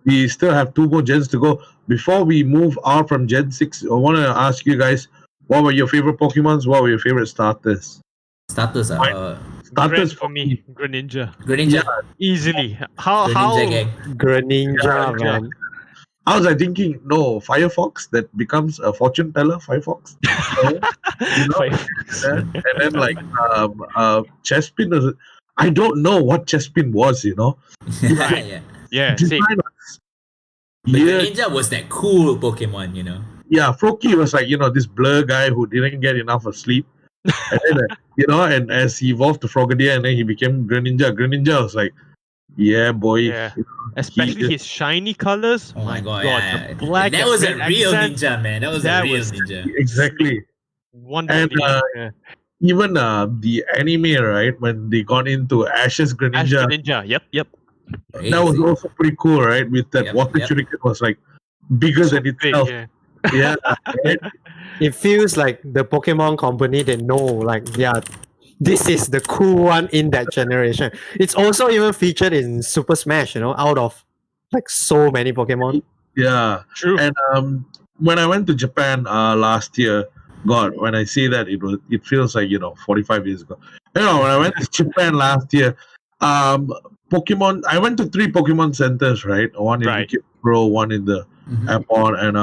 We still have 2 more gens to go. Before we move out from Gen 6, I want to ask you guys, what were your favorite Pokemons? What were your favorite starters? Starters Starters for me, Greninja. Greninja. Easily. How Greninja gang. Greninja, man. I was thinking, no, Firefox that becomes a fortune teller, Firefox. And then Chespin was, I don't know what Chespin was, Yeah. Yeah, see. But Greninja was that cool Pokemon, Yeah, Froakie was like, this blur guy who didn't get enough of sleep. And then, and as he evolved to Frogadier and then he became Greninja. Greninja was like, yeah, boy. Yeah. Especially his shiny colors. Oh my god, the black that was a and real accent. ninja, man. That was a real ninja. Exactly. Wonderfully. Even the anime, right? When they got into Ash's Greninja, Ninja. Yep. that was also pretty cool, right? With that water shuriken was like bigger than itself. Yeah. Yeah, right? It feels like the Pokemon company, they know, like, yeah, this is the cool one in that generation. It's also even featured in Super Smash, out of like so many Pokemon. Yeah, True. and when I went to Japan last year, God, when I say that, it feels like 45 years ago. When I went to Japan last year, Pokemon. I went to 3 Pokemon centers, right? One in Ikebukuro, one in the airport, and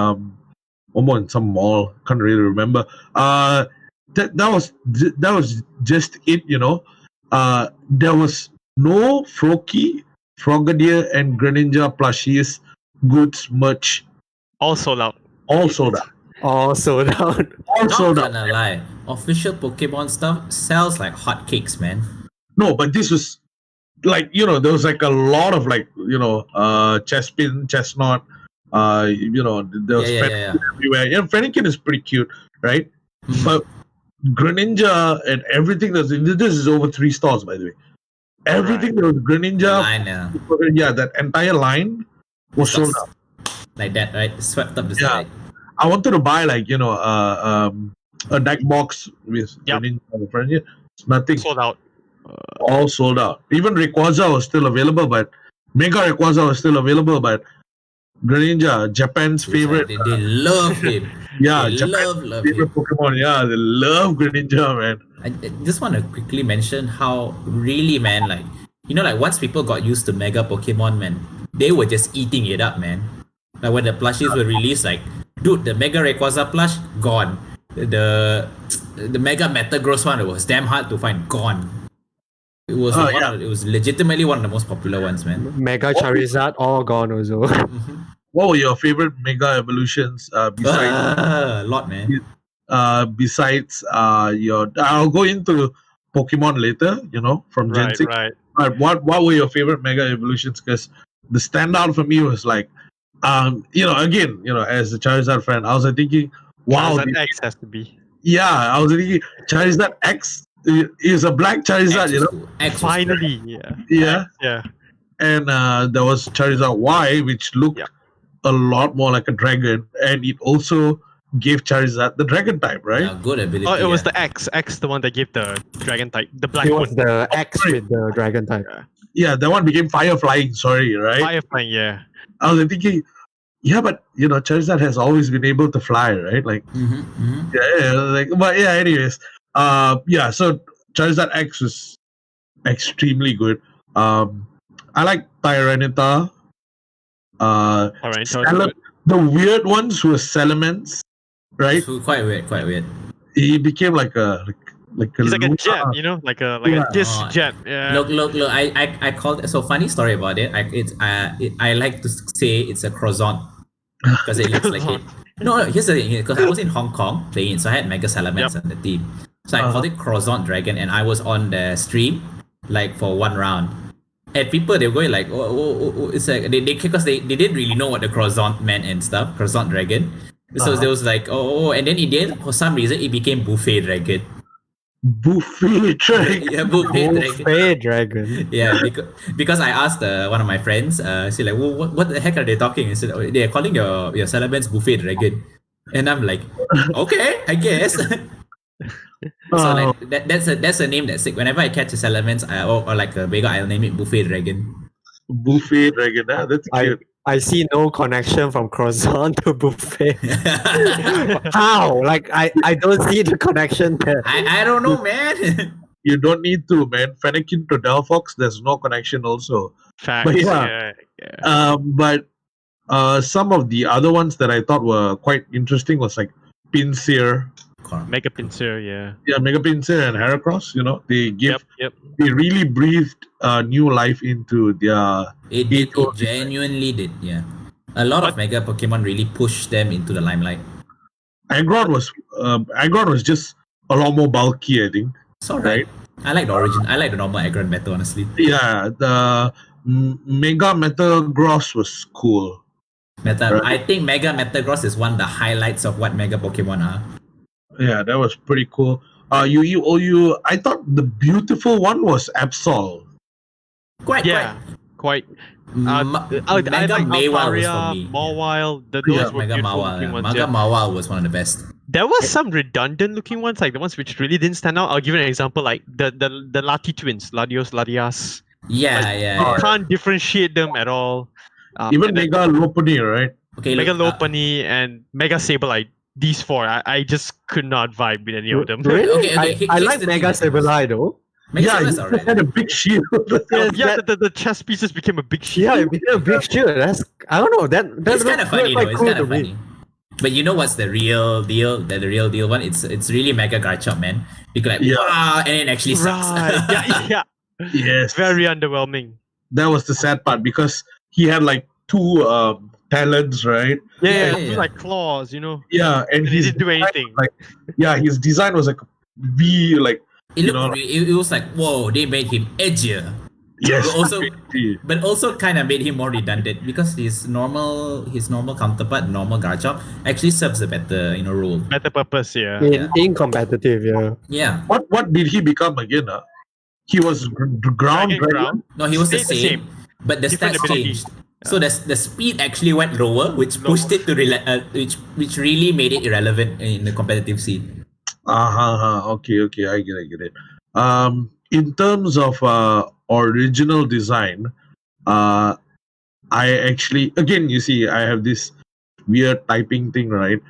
one more in some mall. Can't really remember. That was just it. There was no Froakie, Frogadier, and Greninja plushies, goods, merch. All sold out. All sold out. All sold out. Not gonna lie, official Pokemon stuff sells like hotcakes, man. No, but this was like there was like a lot of Chespin, Chestnut. There was Fennekin everywhere. Yeah, Fennekin is pretty cute, right? But Greninja and everything this is over 3 stores, by the way. Everything that was Greninja, that entire line was sold out. Like that, right? Swept up the side. I wanted to buy a deck box with Greninja. It's nothing. Sold out. All sold out. Even Rayquaza was still available, but Mega Rayquaza was still available, but Greninja, Japan's favorite. They love him. Yeah, Japan's favorite him. Pokemon. Yeah, they love Greninja, man. I just want to quickly mention how really, man, once people got used to Mega Pokemon, man, they were just eating it up, man. Like when the plushies were released, like, dude, the Mega Rayquaza plush, gone. The Mega Metagross one, it was damn hard to find, gone. It was it was legitimately one of the most popular ones, man. Mega Charizard, all gone also. What were your favorite Mega evolutions besides? A lot, man. Besides I'll go into Pokemon later, from Gen 6. Right. But what were your favorite Mega evolutions? Because the standout for me was like, again, as a Charizard fan, I was thinking, wow, Charizard X has to be. Yeah, I was thinking Charizard X is a black Charizard, X Finally, yeah. And there was Charizard Y, which looked a lot more like a dragon, and it also gave Charizard the dragon type, right? Yeah, good ability. Oh, it was the X, the one that gave the dragon type, the black It one. was the X with the dragon type. Yeah, that one became Fire Flying, sorry, right? Fire flying, yeah. I was thinking, yeah, but Charizard has always been able to fly, right? Like, but yeah. Anyways, yeah. So Charizard X was extremely good. I like Tyranitar. Alright, The weird ones were Salamence, right? Quite weird. He became like a he's like a Luna. jet, like a disc jet. Yeah. Look. I called. So funny story about it. I like to say it's a croissant because it looks like it. No, here's the thing. Because I was in Hong Kong playing it, so I had Mega Salamence on the team. So I called it Croissant Dragon, and I was on the stream like for one round. And people, they were going like, it's like because they didn't really know what the croissant meant and stuff, croissant dragon. So there was like, and then in the end, for some reason, it became buffet dragon. Buffet dragon. Yeah, buffet dragon. Yeah, because I asked one of my friends, she like, well, what the heck are they talking? He said, they're calling your Salamence buffet dragon. And I'm like, okay, I guess. So like that's a name that's sick. Whenever I catch a Salamence or like a Vega, I'll name it Buffet Dragon. Buffet Dragon, that's cute. I see no connection from croissant to buffet. How? Like I don't see the connection there. I don't know, man. You don't need to, man. Fennekin to Delphox, there's no connection also. Facts. But yeah. But some of the other ones that I thought were quite interesting was like Pinsir. Mega Pinsir, yeah. Yeah, Mega Pinsir and Heracross, they give they really breathed new life into their It genuinely did, yeah. A lot of Mega Pokemon really pushed them into the limelight. Agrod was just a lot more bulky, I think. It's alright. I like the origin. I like the normal Agrod better, honestly. Yeah, the Mega Metagross was cool. I think Mega Metagross is one of the highlights of what Mega Pokemon are. Yeah, that was pretty cool. I thought the beautiful one was Absol. Quite. Mega Mawile was for me. Mawile, those were Mega beautiful Mawile. looking ones. Mega Mawile was one of the best. There was some redundant looking ones, like the ones which really didn't stand out. I'll give you an example, like the Lati twins, Latios, Latias. Yeah. You can't differentiate them at all. Even Mega Lopunny, right? Okay, Mega Lopunny and Mega Sableye. These four, I just could not vibe with any of them. Really? I like Mega Sableye though. He had a big shield. The chest pieces became a big shield. Yeah, it became a big shield. I don't know. That's kind of funny though. It's kind of funny. But you know what's the real deal? The real deal one? It's really Mega Garchomp, man. You could wow, and it actually sucks. Yeah. Yes. Very underwhelming. That was the sad part because he had like two talons, right? Yeah. Like claws, Yeah, and he didn't do anything. His design was like V, like it was like, whoa, they made him edgier. Yes. But also kind of made him more redundant because his normal counterpart, normal Garchomp, actually serves a better role. Better purpose, yeah. In competitive, yeah. Yeah. What did he become again? He was ground dragon. No, he was the same. But the stats changed. So the speed actually went lower, which pushed it to which really made it irrelevant in the competitive scene. Okay, I get it. In terms of original design, I actually, again, you see, I have this weird typing thing, right?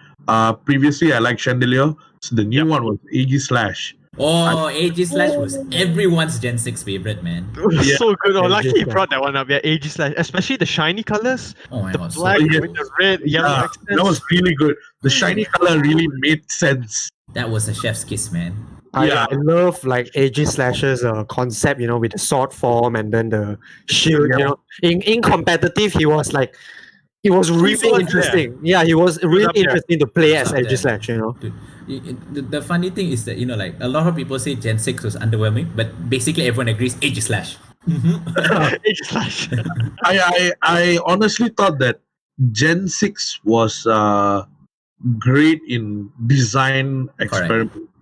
Previously, I liked Chandelier, so the new one was Aegislash. Oh, Aegislash was everyone's Gen 6 favorite, man. It was so good. Lucky he brought that one up. Yeah, Aegislash, especially the shiny colors. Oh my god, black with the red, yellow accents. That was really good. The shiny color really made sense. That was a chef's kiss, man. I love like Aegislash's concept, with the sword form and then the shield. In competitive, he was like, it was really interesting. Yeah, he was really interesting to play as Aegislash. Dude, the funny thing is that like a lot of people say Gen 6 was underwhelming, but basically everyone agrees Aegislash. Aegislash. I honestly thought that Gen 6 was great in design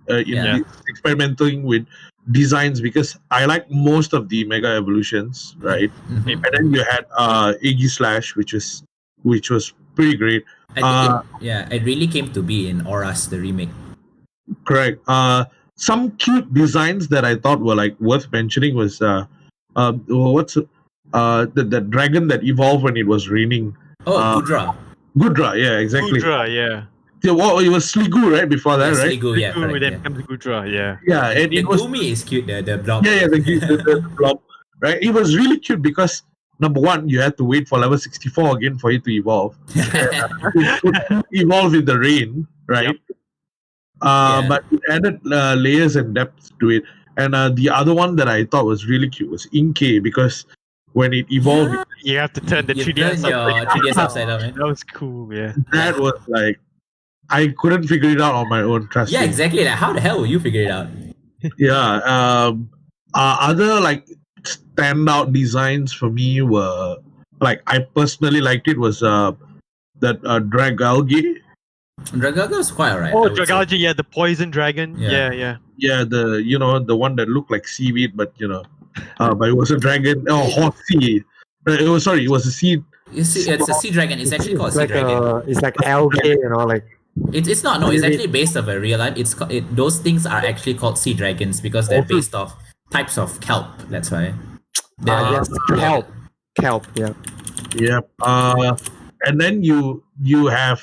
experimenting with designs because I like most of the Mega Evolutions, right? Mm-hmm. And then you had Aegislash, which was pretty great. It really came to be in Auras, the remake. Correct. Some cute designs that I thought were like worth mentioning was the dragon that evolved when it was raining. Oh, Kudra. Gudra, yeah, exactly. Gudra, yeah. Yeah, well, it was Sligu, right? Before that, Yeah, right? Sligo, yeah, Gudra, correct, then yeah. comes Gudra, yeah. Yeah, and The it was Gumi is cute, the blob. yeah, the blob, right? It was really cute because number one, you had to wait for level 64 again for it to evolve. It could evolve in the rain, right? Yeah. But it added layers and depth to it. And the other one that I thought was really cute was Inkay because when it evolved, Yeah. You have to turn the You 3DS turn your upside 3DS upside down, man. That was cool, yeah. that was like I couldn't figure it out on my own. Trust Yeah, me. exactly. Like, how the hell will you figure it out? Yeah. Other like standout designs for me were like I personally liked it was that Dragalge. Dragaga was quite alright. Oh, I would say. Dragalge, yeah, the poison dragon. Yeah. Yeah. Yeah, the one that looked like seaweed, but but it was a dragon. Oh, horsey. It was a sea. You see, it's a sea dragon. It's actually called It's sea like dragon. it's like algae, like It's not. No, it's actually based off a real life. Those things are actually called sea dragons because they're based off types of kelp. That's why. yes, kelp, yeah. Yep. And then you have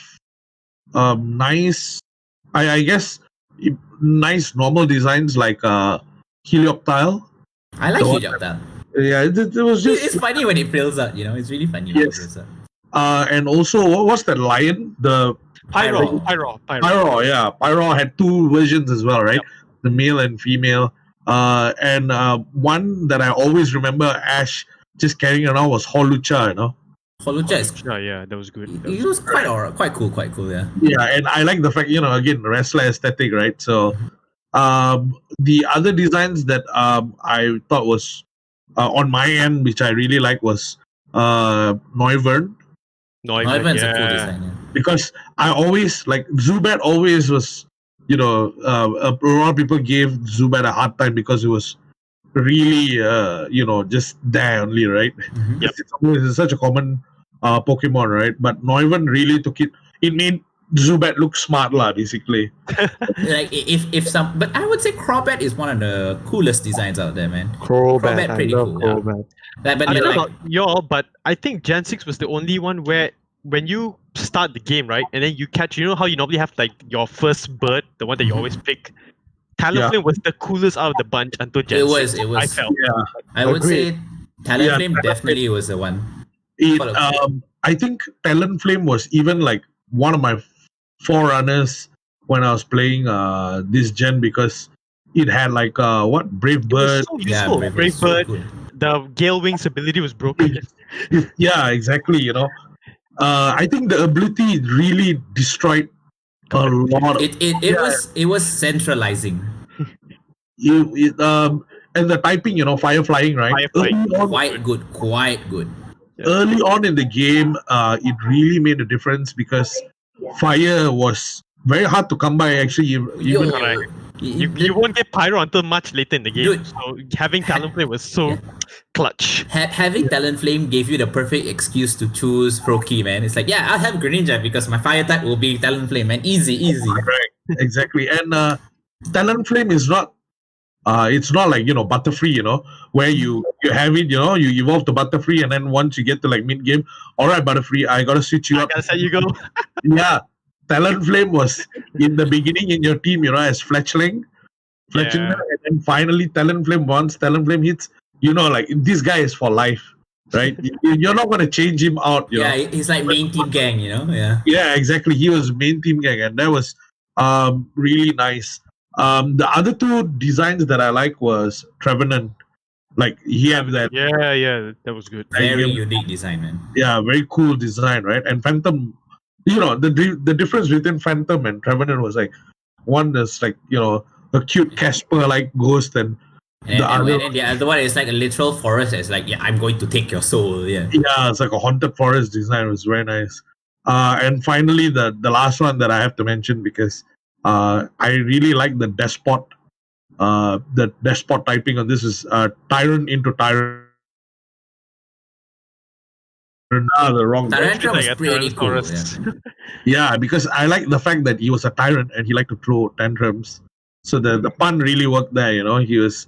nice, I guess, nice normal designs like Helioptile. I like The one- Helioptile. Yeah, it was just It's funny when it fills up. It's really funny when it Yes. fills up. and also what's that lion? The Pyro. Pyro, yeah. Pyro had two versions as well, right? The male and female. And one that I always remember Ash just carrying around was Holucha, Holucha is. Yeah, that was good. It was quite alright, quite cool, yeah. Yeah, and I like the fact, again, wrestler aesthetic, right? So the other designs that I thought was on my end, which I really like, was Noivern. Noivan's a cool design. Yeah. Because I always like Zubat always was, a lot of people gave Zubat a hard time because it was really, just there only, right? Mhm. Yep. It's such a common Pokemon, right? But Noivern really took it. It made Zubat look smart, lah, basically. Like if some, but I would say Crobat is one of the coolest designs out there, man. Crobat, I pretty love cool, yeah. Crobat. But I don't know like, about y'all, but I think Gen 6 was the only one where when you start the game, right, and then you catch, how you normally have like your first bird, the one that you always pick. Talonflame was the coolest out of the bunch until Gen 6. it was. I felt. Yeah. I would Agreed. say Talonflame Yeah, definitely was the one. It, Follow. I think Talonflame was even like one of my forerunners when I was playing this gen because it had like Brave It Bird. was so useful. Brave Brave was so Bird, cool. the Gale Wings ability was broken. Yeah, exactly. I think the ability really destroyed a lot. It was centralizing. And the typing, fire flying, right? Fire flying. Quite good. Early on in the game, it really made a difference because fire was very hard to come by. Actually, even Correct. You won't get Pyro until much later in the game. Dude. So having Talonflame was so clutch. Having Talonflame gave you the perfect excuse to choose Froakie, man. It's like, yeah, I'll have Greninja because my fire type will be Talonflame, man. Easy. Right, exactly. And Talonflame is not. It's not like Butterfree, where you have it, you evolve to Butterfree, and then once you get to like mid game, all right, Butterfree, I gotta switch you up. That's how you go. Yeah, Talonflame was in the beginning in your team, as Fletchling, Yeah. and then finally Talonflame. Once Talonflame hits, like this guy is for life, right? You're not gonna change him out. You know? He's like main team gang, Yeah. Yeah, exactly. He was main team gang, and that was really nice. The other two designs that I like was Trevenant. Like he had that, Yeah, that was good. Very unique design, man. yeah, very cool design, right? And Phantom, the difference between Phantom and Trevenant was like one is like a cute Casper like ghost, and And the other, the other one is like a literal forest. It's like, yeah, I'm going to take your soul. Yeah. yeah, it's like a haunted forest design. It was very nice. And finally, the last one that I have to mention because I really like the despot. The despot typing on this is Tyrant into Tyrant. The wrong. Tyrantrum was Like a pretty cool. Tyrannosaurus. Yeah. Yeah, because I like the fact that he was a tyrant and he liked to throw tantrums. So the pun really worked there. He was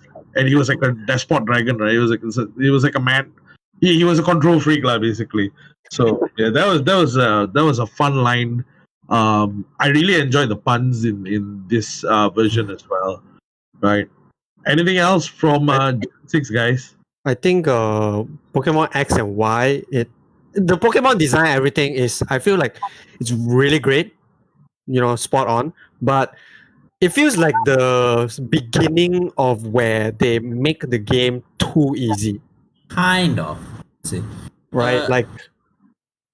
like a despot dragon, right? He was like a man. He was a control freak, lah, basically. So yeah, that was a fun line. I really enjoyed the puns in this version as well. Right. Anything else from Gen 6 guys? I think Pokemon X and Y, the Pokemon design, everything is, I feel like it's really great, spot on. But it feels like the beginning of where they make the game too easy, Kind of. See. right? Like,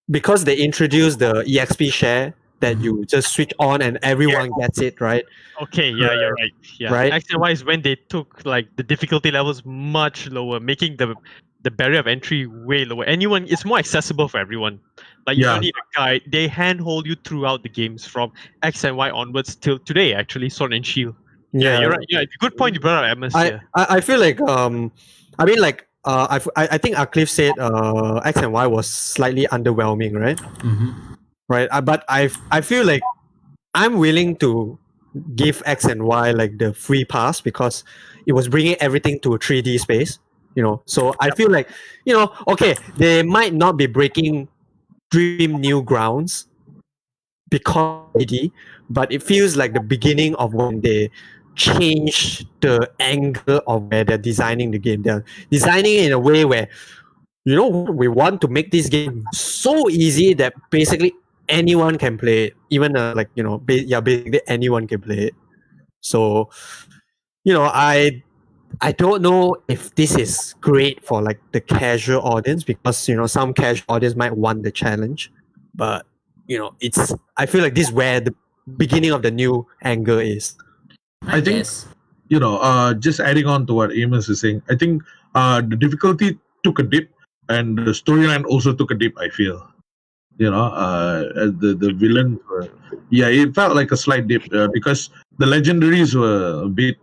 because they introduced the EXP share that you just switch on and everyone gets it, right? Okay, yeah, you're right. Yeah, Right? X and Y is when they took like the difficulty levels much lower, making the barrier of entry way lower. It's more accessible for everyone. Like you Yeah. don't need a guide. They handhold you throughout the games from X and Y onwards till today. Actually, Sword and Shield. Yeah, you're right. Yeah, good point you brought up, Amos. I feel like I mean like I think Aqlif said X and Y was slightly underwhelming, right? Mhm. Right. But I feel like I'm willing to give X and Y like the free pass because it was bringing everything to a 3D space. So I feel like okay, they might not be breaking dream new grounds because 3D, but it feels like the beginning of when they change the angle of where they're designing the game. They're designing it in a way where we want to make this game so easy that basically anyone can play it. Even basically anyone can play it. So I don't know if this is great for like the casual audience because some casual audience might want the challenge, but I feel like this is where the beginning of the new angle is. I think- guess. Just adding on to what Amos is saying, I think the difficulty took a dip and the storyline also took a dip, I feel. The villain it felt like a slight dip because the legendaries were a bit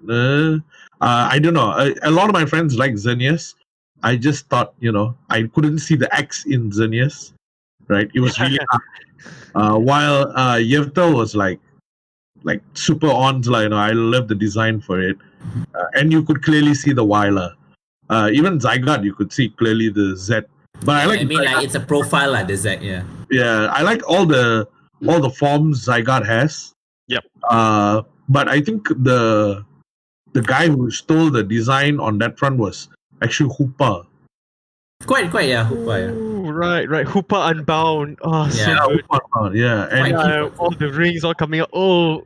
I don't know, a lot of my friends like Xerneas. I just thought I couldn't see the X in Xerneas, right? It was really hard. While Yevtel was like super on, I love the design for it, and you could clearly see the Wyler. Even Zygarde, you could see clearly the Z. But I like it's a profile like the Z, yeah. Yeah, I like all the forms Zygarde has. Yep. But I think the guy who stole the design on that front was actually Hoopa. Quite, yeah, Hoopa, yeah. Ooh, right. Hoopa Unbound. Oh, Yeah. so good. Hoopa, yeah, and Quite All the rings all coming out. Oh,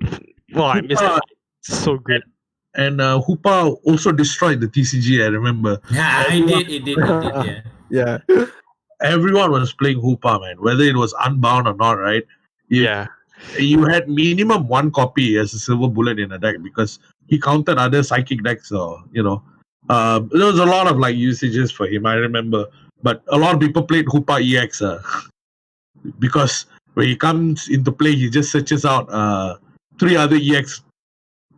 wow, I missed Hoopa, it. So good. and Hoopa also destroyed the TCG. I remember Yeah, it did, yeah. Yeah. everyone was playing Hoopa, man. Whether it was Unbound or not, right? Yeah. You had minimum one copy as a silver bullet in a deck because he countered other psychic decks. So there was a lot of like usages for him. I remember, but a lot of people played Hoopa EX because when he comes into play, he just searches out 3 other EX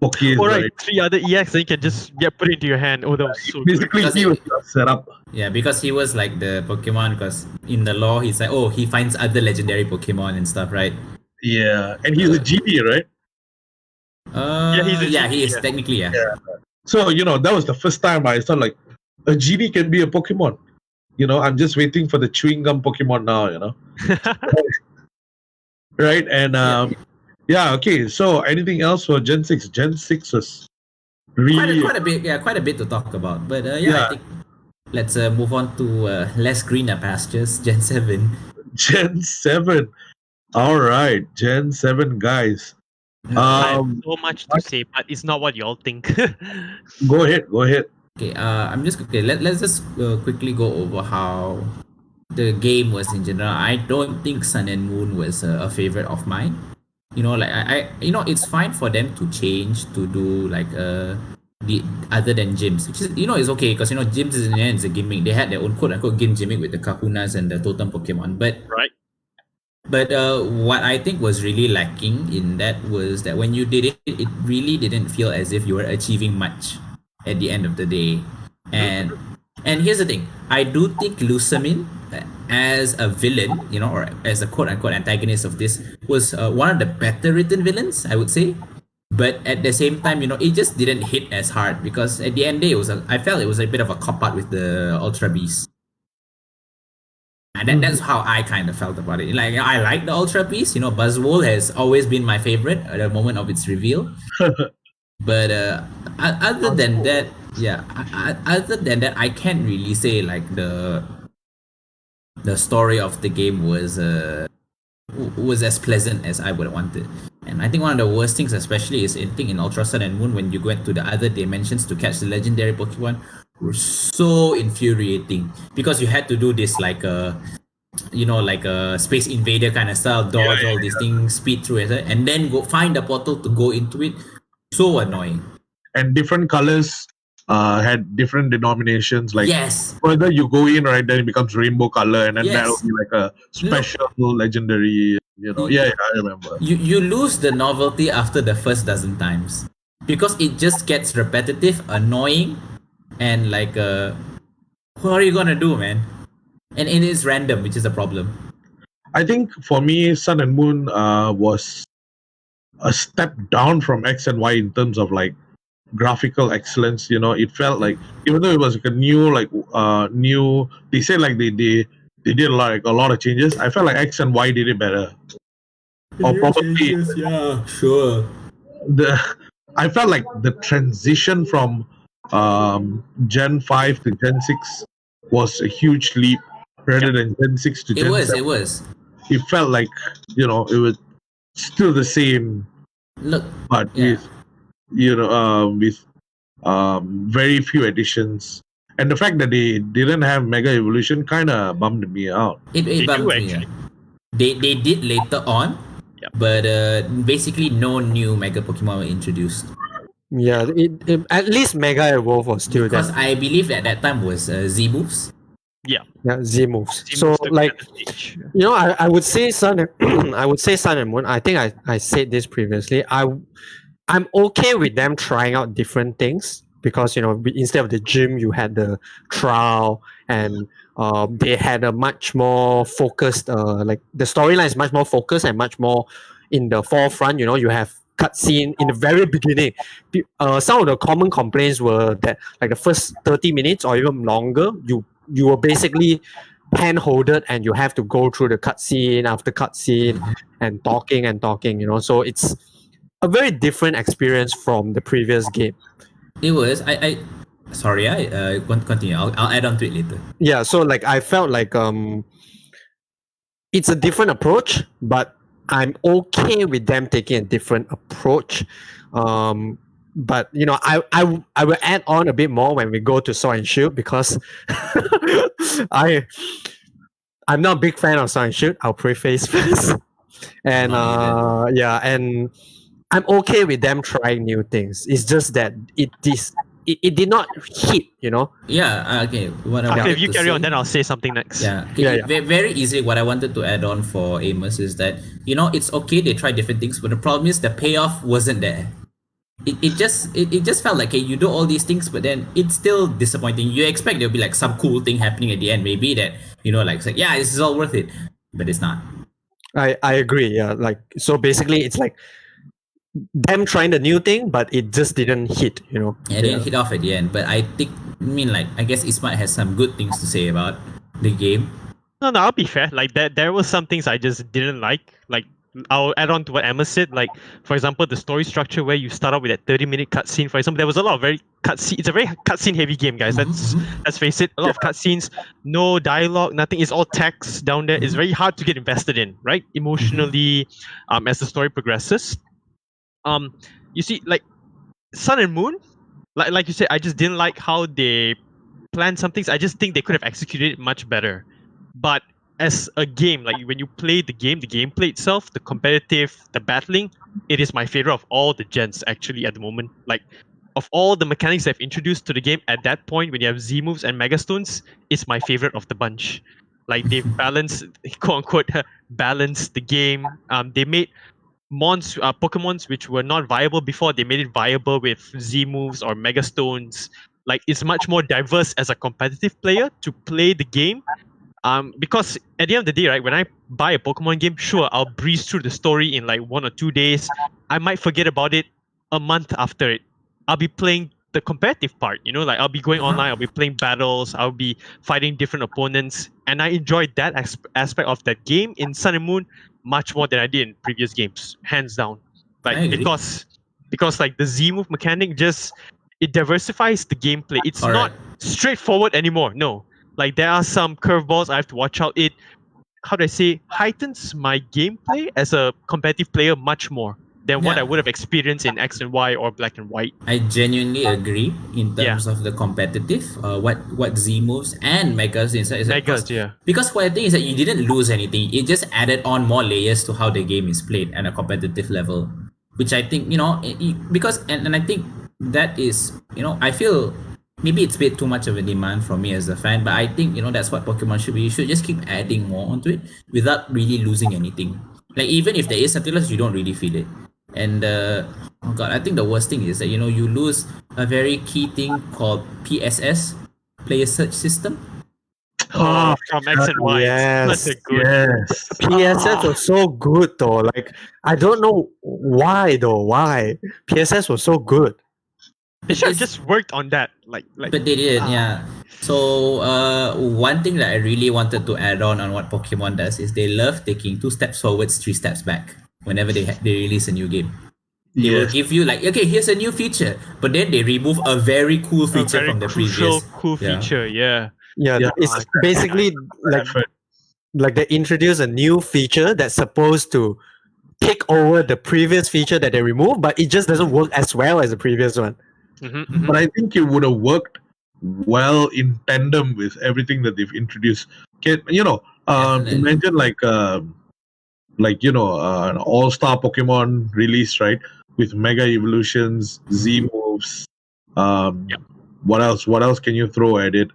Pokés. All right, Right? 3 other EX, then you can just put it into your hand. Oh, that was so good. Basically, Because he was set up. Yeah, because he was like the Pokemon, because in the lore, he's like, he finds other legendary Pokemon and stuff, right? Yeah, and he's a genie, right? He is, yeah. technically, yeah. So that was the first time I thought like a genie can be a Pokemon. I'm just waiting for the chewing gum Pokemon now. Right, and okay. So anything else for Gen 6? Gen 6 was really Quite a bit to talk about. But Yeah. I think let's move on to less greener pastures, Gen 7. Gen 7. All right, Gen 7 guys. I have so much to say, but it's not what you all think. Go ahead. Okay, let's just quickly go over how the game was in general. I don't think Sun and Moon was a favorite of mine. I it's fine for them to change to do like the other than gyms, which is is okay because gyms is in the end is a gimmick. They had their own quote unquote game gimmick with the Kahunas and the totem Pokemon, but Right. But what I think was really lacking in that was that when you did it, it really didn't feel as if you were achieving much at the end of the day. And here's the thing, I do think Lusamin as a villain, or as a quote unquote antagonist of this, was one of the better written villains, I would say. But at the same time, it just didn't hit as hard because at the end of the day, I felt it was a bit of a cop out with the Ultra Beast. And that's how I kind of felt about it. Like, I like the Ultra piece. Buzzwole has always been my favorite at the moment of its reveal. But other than that, other than that, I can't really say like the story of the game was as pleasant as I would want it. And I think one of the worst things, especially, is in Ultra Sun and Moon, when you go into the other dimensions to catch the legendary Pokemon, were so infuriating because you had to do this like a Space Invader kind of style, dodge all these things, speed through it, and then go find a portal to go into it. So annoying. And different colors had different denominations. Like, yes, further you go in, right, then it becomes rainbow color, and then Yes. that'll be like a special legendary. I remember. you lose the novelty after the first dozen times because it just gets repetitive, annoying, and like what are you gonna do, man? And it is random, which is a problem. I think for me, Sun and Moon was a step down from X and Y in terms of like graphical excellence. It felt like, even though it was like a new, they said like they did like a lot of changes. I felt like X and Y did it better. Or probably Yeah, sure. I felt like the transition from Gen 5 to Gen 6 was a huge leap rather than Gen 6 to Gen 7. It was. It felt like, it was still the same, Look, but Yeah. with very few additions. And the fact that they didn't have Mega Evolution kind of bummed me out. it They bummed do, me. actually. They did later on, Yeah. but basically no new Mega Pokemon were introduced. Yeah, at least Mega Evolve was still Because there. I believe at that time was Z moves. Yeah, Z moves. Team So moves took like, center stage. I would say I would say Sun and Moon. I think I said this previously. I'm okay with them trying out different things because instead of the gym, you had the trial, and they had a much more focused. Like the storyline is much more focused and much more in the forefront. You have cutscene in the very beginning. Some of the common complaints were that like the first 30 minutes or even longer, you were basically hand-holded and you have to go through the cutscene after cutscene and talking. So it's a very different experience from the previous game. It was. Sorry, I continue. I'll add on to it later. Yeah, so like I felt like it's a different approach, but I'm okay with them taking a different approach. But I will add on a bit more when we go to Sword and Shield because I'm not a big fan of Sword and Shield. I'll preface first. And and I'm okay with them trying new things. It's just that it did not hit, Yeah. Okay. What I Okay, wanted if you to carry say- on, then I'll say something next. Yeah. Yeah. Very easily, what I wanted to add on for Amos is that it's okay they try different things, but the problem is the payoff wasn't there. It just felt like, hey, you do all these things, but then it's still disappointing. You expect there'll be like some cool thing happening at the end, maybe that like it's like, yeah, this is all worth it, but it's not. I agree. Yeah, like so basically it's like them trying the new thing, but it just didn't hit. And it didn't hit off at the end. But I guess Ismat has some good things to say about the game. No, I'll be fair. Like there were some things I just didn't like. Like I'll add on to what Emma said. Like for example, the story structure where you start off with that 30-minute cutscene. For example, there was a lot of very cutscene. It's a very cutscene heavy game, guys. Let's face it. A lot of cutscenes, no dialogue, nothing. It's all text down there. It's very hard to get invested in, right? Emotionally, as the story progresses. You see, like Sun and Moon, like you said, I just didn't like how they planned some things. I just think they could have executed it much better. But as a game, like when you play the gameplay itself, the competitive, the battling, it is my favorite of all the gens actually at the moment. Like of all the mechanics they've introduced to the game at that point, when you have Z moves and Mega Stones, it's my favorite of the bunch. Like they've balanced, quote unquote, balanced the game. They made Pokemons which were not viable before, they made it viable with Z moves or Mega Stones. Like it's much more diverse as a competitive player to play the game. Because at the end of the day, right, when I buy a Pokemon game, sure, I'll breeze through the story in like 1 or 2 days. I might forget about it a month after it. I'll be playing the competitive part. You know, like I'll be going online, I'll be playing battles, I'll be fighting different opponents, and I enjoyed that aspect of that game in Sun and Moon much more than I did in previous games, hands down. Like I agree. because like the Z move mechanic just it diversifies the gameplay. It's not Correct. straightforward anymore. No, like there are some curveballs I have to watch out. It how do I say heightens my gameplay as a competitive player much more than what Yeah. I would have experienced in X and Y or Black and White. I genuinely agree in terms of the competitive, what Z moves and Megas inside. Is that Megas, yeah. Because what I think is that you didn't lose anything. It just added on more layers to how the game is played at a competitive level, which I think because and I think that is I feel maybe it's a bit too much of a demand from me as a fan, but I think that's what Pokemon should be. You should just keep adding more onto it without really losing anything. Like even if there is something else, you don't really feel it. And oh god, I think the worst thing is that you lose a very key thing called PSS, player search system. From X and Y. yes, Such a good. Yes. PSS was so good though. Like I don't know why though. Why PSS was so good? They should have It's- just worked on that. Like But they did, yeah. So one thing that I really wanted to add on what Pokemon does is they love taking 2 steps forwards, 3 steps back whenever they release a new game. They will Yes. give you like, okay, here's a new feature, but then they remove a very cool a feature very from the crucial, previous. cool Yeah. feature. Yeah. Yeah, Yeah. it's basically like Effort. they introduce a new feature that's supposed to take over the previous feature that they removed, but it just doesn't work as well as the previous one. But I think it would have worked well in tandem with everything that they've introduced. Definitely. Imagine an all-star Pokemon release, right? With Mega Evolutions, Z moves. What else? What else can you throw at it?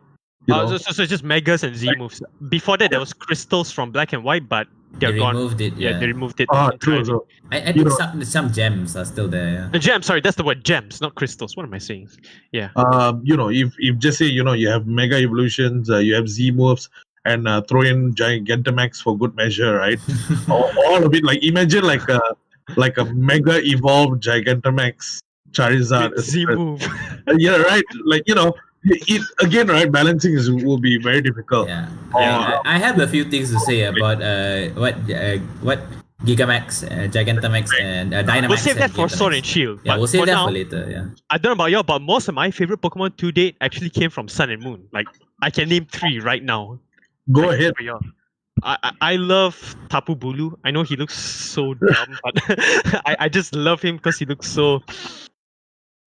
So just Megas and Z moves. Before that, there was crystals from Black and White, but they're They gone. removed it. Yeah, They removed it. True. entirely. So, I You think some gems are still there. Yeah. The gems, sorry, that's the word gems, not crystals. What am I saying? Yeah. if just say you have Mega Evolutions, you have Z moves, and throw in Gigantamax for good measure, right? all of it. Like imagine like a Mega Evolved Gigantamax Charizard. With Z move. Yeah, right. Like it again, right? Balancing will be very difficult. Yeah. Yeah. I have a few things to say about what Gigamax, Gigantamax, and Dynamax. We'll save that and for Sword Gigantamax. and Shield. Yeah, but we'll save for that now, for later. Yeah. I don't know about y'all, but most of my favorite Pokemon to date actually came from Sun and Moon. Like I can name 3 right now. Go ahead. For y'all. I love Tapu Bulu. I know he looks so dumb, but I just love him because he looks so.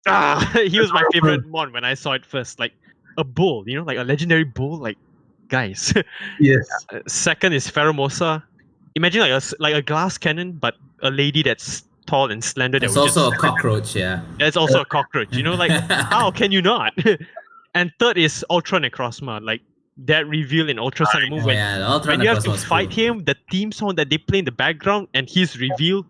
He was my favorite mon when I saw it first. Like a bull, like a legendary bull. Like, guys. Yes. Second is Pheromosa. Imagine like a glass cannon, but a lady that's tall and slender. That It's would also just, a cockroach. Yeah. It's also a cockroach. Like how can you not? And third is Ultra Necrozma. Like that reveal in Ultra Sun and Moon Oh, when, yeah. The Ultra when you have to Necrozma was fight cool. him, the theme song that they play in the background and his reveal,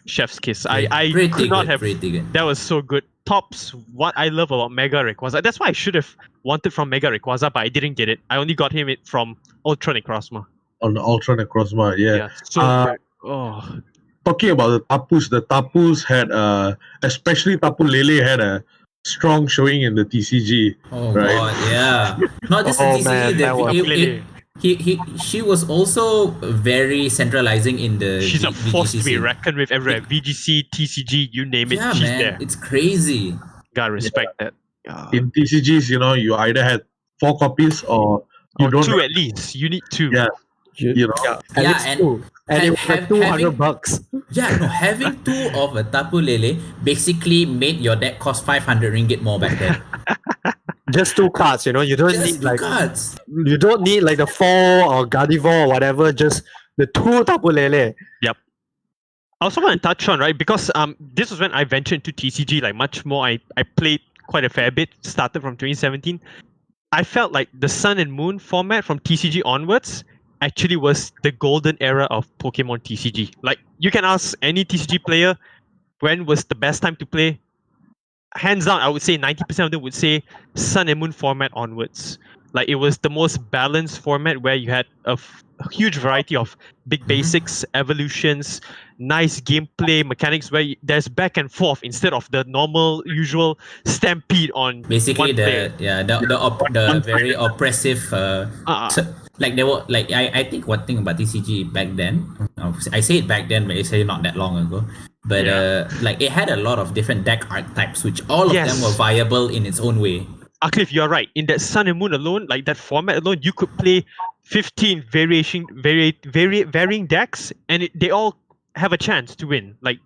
chef's kiss. I Pretty could not good, have. pretty good. That was so good. Tops what I love about Mega Rayquaza. That's why I should have wanted from Mega Rayquaza, but I didn't get it. I only got him from Ultra Necrozma. On Ultra Necrozma, yeah. So Uh, good. Oh, Talking about the Tapus had especially Tapu Lele had a strong showing in the TCG. Oh Right. god, yeah. Not just Oh, the TCG, man, that was- she was also very centralizing in the she's a force to be VGC. reckoned with everywhere. VGC, TCG, you name it, Yeah, she's man, there. it's crazy. Gotta respect that. In TCGs, you either had 4 copies or you Or don't. 2 at least. You need 2. Yeah. Yeah, at Yeah, least and 2. And it was like having- $200. Yeah, no, having 2 of a Tapu Lele basically made your deck cost 500 ringgit more back then. Just 2 cards, you don't Just need 2 like cards. you don't need like the 4 or Gardevoir or whatever, just the 2 Tapu Lele. I also want to touch on, right, because this was when I ventured into TCG like much more. I played quite a fair bit, started from 2017. I felt like the Sun and Moon format from TCG onwards actually was the golden era of Pokemon TCG. Like, you can ask any TCG player when was the best time to play. Hands down, I would say 90% of them would say Sun and Moon format onwards. Like it was the most balanced format where you had a huge variety of big basics, evolutions, nice gameplay mechanics where there's back and forth instead of the normal usual stampede on Basically, one player. the very oppressive. Uh, Like there were like I think one thing about TCG back then. I say it back then, but it's not that long ago. But like it had a lot of different deck archetypes, which all of them Yes. were viable in its own way. Aqlif, you're right. In that Sun and Moon alone, like that format alone, you could play 15 varying decks, and they all have a chance to win. Like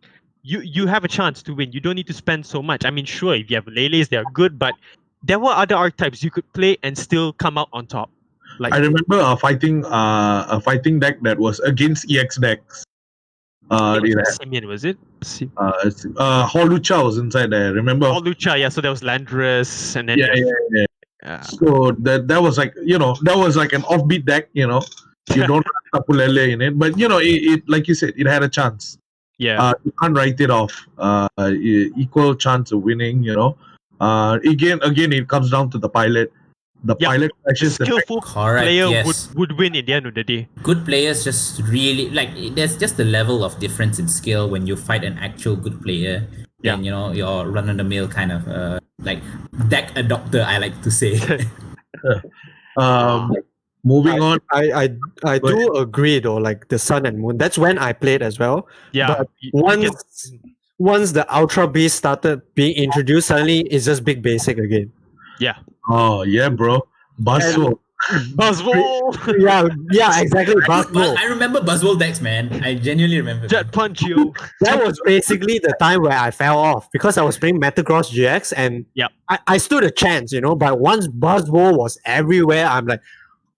you have a chance to win. You don't need to spend so much. I mean, sure, if you have Lele's, they are good, but there were other archetypes you could play and still come out on top. Like I remember a fighting deck that was against EX decks. it was Simeon, was it? Holucha was inside there. Remember? Lucha, yeah. So there was Landrus, and then Yeah. So that was like that was like an offbeat deck. You don't have Tapu Lele in it, but it like you said, it had a chance. yeah. You can't write it off. Equal chance of winning. Again, it comes down to the pilot. The Yeah, pilot A crashes the deck. skillful Correct, player yes. would win at the end of the day. Good players just really like there's just a level of difference in skill when you fight an actual good player. Yeah. And your run of the mill kind of like deck adopter, I like to say. Moving on. I Go do agree though, like the Sun and Moon. That's when I played as well. Yeah. But you once the Ultra Beast started being introduced, suddenly it's just big basic again. yeah. Oh yeah, bro. Buzzwole. Buzzwole, yeah, exactly. Buzzwole. I remember Buzzwole decks, man. I genuinely remember. Jet Punch you. That was basically the time where I fell off because I was playing Metagross GX and Yep. I stood a chance, but once Buzzwole was everywhere, I'm like,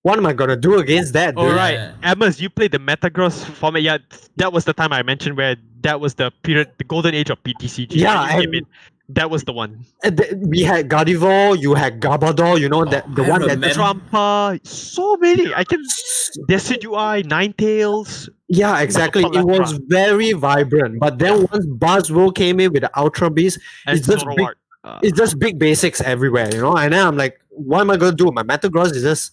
what am I gonna do against that, dude? All right, Yeah. Amos, you played the Metagross format. Yeah, that was the time I mentioned where that was the period, the golden age of PTCG. Yeah, when you came and- in. That was the one. And we had Gardevoir, you had Garbodor, the I one that remember. Trampa, so many. I can Decidueye, Ninetales. Yeah, exactly. It was very vibrant. But then once Buzzwole came in with the Ultra Beast, And it's just big, Zoroark. it's just big basics everywhere, And then I'm like, what am I gonna do? My Metagross is just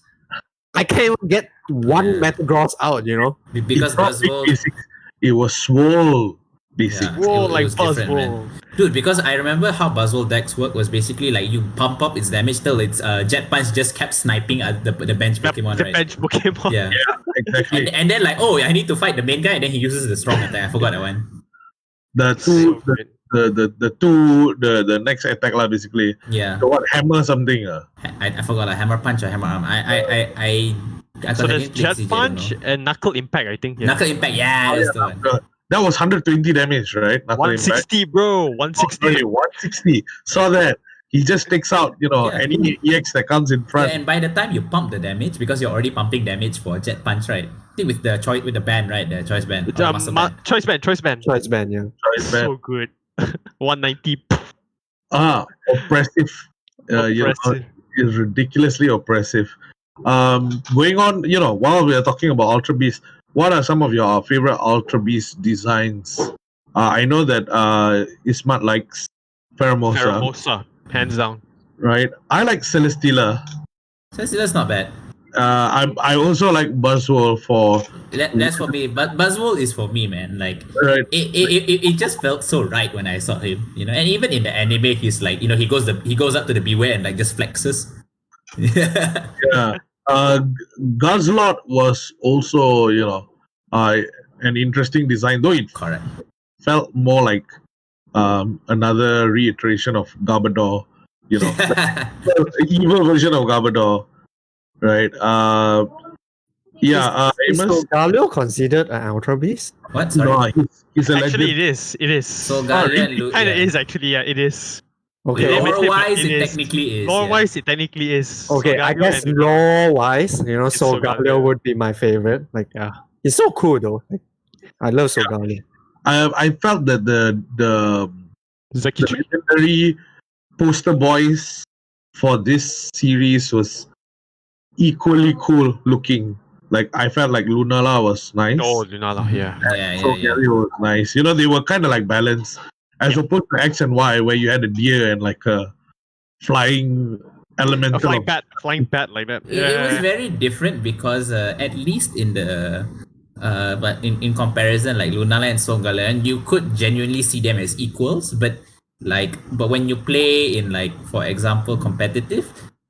I can't even get one Yeah. Metagross out, Because It's not big Buzzwole. basics, it was swole basic. Yeah. Whoa, it like was different, man. Buzzwole. Dude, because I remember how Buzzwole decks work was basically like you pump up its damage till its Jet Punch just kept sniping at the bench Pokemon, The right? bench Pokemon. Yeah. Exactly. And then like, oh, I need to fight the main guy, and then he uses the strong attack. I forgot that one. The So two, good. the next attack lah, basically. Yeah. The what hammer something. I forgot a hammer punch or hammer arm. I So got there's again Jet CG, I don't Punch know. and Knuckle Impact, I think. Yeah. Knuckle impact. Yeah, that's the one. That was 120 damage, right? Knuckle Impact. 160, bro. 160. Sorry, 160. Saw that. He just takes out, Yeah. any EX that comes in Yeah, front. and by the time you pump the damage, because you're already pumping damage for Jet Punch, right? I think with the band, right? The choice band. Or muscle band. Choice Band. Choice band, yeah. So good. 190. Oppressive. Oppressive. Is ridiculously oppressive. Going on, while we are talking about Ultra Beast, what are some of your favorite Ultra Beast designs? I know that Ismat likes Pheromosa, Pheromosa, hands down. right? I like Celesteela. So that's not bad. I also like Buzzwole for That's for me. But Buzzwole is for me, man. Like right. it just felt so right when I saw him, And even in the anime, he's like, he goes up to the Beware and like just flexes. Yeah. Yeah. Guzzlord was also, an interesting design, though it Correct. felt more like another reiteration of Garbodor, the evil version of Garbodor, right? Is Amos? Galio considered an Ultra Beast? What? Sorry. No, he's a Actually, legend. it is. It is. So It Galio kind of is actually. Yeah, it is. Okay. Yeah, Lore wise, it it is. technically is. Lore yeah. wise, it technically is. Okay, I Solgaleo guess and- lore wise, Soul Solgaleo. Galio would be my favorite. Like, it's so cool though. Like, I love Soul Galio. I felt that the Zakichi. legendary poster boys for this series was equally cool looking. Like I felt like Lunala was nice. Oh, Lunala, yeah. Yeah. Galio was nice. They were kind of like balanced, as opposed to X and Y, where you had a deer and like a flying A elemental. flying bat like that. It was very different because at least in the but in comparison, like Lunala and Songalan, you could genuinely see them as equals, but when you play in, like, for example, competitive,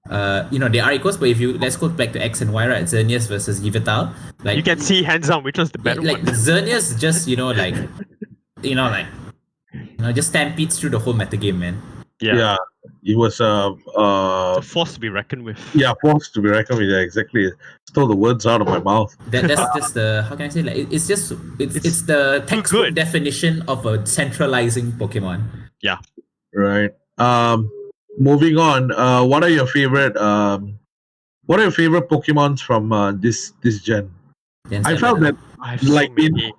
they are equals, but if you let's go back to X and Y, right? Xerneas versus Yveltal, like, You can see hands down which one's the better like one. Xerneas just just stampedes through the whole metagame, man. Yeah, he was It's a force to be reckoned with. forced to be reckoned with. Yeah, exactly. Stole the words out of my mouth. That's just the, how can I say, like, it's the textbook good. definition of a centralizing Pokemon. Yeah. Right. Moving on. What are your favorite Pokemons from this gen? I felt that I have so like many.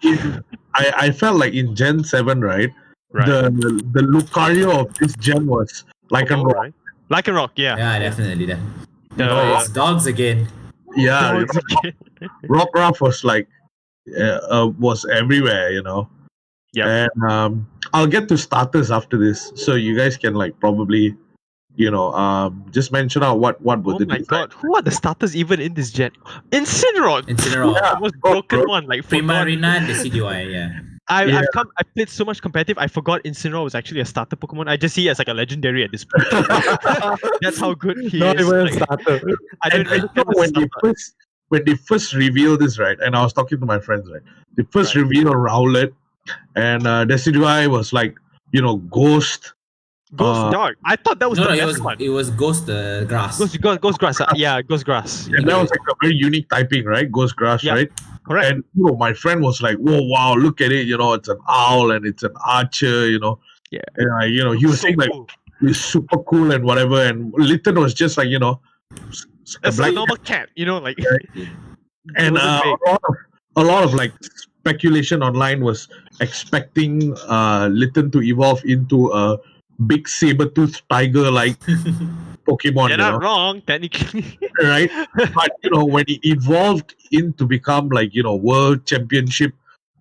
I felt like in Gen 7, right? Right. The Lucario of this gen was like a rock. Right. Lycanroc, yeah. Yeah, definitely. The- It's dogs again. Yeah, Dogs again. Rockruff was like was everywhere, Yeah. And I'll get to starters after this, so you guys can like probably just mention out what would Oh the my design- god, who are the starters even in this gen? Incineroar! Incineroar. Yeah. The most Oh, broken bro. one, like forgot. Primarina and the CDY, yeah. Yeah. I played so much competitive, I forgot Incineroar was actually a starter Pokemon. I just see it as like a legendary at this point. That's how good he Not is. even a like, starter. I And don't understand the when they first revealed this, right, and I was talking to my friends, right, they first Right. revealed Rowlet, and Decidueye was like, Ghost. Ghost Dark. I thought that was No, the it best one. was Ghost Grass. Ghost Grass. Yeah, Ghost Grass. And that was like a very unique typing, right? Ghost Grass, Yeah. right? Correct. And my friend was like, "Whoa, wow, look at it! It's an owl and it's an archer, Yeah. And he was So saying like cool. it's super cool and whatever. And Litten was just like, a It's black a normal cat, like. and wasn't big. a lot of like speculation online was expecting Litten to evolve into a big saber-toothed tiger like Pokemon, You're not wrong, technically. right? But when it evolved into become like world championship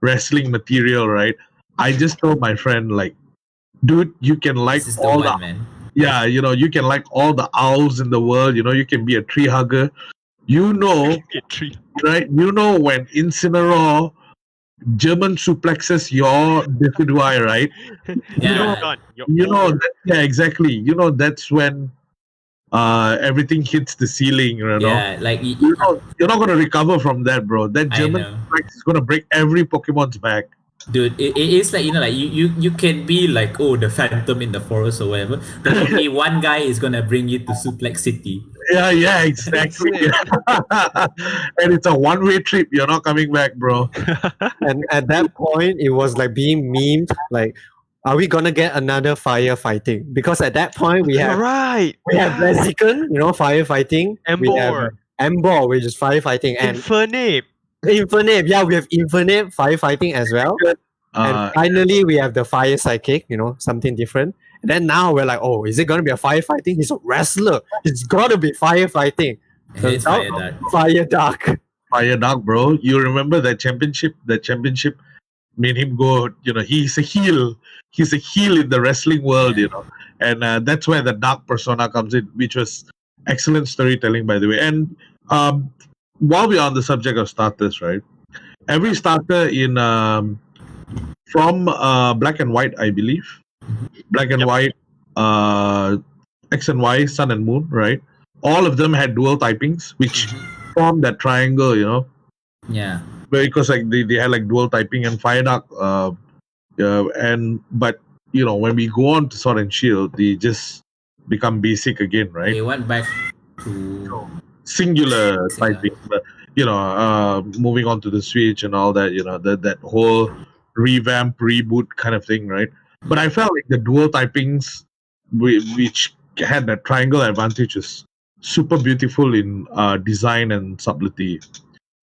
wrestling material, right? I just told my friend like, dude, you can like This is the all one, the man. you can like all the owls in the world. You can be a tree hugger. A tree. Right? When Incineroar German suplexes your Decidueye, right? Yeah. Done. You're over. Exactly. That's when everything hits the ceiling. Yeah, like You're not gonna recover from that, bro. That I German know. suplex is gonna break every Pokemon's back. Dude, it is like, like you can be like, oh, the Phantom in the forest or whatever, but only one guy is gonna bring you to Suplex City. Yeah, exactly. And it's a one-way trip. You're not coming back, bro. And at that point, it was like being memed. Like, are we gonna get another firefighting? Because at that point, we have Right. Blaziken, firefighting. We have Embor. Embor, which is firefighting, and Infernape. Infernape. Yeah, we have Infernape firefighting as well. And Uh, finally, we have the fire psychic. Something different. And then now we're like, oh, is it gonna be a firefighting? He's a wrestler. It's gotta be firefighting. And it's Turns Fire out, Dark. Fire Dark. Fire Dark, bro. You remember that championship? That championship made him go. He's a heel. He's a heel in the wrestling world. And that's where the dark persona comes in, which was excellent storytelling, by the way. And while we're on the subject of starters, right? Every starter in from Black and White, I believe, Black and Yep. White, X and Y, Sun and Moon, right? All of them had dual typings, which formed that triangle, Yeah. because like they had like dual typing and Fire Dark, but when we go on to Sword and Shield, they just become basic again, right? They went back to Singular typing, but, moving on to the Switch and all that, that whole revamp, reboot kind of thing, right? But I felt like the dual typings, which had that triangle advantage, is super beautiful in design and subtlety.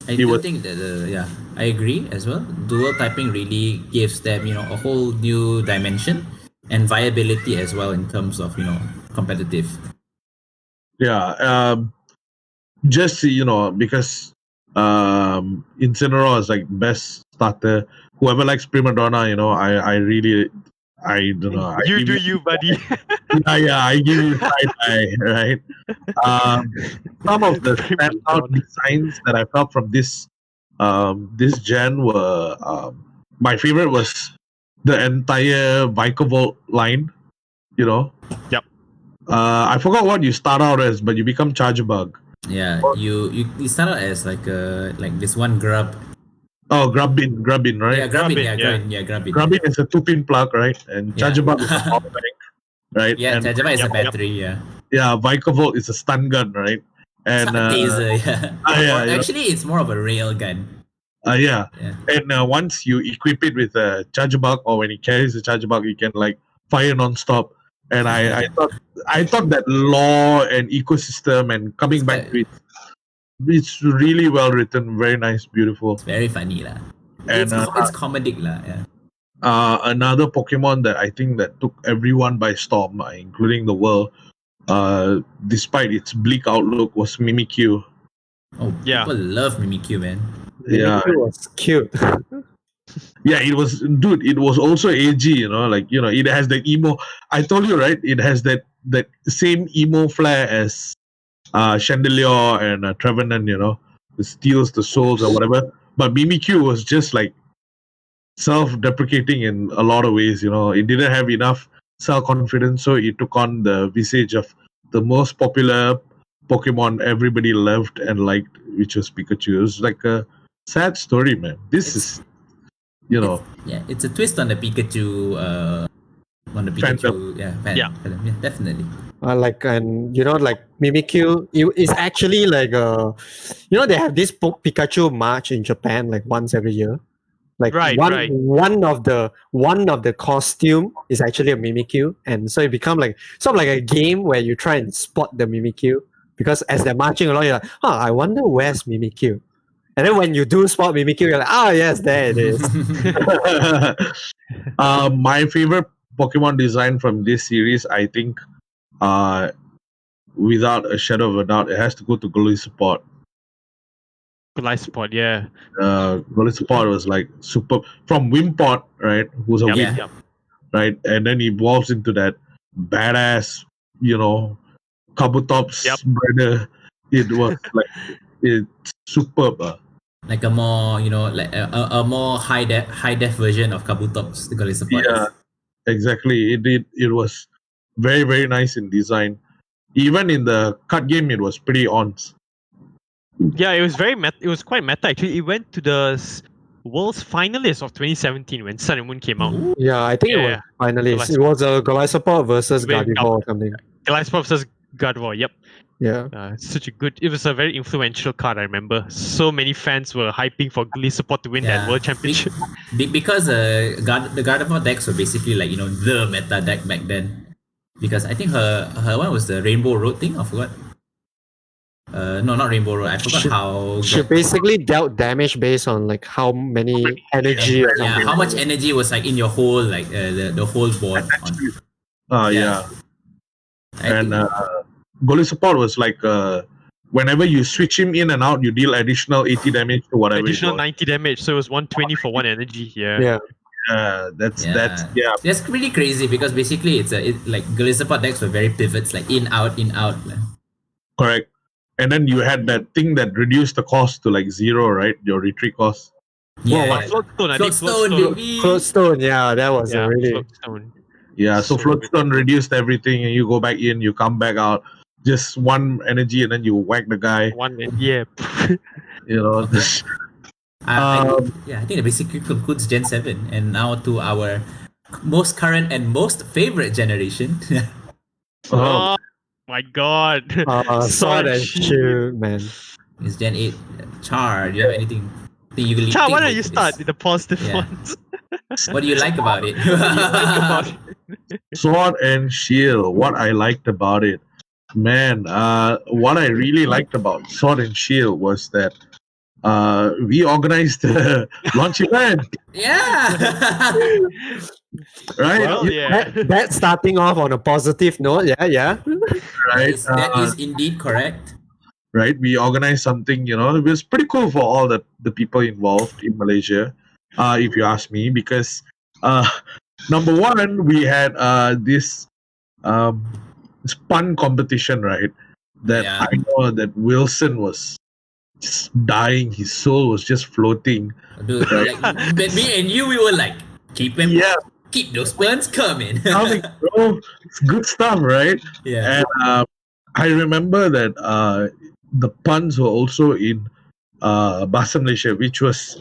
I do think that I agree as well. Dual typing really gives them, a whole new dimension and viability as well in terms of, competitive. Yeah, just because Incineroar is like best starter. Whoever likes Prima Donna, I really I don't know. You do you, buddy. I give you side eye, right? Some of the Very standout well done. designs that I felt from this gen were my favorite was the entire Vikavolt line. You know. Yep. I forgot what you start out as, but you become Chargebug. Yeah, you start out as like this one grub. Oh, Grubbin, right? Yeah, Grubbin, Grubbin, yeah, yeah. Grubbin, yeah, Grubbin. Grubbin is a 2-pin plug, right? And Yeah. Chargebug is a power bank, right? Yeah, and Jajaba is a Yep, yep. battery, yeah. yeah, Vikavolt is a stun gun, right? And Taser, yeah. yeah, Or you know, actually, it's more of a rail gun. yeah. Yeah. And once you equip it with a Chargebug, or when he carries a Chargebug, you can like fire non-stop. And I thought that lore and ecosystem and coming back to it, it's really well written, very nice, beautiful. It's very funny lah. And It's comedic lah, yeah. another Pokemon that I think that took everyone by storm, including the world, despite its bleak outlook, was Mimikyu. Oh, Yeah. people love Mimikyu, man. Yeah, It was cute. yeah, it was, dude. It was also edgy, it has the emo. I told you, right? It has that same emo flair as Chandelier and Trevenant. It steals the souls or whatever. But Mimikyu was just like self-deprecating in a lot of ways. It didn't have enough self-confidence, so it took on the visage of the most popular Pokemon everybody loved and liked, which was Pikachu. It was like a sad story, man. This is, Yeah, it's a twist on the Pikachu. Phantom. Yeah, Yeah. Phantom, yeah, definitely. Like Mimikyu, it's actually like they have this Pikachu march in Japan like once every year. Like Right, one right. one of the costume is actually a Mimikyu, and so it become like sort of like a game where you try and spot the Mimikyu, because as they're marching along, you're like, I wonder where's Mimikyu. And then when you do spot Mimikyu, you're like, yes, there it is. My favorite Pokemon design from this series, I think, without a shadow of a doubt, it has to go to Golisopod. Spot, yeah. Golisopod was like super from Wimpod, right? Who's a Yep, wimp, yep. right? And then he evolves into that badass, Kabutops Yep. brother. It was like it's superb. Like a more, like a more high def version of Kabutops, the Golisopod. Yeah, exactly. It was very, very nice in design. Even in the cut game, it was pretty on. Yeah, it was very it was quite meta actually. It went to the world's finalist of 2017 when Sun and Moon came out. Yeah, I think it was Yeah, finally. Golisopod. It was a Golisopod versus Wait, Gardevoir or something. Golisopod versus Gardevoir, yep. Yeah. It was a very influential card, I remember. So many fans were hyping for Golisopod to win that world championship. Because the Gardevoir decks were basically like, the meta deck back then. Because I think her one was the Rainbow Road thing, I forgot. No, not Rainbow Road. I forgot how. She basically dealt damage based on like how many energy or Yeah, something. how much energy was like in your whole the whole board. Yeah. I And think- Golisopod was like whenever you switch him in and out, you deal additional 80 damage to whatever. Additional it was. 90 damage, so it was 120 for 1 energy. Yeah. Yeah. That's Yeah. That's pretty crazy because basically it's like Golisopod decks were very pivots, like in out. correct. And then you had that thing that reduced the cost to like 0, right? Your retreat cost. Yeah, Floatstone, I think Floatstone, Floatstone. baby. Floatstone, yeah, that was Yeah, a really. Floatstone. Yeah, so So Floatstone reduced everything, and you go back in, you come back out, just one energy, and then you whack the guy. Yeah. I think that basically concludes Gen 7, and now to our most current and most favorite generation. Oh my god. Sword and Shield, man. It's Gen 8. Char, do you have anything? Char, why don't you start with the positive Yeah. ones? What do you like about it? Sword and Shield. What I liked about it, man. What I really liked about Sword and Shield was that we organized the launch event, Yeah. right? Well, yeah. That starting off on a positive note, yeah. Right. That is indeed correct. Right. We organized something. It was pretty cool for all the people involved in Malaysia. If you ask me, because Number one, we had this um, pun competition, right? That Yeah. I know that Wilson was just dying. His soul was just floating. Dude, like but me and you, we were like, keep him, Yeah, keep those puns coming. coming, bro. It's good stuff, right? Yeah. And I remember that the puns were also in Bahasa Malaysia, which was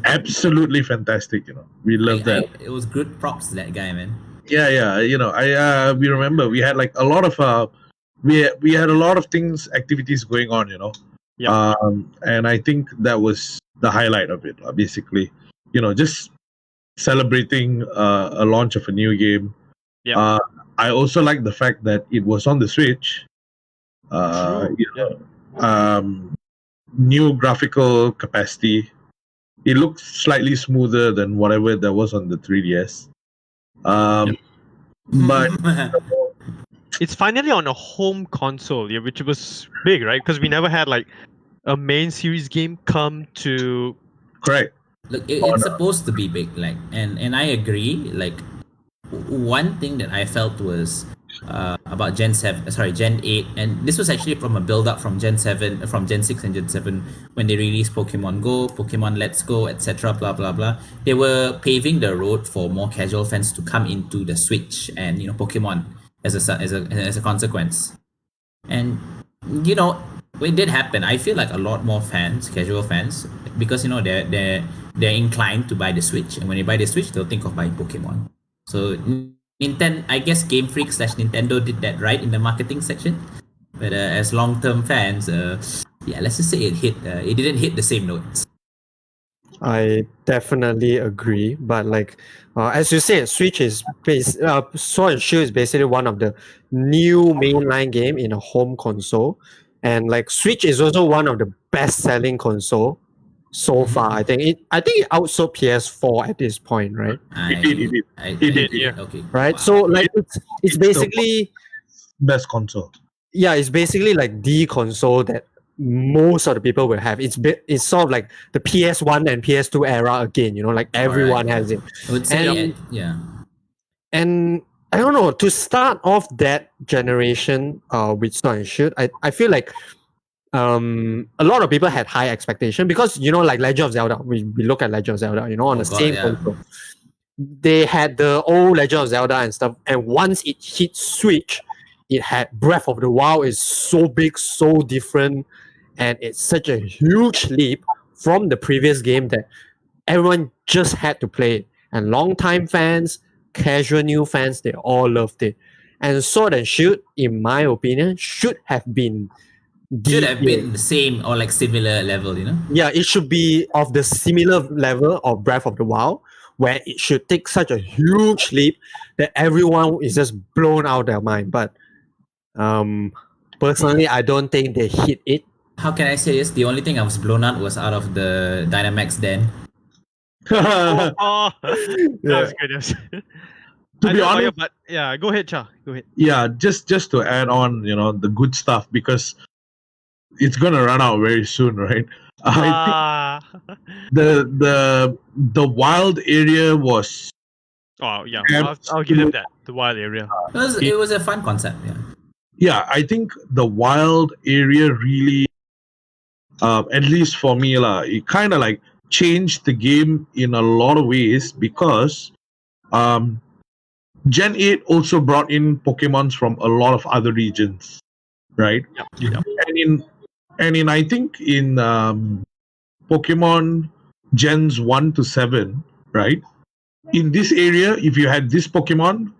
absolutely fantastic. We love that. It was good props to that guy, man. Yeah. We remember we had like a lot of we had a lot of activities going on. Yeah. And I think that was the highlight of it. Basically, just celebrating a launch of a new game. Yeah. I also like the fact that it was on the Switch. True. New graphical capacity. It looks slightly smoother than whatever that was on the 3DS. But It's finally on a home console, yeah, which was big, right? Because we never had like a main series game come to. correct. Look, it's supposed to be big, like, and I agree. Like, one thing that I felt was about Gen 8, and this was actually from a build up from Gen 7, from Gen 6 and Gen 7 when they released Pokemon Go, Pokemon Let's Go, etc. Blah blah blah. They were paving the road for more casual fans to come into the Switch and Pokemon as a consequence. And it did happen. I feel like a lot more fans, casual fans, because they're inclined to buy the Switch, and when they buy the Switch, they'll think of buying Pokemon. So Nintendo, I guess Game Freak / Nintendo did that right in the marketing section. But as long-term fans, let's just say it didn't hit the same notes. I definitely agree, but like as you said, Switch is Sword and Shield is basically one of the new mainline game in a home console, and like Switch is also one of the best-selling console so far. I think it outsold PS4 at this point, right? It did. Yeah. Okay. Right. Wow. So like it's basically Best console. it's basically like the console that most of the people will have. It's sort of like the PS1 and PS2 era again, like everyone has it. I would say, And- yeah. And I don't know, to start off that generation with Sword and Shield, I feel like a lot of people had high expectation because like Legend of Zelda, we look at Legend of Zelda, on the same console. They had the old Legend of Zelda and stuff, and once it hit Switch, it had Breath of the Wild is so big, so different, and it's such a huge leap from the previous game that everyone just had to play it. And long-time fans, casual new fans, they all loved it. And Sword and Shield, in my opinion, should have been the same or like similar level, Yeah, it should be of the similar level of Breath of the Wild, where it should take such a huge leap that everyone is just blown out of their mind. But personally, I don't think they hit it. How can I say this? The only thing I was blown out was out of the Dynamax Den. Oh, that was good. To be honest, but yeah, go ahead, Cha. Go ahead. yeah, just to add on, the good stuff, because it's gonna run out very soon, right? I think the wild area was Oh yeah, I'll give them that. The wild area. It was a fun concept, yeah. Yeah, I think the wild area really, at least for me, it kind of like changed the game in a lot of ways, because Gen 8 also brought in Pokemons from a lot of other regions, right? Yep. And in I think in Pokemon Gens 1 to 7, right? In this area, if you had this Pokemon,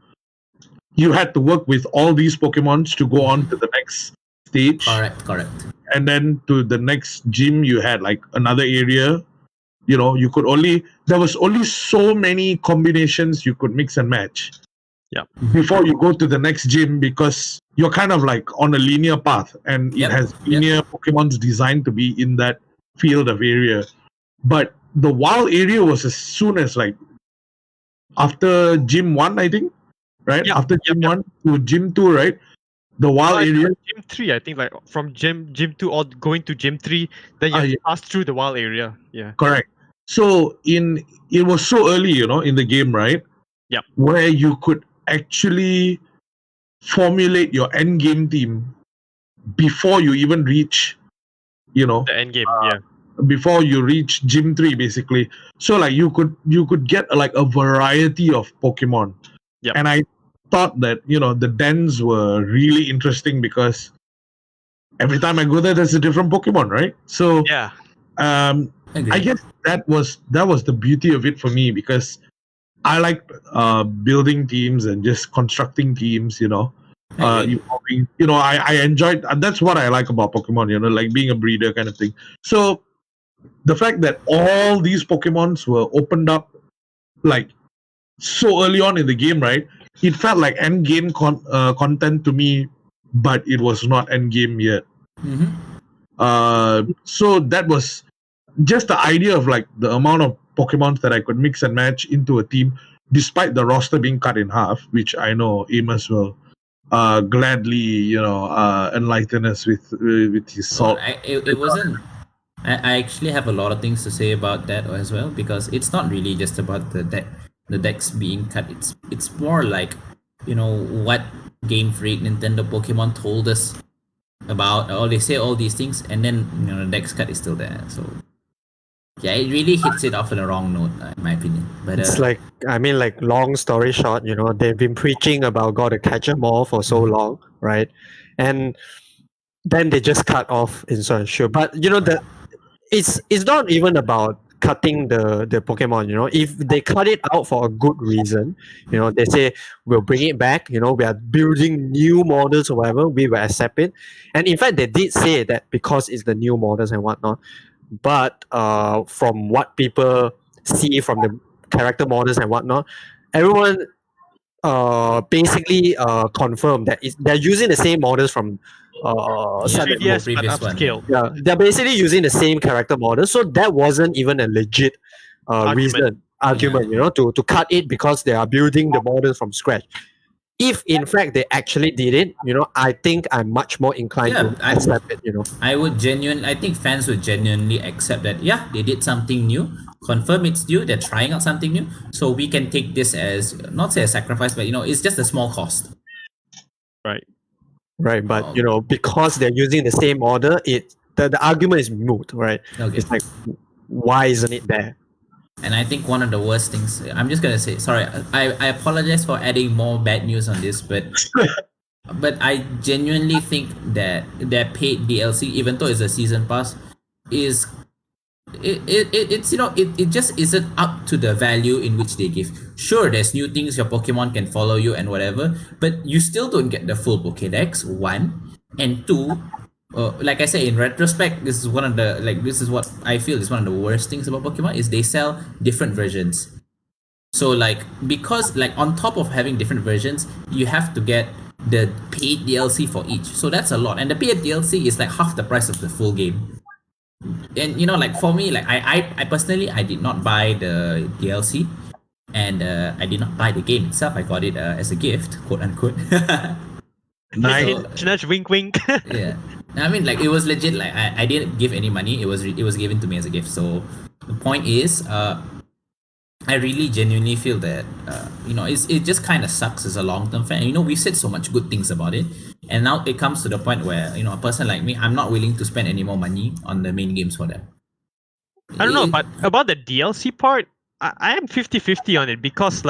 you had to work with all these Pokemons to go on to the next stage. Correct. And then to the next gym, you had like another area. There was only so many combinations you could mix and match. Yeah. Before you go to the next gym, because you're kind of like on a linear path, and it has linear Pokemons designed to be in that field of area. But the wild area was as soon as like after gym 1, I think, right? Yep. After gym 1 to gym 2, right? The wild area. Gym 3, I think, like from gym 2 or going to gym 3, then you have to pass through the wild area. Yeah. Correct. So it was so early, in the game, right? Yep. where you could actually formulate your end game team before you even reach, The end game, yeah. before you reach Gym 3, basically. So like you could get like a variety of Pokemon. Yep. And I thought that, the dens were really interesting because every time I go there, there's a different Pokemon, right? So Yeah. I guess that was the beauty of it for me, because I like building teams and just constructing teams, evolving. I enjoyed, and that's what I like about Pokemon, like being a breeder kind of thing. So the fact that all these Pokemons were opened up like so early on in the game, right? It felt like end game content to me, but it was not end game yet. So that was just the idea of like the amount of Pokemons that I could mix and match into a team, despite the roster being cut in half, which I know Amos will gladly, enlighten us with his salt. It wasn't. I actually have a lot of things to say about that as well, because it's not really just about the decks being cut. It's more like, what Game Freak, Nintendo, Pokemon told us about, or they say all these things, and then the decks cut is still there. So yeah, it really hits it off on the wrong note, in my opinion. But It's like, long story short, they've been preaching about gotta catch 'em all for so long, right? And then they just cut off in certain show. But it's not even about cutting the Pokemon. If they cut it out for a good reason, they say we'll bring it back. We are building new models or whatever, we will accept it. And in fact, they did say that because it's the new models and whatnot. But from what people see from the character models and whatnot, everyone basically confirmed that they're using the same models from Sun and Moon. 3DS but previous one. upscale. Yeah, they're basically using the same character model, so that wasn't even a legit argument, to cut it because they are building the models from scratch. If in fact they actually did it, I think I'm much more inclined to accept it. I think fans would genuinely accept that, yeah, they did something new, confirm it's new, they're trying out something new, so we can take this as, not say a sacrifice, but it's just a small cost. Right, but because they're using the same order, the argument is moot, right? Okay. It's like, why isn't it there? And I think one of the worst things, I'm just gonna say, sorry, I apologize for adding more bad news on this, but I genuinely think that their paid DLC, even though it's a season pass, is it just isn't up to the value in which they give. Sure, there's new things, your Pokemon can follow you and whatever, but you still don't get the full Pokédex, one, and two. Like I said, in retrospect, this is what I feel is one of the worst things about Pokemon is they sell different versions. So because on top of having different versions, you have to get the paid DLC for each. So that's a lot, and the paid DLC is like half the price of the full game. And for me, I personally, I did not buy the DLC, and I did not buy the game itself. I got it as a gift, quote unquote. Nice. Wink, wink. Yeah, I mean, it was legit. I didn't give any money. It was given to me as a gift. So the point is, I really genuinely feel that it just kind of sucks as a long-term fan. We've said so much good things about it, and now it comes to the point where a person like me, I'm not willing to spend any more money on the main games for them. I don't know, but about the DLC part, I am 50-50 on it, because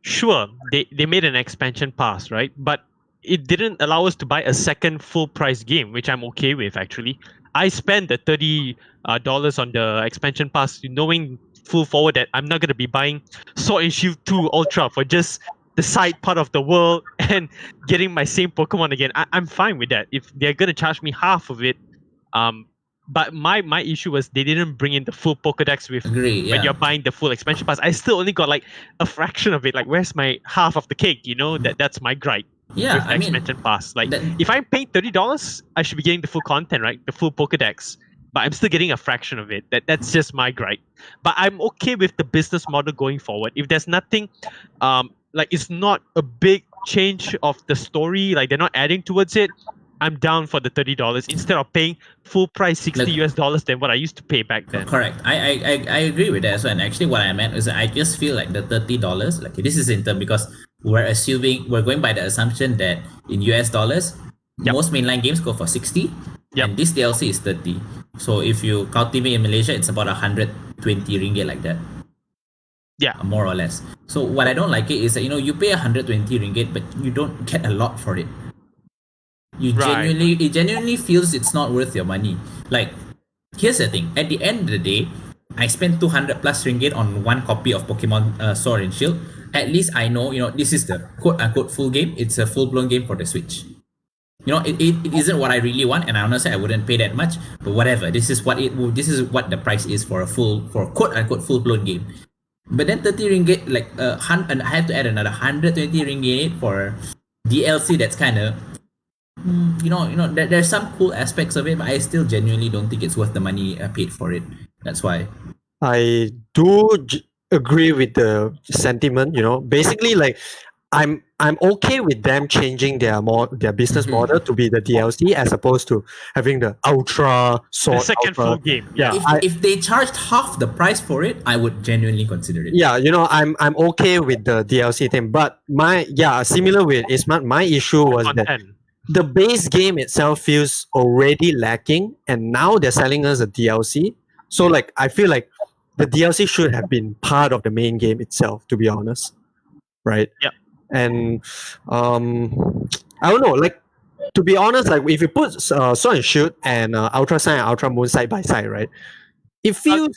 sure, they made an expansion pass, right? But it didn't allow us to buy a second full price game, which I'm okay with actually. I spent the $30 on the expansion pass, knowing full forward that I'm not going to be buying Sword and Shield 2 Ultra for just the side part of the world and getting my same Pokemon again. I'm fine with that. If they're going to charge me half of it, but my issue was they didn't bring in the full Pokédex with when you're buying the full expansion pass. I still only got a fraction of it. Where's my half of the cake? That's my gripe. Yeah, with the expansion pass. If I'm paying $30, I should be getting the full content, right? The full Pokédex. But I'm still getting a fraction of it. That's just my gripe. But I'm okay with the business model going forward. If there's nothing, it's not a big change of the story, they're not adding towards it, I'm down for the $30 instead of paying full price $60 than what I used to pay back then. Correct. I agree with that as well. And actually, what I meant is that I just feel like the $30, like this is in term because we're going by the assumption that in US dollars, most mainline games go for 60, and this DLC is 30. So if you cultivate in Malaysia, it's about 120 ringgit like that. Yeah, more or less. So what I don't like it is that you pay 120 ringgit, but you don't get a lot for it. It genuinely feels it's not worth your money. Like, here's the thing: at the end of the day, I spent 200 plus ringgit on one copy of Pokemon Sword and Shield. At least I know, this is the quote unquote full game. It's a full blown game for the Switch. It isn't what I really want, and honestly, I wouldn't pay that much. But whatever, this is what the price is for a quote unquote full blown game. But then 30 ringgit, and I have to add another 120 ringgit for DLC. That's kind of, there's some cool aspects of it, but I still genuinely don't think it's worth the money paid for it. That's why. I do agree with the sentiment. Basically, like, I'm okay with them changing their business model to be the DLC as opposed to having the Ultra Sword. The second full game. Yeah. If they charged half the price for it, I would genuinely consider it. Yeah, I'm okay with the DLC thing, but similar with Ismat, my issue was that the base game itself feels already lacking, and now they're selling us a DLC. So like, I feel like the DLC should have been part of the main game itself, to be honest, right? Yeah. And I don't know, like, to be honest, like, if you put Sword and Shield and Ultra Sun and Ultra Moon side by side, right, it feels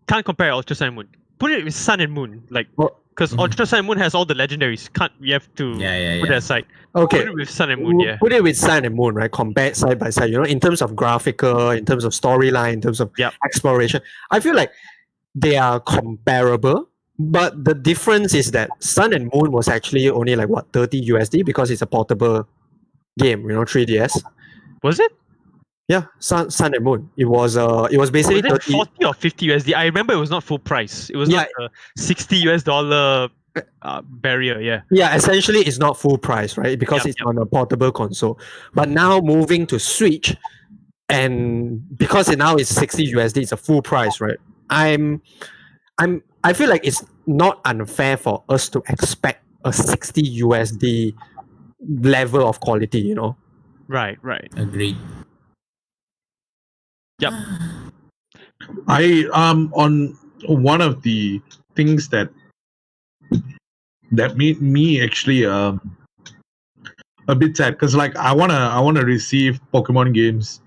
can't compare Ultra Sun and Moon. Put it with Sun and Moon, like, because Ultra Sun and Moon has all the legendaries. We have to put that aside. Okay, put it with Sun and Moon. Put it with Sun and Moon, right? Compared side by side, in terms of graphical, in terms of storyline, in terms of exploration, I feel like they are comparable. But the difference is that Sun and Moon was actually only like 30 USD because it's a portable game, 3DS. Was it? Yeah, Sun and Moon. It was basically was it 40 or 50 USD. I remember it was not full price. It was not a $60 US barrier. Yeah. Yeah, essentially it's not full price, right? Because it's on a portable console. But now moving to Switch, and because it now is 60 USD, it's a full price, right? I feel like it's not unfair for us to expect a 60 USD level of quality, Right. Agreed. Yep. I on one of the things that made me actually a bit sad, because like I wanna receive Pokemon games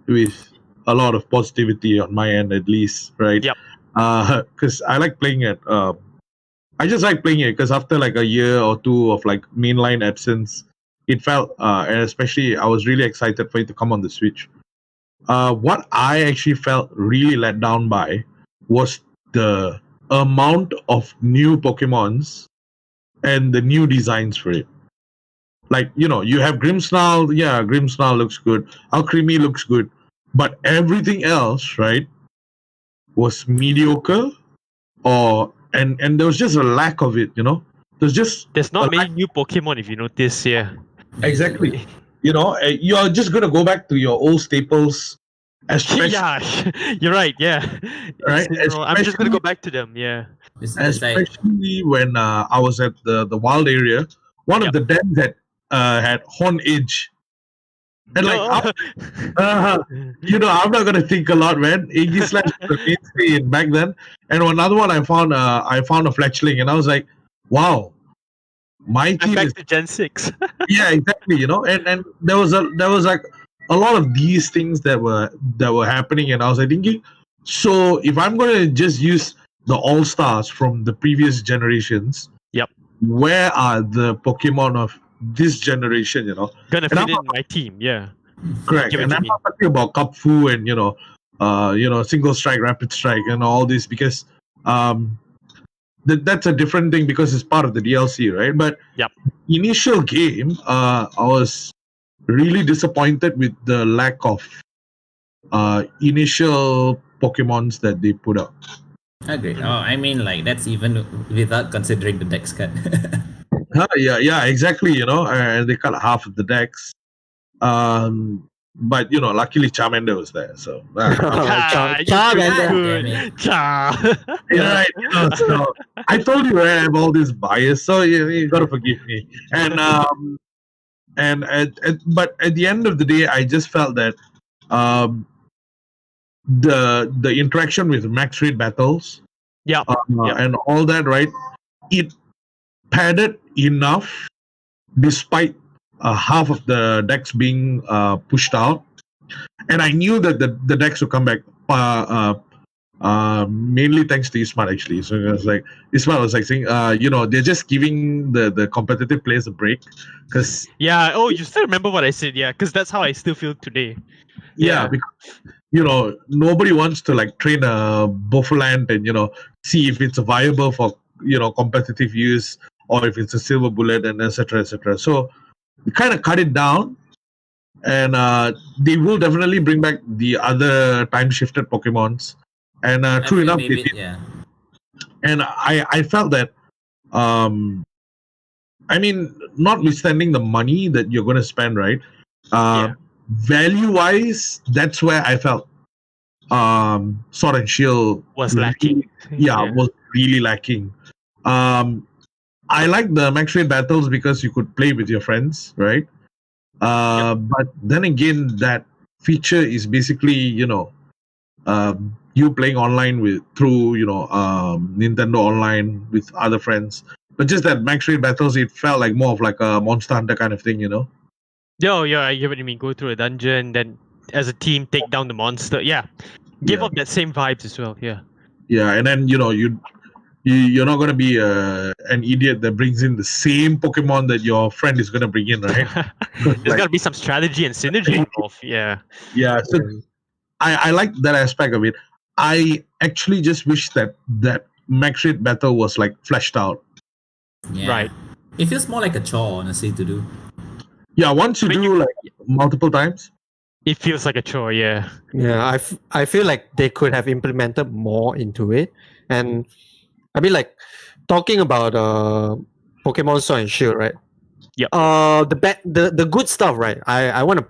with a lot of positivity on my end, at least, right? Yep. Because I like playing it. I just like playing it because after like a year or two of like mainline absence, it felt, and especially I was really excited for it to come on the Switch. What I actually felt really let down by was the amount of new Pokemons and the new designs for it. Like, you have Grimmsnarl. Yeah, Grimmsnarl looks good. Alcremie looks good. But everything else, right, was mediocre, and there was just a lack of it. There's not many new Pokemon, if you notice. Yeah. Exactly. You're just gonna go back to your old staples. Especially, you're right. Yeah. Right. I'm just gonna go back to them. Yeah. Especially when I was at the wild area, one of the dens that had Horn Edge. And like, I'm not gonna think a lot, man. Aegislash was the mainstay back then. And another one I found a Fletchling, and I was like, wow, my team back to Gen 6. Yeah, exactly. And there was like a lot of these things that were happening, and I was like thinking, so if I'm gonna just use the All Stars from the previous generations, where are the Pokemon of this generation? Gonna fit in my team, yeah. Correct. And I'm not talking about Kapfu and Single Strike, Rapid Strike, and all this, because that's a different thing because it's part of the DLC, right? But initial game, I was really disappointed with the lack of initial Pokemons that they put out. I agree. I mean, like, that's even without considering the dex cut. Yeah, exactly. And they cut half of the decks. But luckily Charmander was there. So Charmander. yeah, right. So I told you I have all this bias, so you gotta forgive me. But at the end of the day, I just felt that um, the interaction with max rate battles, Yeah. and all that, right? It padded enough, despite half of the decks being pushed out, and I knew that the decks would come back. Mainly thanks to Ismat, actually. So it was like Ismat was like saying, they're just giving the competitive players a break, because Yeah. Oh, you still remember what I said? Yeah, because that's how I still feel today. yeah, because nobody wants to like train a Bofolant and see if it's viable for competitive use, or if it's a silver bullet, and etc. etc. So we kind of cut it down, and they will definitely bring back the other time shifted Pokemons. And true enough, they did. Yeah. And I felt that, I mean, notwithstanding the money that you're going to spend, right? Value wise, that's where I felt Sword and Shield Was lacking. was really lacking. I like the max rate battles because you could play with your friends, right? But then again, that feature is basically you playing online through Nintendo Online with other friends. But just that max rate battles, it felt like more of like a Monster Hunter kind of thing, Yeah, I get what you mean. Go through a dungeon, then as a team take down the monster. Yeah, give up that same vibes as well. Yeah. Yeah, and then you're not gonna be an idiot that brings in the same Pokemon that your friend is gonna bring in, right? There's gotta be some strategy and synergy involved. Yeah. Yeah. So I like that aspect of it. I actually just wish that max rate battle was like fleshed out. Yeah. Right. It feels more like a chore, honestly, to do. Yeah, once you do like multiple times, it feels like a chore. Yeah. Yeah, I feel like they could have implemented more into it. And I mean, like, talking about Pokemon Sword and Shield, right? Yep. The good stuff, right? I want to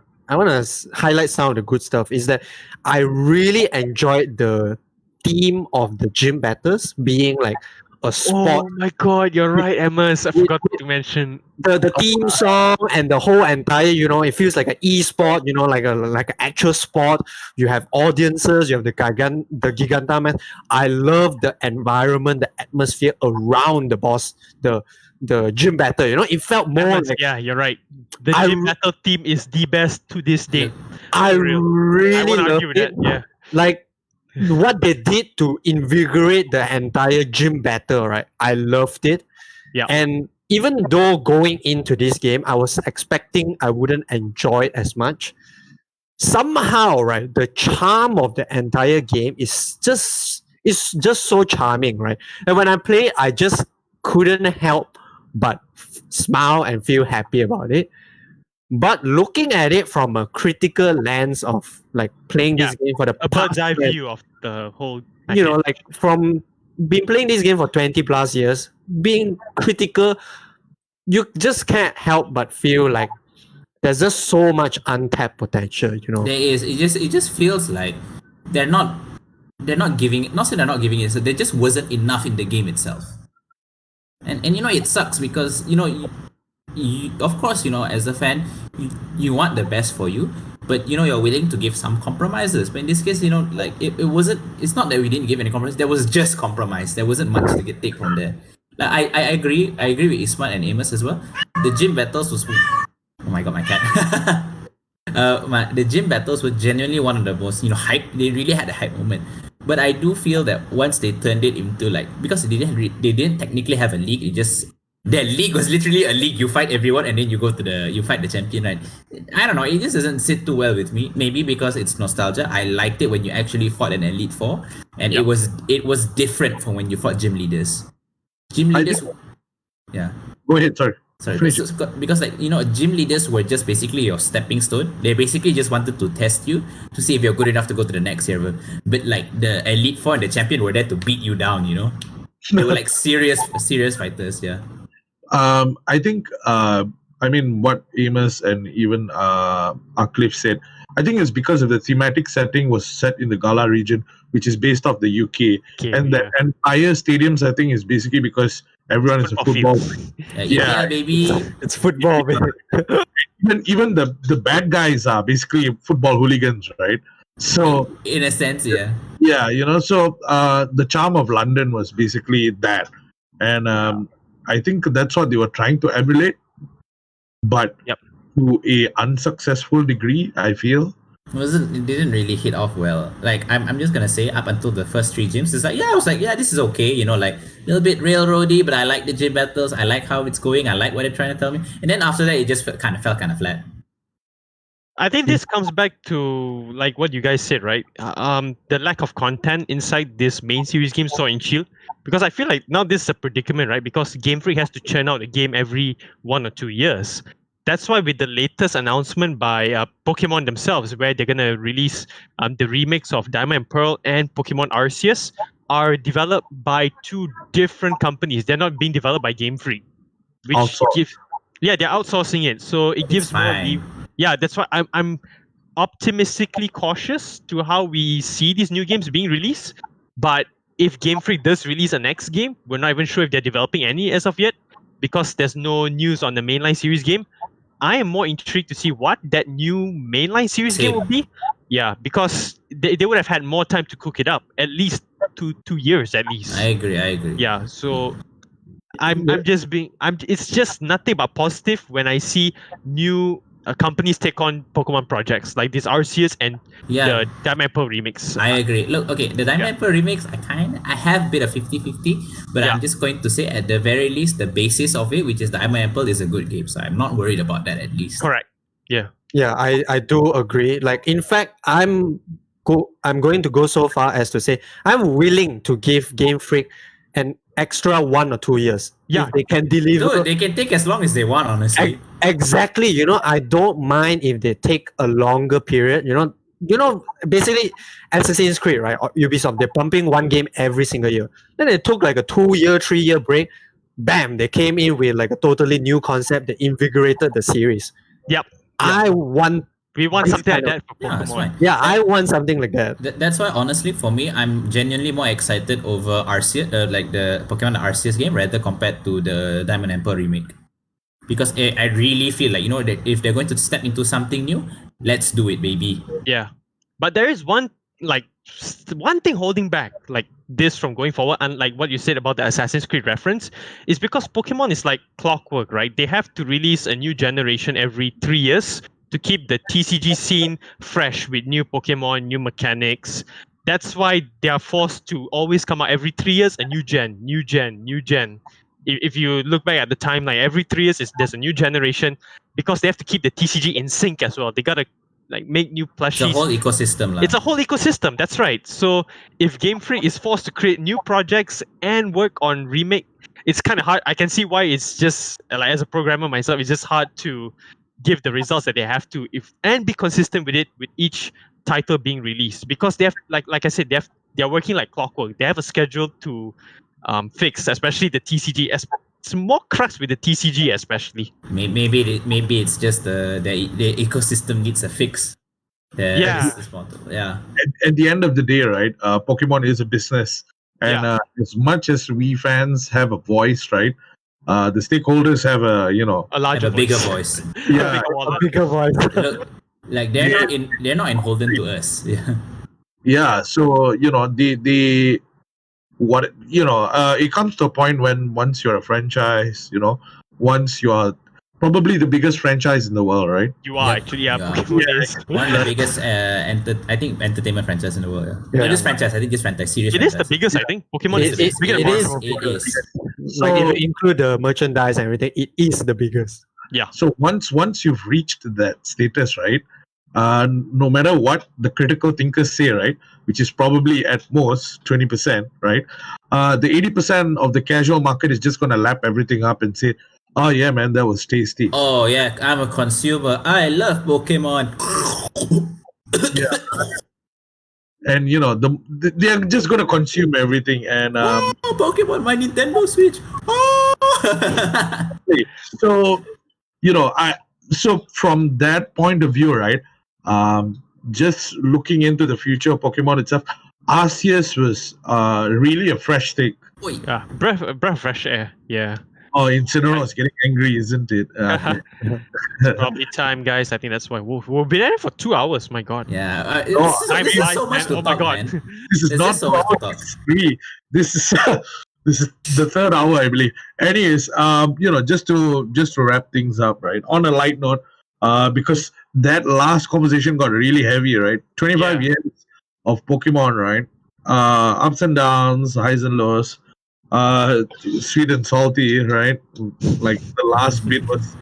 highlight some of the good stuff. Is that I really enjoyed the theme of the gym battles being like a sport. Oh my god, you're right, Amos. I forgot to mention The theme song and the whole entire, it feels like an e-sport, like an actual sport. You have audiences, you have the Gigantamax. I love the environment, the atmosphere around the boss, the gym battle. It felt more Amos, like, yeah, you're right. The gym battle team is the best to this day. I really I won't loved argue with it. that. Yeah. Like what they did to invigorate the entire gym battle, right? I loved it. Yeah. And even though going into this game, I was expecting I wouldn't enjoy it as much. Somehow, right, the charm of the entire game is just so charming, right? And when I play, I just couldn't help but smile and feel happy about it. But looking at it from a critical lens of like playing this game for the A bird's eye past, view of the whole. like from been playing this game for 20 plus years, being critical, you just can't help but feel like there's just so much untapped potential. There is. It just feels like they're not giving. Not saying they're not giving it. So there just wasn't enough in the game itself. And it sucks because you, of course, as a fan, you want the best for you, but you're willing to give some compromises. But in this case, like it wasn't. It's not that we didn't give any compromise. There was just compromise. There wasn't much to take from there. Like I agree. I agree with Ismat and Amos as well. The gym battles was. Oh my god, my cat. The gym battles were genuinely one of the most hype. They really had a hype moment. But I do feel that once they turned it into like, because they didn't technically have a league. Their league was literally a league. You fight everyone and then you fight the champion, right? I don't know. It just doesn't sit too well with me. Maybe because it's nostalgia. I liked it when you actually fought an Elite Four, and it was different from when you fought gym leaders. Yeah. Go ahead, sorry. Because gym leaders were just basically your stepping stone. They basically just wanted to test you to see if you're good enough to go to the next level. But like the Elite Four and the champion were there to beat you down. They were like serious fighters. Yeah. I think I mean, what Amos and even Aqlif said, I think it's because of the thematic setting was set in the Gala region, which is based off the UK, and the entire stadiums, I think, is basically because everyone is a football. Yeah, baby. It's football, man. Even the bad guys are basically football hooligans, right? So In a sense, yeah. yeah, so the charm of London was basically that, and I think that's what they were trying to emulate, but to a unsuccessful degree, I feel. It didn't really hit off well. Like I'm just gonna say, up until the first 3 gyms, it's like, I was like, this is okay, like a little bit railroady, but I like the gym battles, I like how it's going, I like what they're trying to tell me. And then after that, it just felt kind of flat. I think this comes back to like what you guys said, right? The lack of content inside this main series game, Sword and Shield. Because I feel like now this is a predicament, right? Because Game Freak has to churn out a game every 1 or 2 years. That's why with the latest announcement by Pokemon themselves, where they're going to release the remakes of Diamond and Pearl and Pokemon Arceus, are developed by 2 different companies. They're not being developed by Game Freak. Which gives, they're outsourcing it. So it gives more... Yeah, that's why I'm optimistically cautious to how we see these new games being released. But if Game Freak does release a next game, we're not even sure if they're developing any as of yet, because there's no news on the mainline series game. I am more intrigued to see what that new mainline series game will be. Yeah, because they would have had more time to cook it up, at least two years at least. I agree. Yeah, so it's just nothing but positive when I see new companies take on Pokemon projects like this Arceus and the Diamond Pearl remix. I agree. Look, okay, the Diamond Pearl remix, I have a bit of 50-50, but I'm just going to say at the very least, the basis of it, which is Diamond Pearl, is a good game. So I'm not worried about that at least. Correct. Yeah. Yeah, I do agree. Like, in fact, I'm going to go so far as to say I'm willing to give Game Freak an extra 1 or 2 years. Yeah, if they can deliver. No, they can take as long as they want, honestly. Exactly. I don't mind if they take a longer period. Basically, Assassin's Creed, right? Or Ubisoft, they're pumping one game every single year. Then they took like a 2-year, 3-year break. Bam! They came in with like a totally new concept that invigorated the series. Yep. We want something like that for Pokemon. I want something like that. That's why, honestly, for me, I'm genuinely more excited over Arceus, like the Pokemon Arceus game, rather compared to the Diamond and Pearl remake. Because I really feel like, that if they're going to step into something new, let's do it, baby. Yeah. But there is one thing holding back like this from going forward, unlike what you said about the Assassin's Creed reference, is because Pokemon is like clockwork, right? They have to release a new generation every 3 years to keep the TCG scene fresh with new Pokemon, new mechanics. That's why they are forced to always come out every 3 years, a new gen. If you look back at the timeline, every 3 years there's a new generation, because they have to keep the TCG in sync as well. They gotta make new plushies. It's a whole ecosystem. It's a whole ecosystem, that's right. So if Game Freak is forced to create new projects and work on remake, it's kind of hard. I can see why it's just, as a programmer myself, it's just hard to give the results that they have to and be consistent with it with each title being released, because they have, like I said, they're working like clockwork. They have a schedule to fix, especially the TCG. It's more crux with the TCG, especially. Maybe it's just the ecosystem needs a fix. Yeah. At the end of the day, right? Pokemon is a business, and as much as we fans have a voice, right? The stakeholders have a bigger voice. Yeah, a bigger voice. Look, like they're not beholden to us. Yeah. Yeah. So it comes to a point when once you're a franchise, once you are probably the biggest franchise in the world, right? You are actually, Pokemon is one of the biggest entertainment franchise in the world. Yeah. Not just franchise, I think just franchise series. It is the biggest, I think. Pokemon is the biggest. It is. Like, if you include the merchandise and everything, it is the biggest. Yeah. So once you've reached that status, right? No matter what the critical thinkers say, right, which is probably at most 20%, right? The 80% of the casual market is just going to lap everything up and say, "Oh yeah, man, that was tasty." Oh yeah, I'm a consumer. I love Pokemon. Yeah. And they're just going to consume everything. And Pokemon, my Nintendo Switch. Oh! So so from that point of view, right? Just looking into the future of Pokemon itself, Arceus was really a fresh take. Oi. Yeah, breath of fresh air. Yeah. Oh, Incineroar is getting angry, isn't it? Probably time, guys. I think that's why we've been at it for 2 hours. My God. Yeah. Time This is so flies, much man. to Oh my talk, God. man. This is There's not just so much to talk. 3. This is this is the third hour, I believe. Anyways, just to wrap things up, right? On a light note, because that last conversation got really heavy, right? 25 Yeah. years of Pokemon, right? Ups and downs, highs and lows, sweet and salty, right? Like the last bit was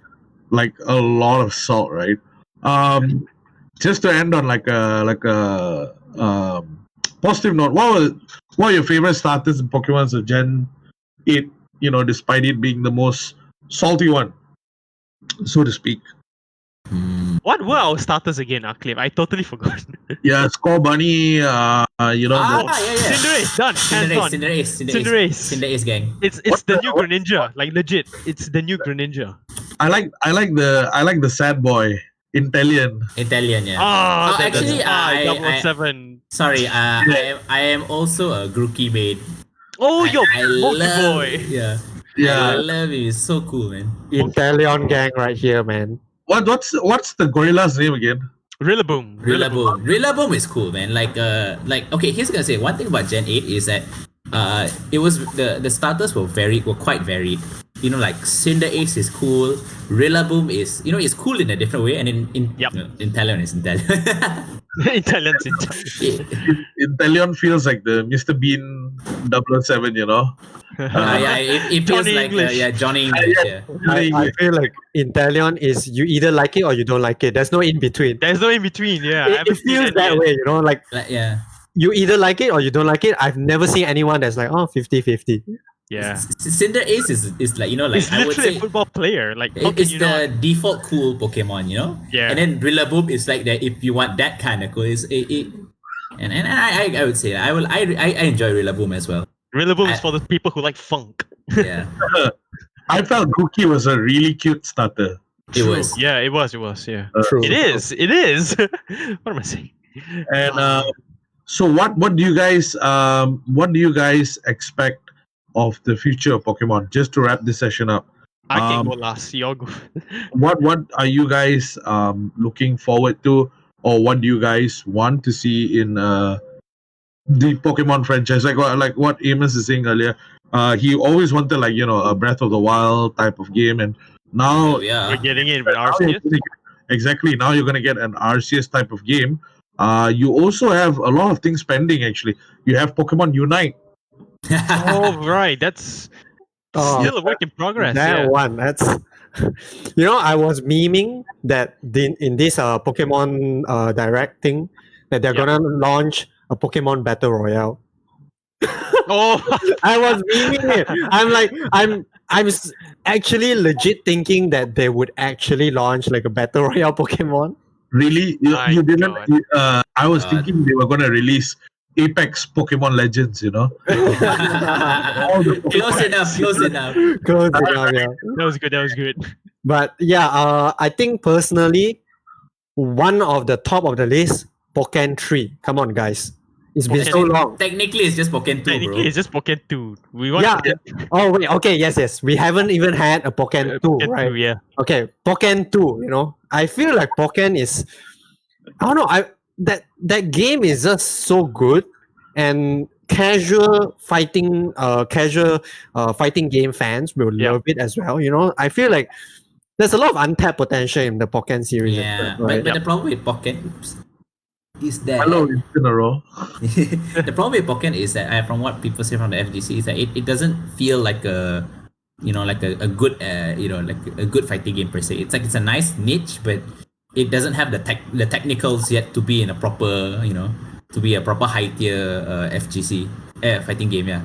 like a lot of salt, right? Just to end on like a positive note, what are your favorite starters in Pokemon so Gen 8, despite it being the most salty one, so to speak? What were our starters again, Aqlif? I totally forgot. Yeah, Score Bunny, Yeah. Cinderace, done. Hands on. Cinderace. Cinderace gang. It's the new Greninja. Like legit. It's the new Greninja. I like the sad boy, Inteleon. Italian, yeah. Ah, actually, I- 007. Sorry, I am also a Grookey maid. Oh, yo, I Monkey love, Boy. yeah. I Yeah. love it. It's so cool, man. Inteleon gang right here, man. What's the gorilla's name again? Rillaboom. Rillaboom is cool, man. Like okay, here's gonna say one thing about Gen 8 is that it was the starters were quite varied. Like Cinderace is cool, Rillaboom is it's cool in a different way, and Yep. Inteleon is Inteleon. Italian. Inteleon feels like the Mr. Bean 007, Yeah, it feels Johnny like English. Johnny English. Yeah. I feel like Inteleon is you either like it or you don't like it. There's no in between. There's no in between. Yeah, I It haven't seen feels any that yet. way, like Yeah. you either like it or you don't like it. I've never seen anyone that's like, 50-50. Yeah, Cinderace is like like it's I would literally say a football player. Like, how can it's you the not? default cool Pokemon, Yeah. And then Rillaboom is like that. If you want that kind of cool, and I would say that I enjoy Rillaboom as well. Rillaboom is I- for the people who like funk. Yeah, I felt Grookey was a really cute starter. it was. Yeah, it was. Yeah, True. it is. What am I saying? And so what do you guys expect of the future of Pokemon? Just to wrap this session up, I can Um, go last. Y'all go. what are you guys looking forward to, or what do you guys want to see in the Pokemon franchise? Like what Amos is saying earlier, he always wanted a Breath of the Wild type of game, and now Oh, yeah. We're getting in with now you're Arceus. gonna exactly now you're gonna get an Arceus type of game. You also have a lot of things pending. Actually, you have Pokemon Unite. Oh right, that's Oh, still a work in progress. that Yeah. one, that's I was memeing that in this Pokemon Direct thing that they're Yep. gonna launch a Pokemon Battle Royale. Oh, I was memeing it. I'm like, actually legit thinking that they would actually launch like a Battle Royale Pokemon. Really, My you didn't? God. I was God. thinking they were gonna release Apex Pokemon Legends. Close enough. Close enough, yeah. that was good. But yeah, I think personally, one of the top of the list, Pokken 3. Come on, guys. It's been so long. Technically, it's just Pokken 2, bro. Technically, it's just Pokken 2. We want Yeah. Oh, wait. Okay. Yes. We haven't even had a Pokken 2, Pokken right? 2, yeah. Okay. Pokken 2, I feel like Pokken is, I don't know, that game is just so good, and casual fighting game fans will Yeah. love it as well. I feel like there's a lot of untapped potential in the Pokken series. Yeah, right? but the problem with Pokken is that Hello, Incineroar. the problem with Pokken is that from what people say from the FGC is that it doesn't feel like a a good like a good fighting game per se. It's like it's a nice niche, but it doesn't have the technicals yet to be in a proper to be a proper high tier FGC fighting game. Yeah.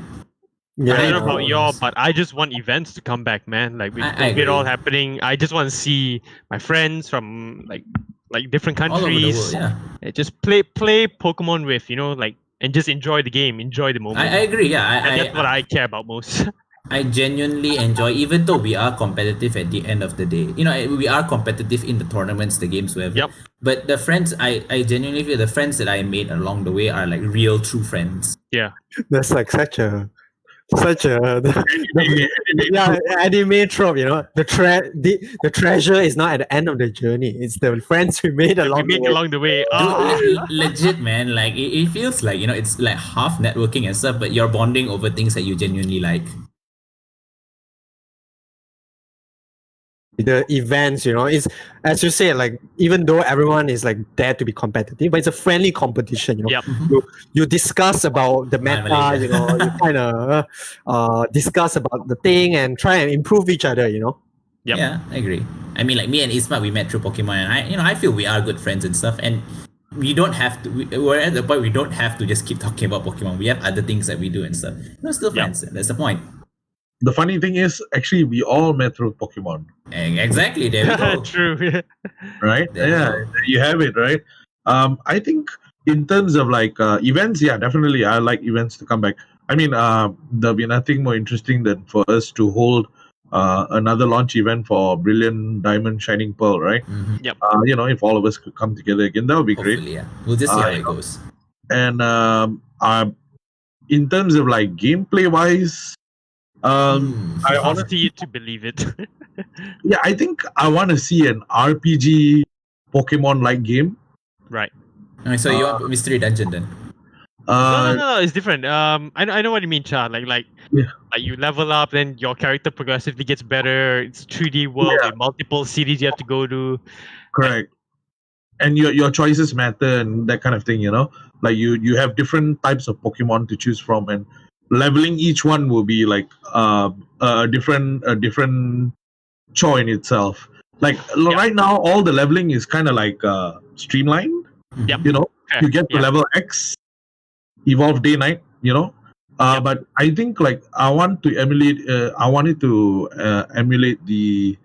Yeah, I don't know know. about y'all, but I just want events to come back, man. Like with I COVID agree. all happening, I just want to see my friends from like different All over the countries. world. Yeah. Just play Pokemon with, and just enjoy the game, enjoy the moment. I agree. Yeah. And that's what I care about most. I genuinely enjoy, even though we are competitive at the end of the day. You know, we are competitive in the tournaments, the games, whatever. Yep. But the friends, I genuinely feel the friends that I made along the way are like real, true friends. Yeah. That's like such a yeah, anime trope, you know. The treasure is not at the end of the journey. It's the friends we made We along make the way. along the way. Dude, legit, man. Like it feels like, you know, it's like half networking and stuff, but you're bonding over things that you genuinely like. The events, you know, it's as you say, like even though everyone is like there to be competitive, but it's a friendly competition, you know. Yep. You discuss about the meta, Malaysia. you know, you kind of discuss about the thing and try and improve each other, you know. Yep. Yeah, I agree. I mean, like me and Ismat, we met through Pokemon, and I feel we are good friends and stuff. And we don't have to. We're at the point we don't have to just keep talking about Pokemon. We have other things that we do and stuff. We're still Yeah. friends. That's the point. The funny thing is, actually, we all met through Pokemon, Exactly. There we go. True. right? There we Yeah, you have it, right? I think in terms of like events, yeah, definitely, I like events to come back. I mean, there'll be nothing more interesting than for us to hold another launch event for Brilliant Diamond Shining Pearl, right? Mhm. You know, if all of us could come together again, that would be great. Hopefully, yeah. We'll just see how it goes. And in terms of like gameplay wise, I Up honestly, to you to believe it. yeah, I think I want to see an RPG Pokemon like game. Right. Alright, so you want Mystery Dungeon then? No, it's different. I know what you mean, Cha. Like Yeah. like you level up, then your character progressively gets better. It's 3D world Yeah. with multiple cities you have to go to. Correct. And your choices matter and that kind of thing, you know. Like you have different types of Pokemon to choose from, and leveling each one will be like a different chore in itself. Like right now, all the leveling is kind of like streamlined. Yep. You know, Okay, you get to yeah. level X, evolve day night. You know, Yep. but I think like I want to emulate. I wanted to emulate the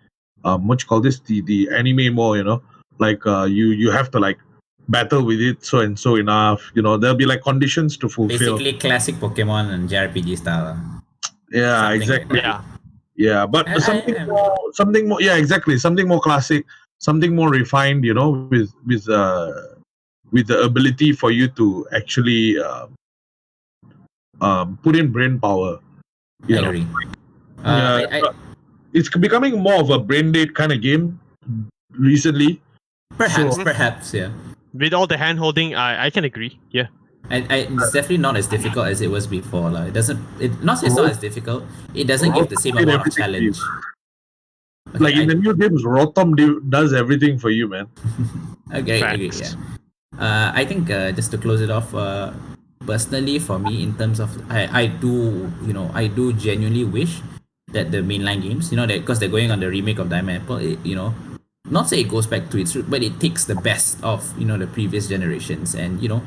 what you call this, the anime more. You know, like you have to like battle with it so and so enough. You know, there'll be like conditions to fulfill. Basically, classic Pokemon and JRPG style. Yeah, something like exactly. Yeah. Yeah, but something more. Yeah, exactly. Something more classic, something more refined. You know, with the ability for you to actually put in brain power. You I know, agree. Yeah, it's becoming more of a brain dead kind of game recently. Perhaps, yeah. With all the hand holding, I can agree. Yeah. It's definitely not as difficult as it was before. Like, it's not as difficult. It doesn't give the same Did amount of everything for you. challenge. Like in the new games, Rotom does everything for you, man. Okay, Facts. yeah. I think just to close it off, personally for me, in terms of I do genuinely wish that the mainline games, you know, that because they're going on the remake of Diamond Apple, you know, not say it goes back to its root, but it takes the best of, you know, the previous generations and, you know,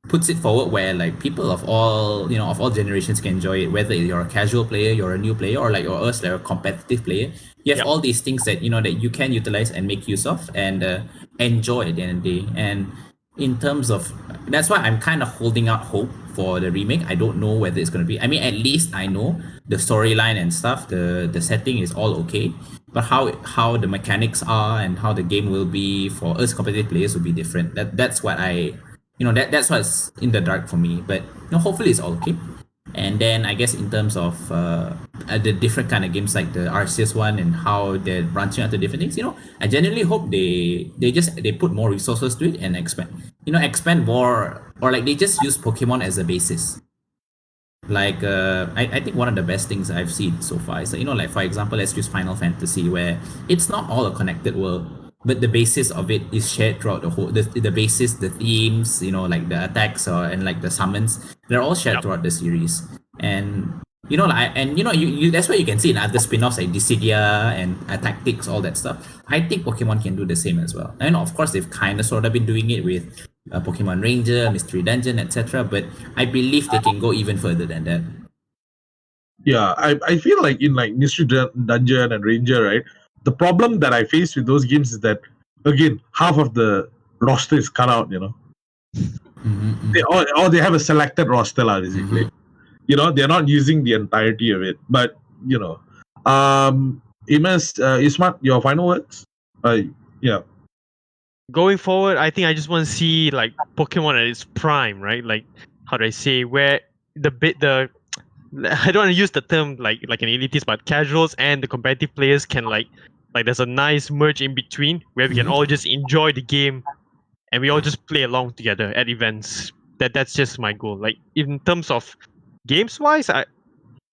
puts it forward where like people of all generations can enjoy it, whether you're a casual player, you're a new player, or like you're us, like a competitive player. You have Yep. all these things that, you know, that you can utilize and make use of and enjoy at the end of the day. And in terms of, that's why I'm kind of holding out hope for the remake. I don't know whether it's going to be, I mean, at least I know the storyline and stuff, the setting is all okay, but how the mechanics are and how the game will be for us competitive players will be different. That's what I, you know, that's what's in the dark for me. But, you know, hopefully it's all okay. And then I guess in terms of the different kind of games like the Arceus one and how they're branching out to different things, you know, I genuinely hope they put more resources to it and expand more, or like they just use Pokemon as a basis. Like I think one of the best things I've seen so far is, you know, like for example, let's use Final Fantasy, where it's not all a connected world, but the basis of it is shared throughout the whole, the basis, the themes, you know, like the attacks and like the summons, they're all shared throughout the series. And you know, like, and you know, you that's why you can see in other spin-offs like Dissidia and Tactics, all that stuff. I think Pokemon can do the same as well. And of course, they've kind of sort of been doing it with Pokemon Ranger, Mystery Dungeon, etc. But I believe they can go even further than that. Yeah, I feel like in like Mystery Dungeon and Ranger, right? The problem that I face with those games is that, again, half of the roster is cut out, you know. They have a selected roster, basically. You know, they're not using the entirety of it. But Ismat, your final words? Yeah. Going forward, I think I just want to see like Pokemon at its prime, right? Like, how do I say, where the I don't want to use the term like an elitist, but casuals and the competitive players can like there's a nice merge in between where we can all just enjoy the game and we all just play along together at events. That's just my goal. Like in terms of games wise,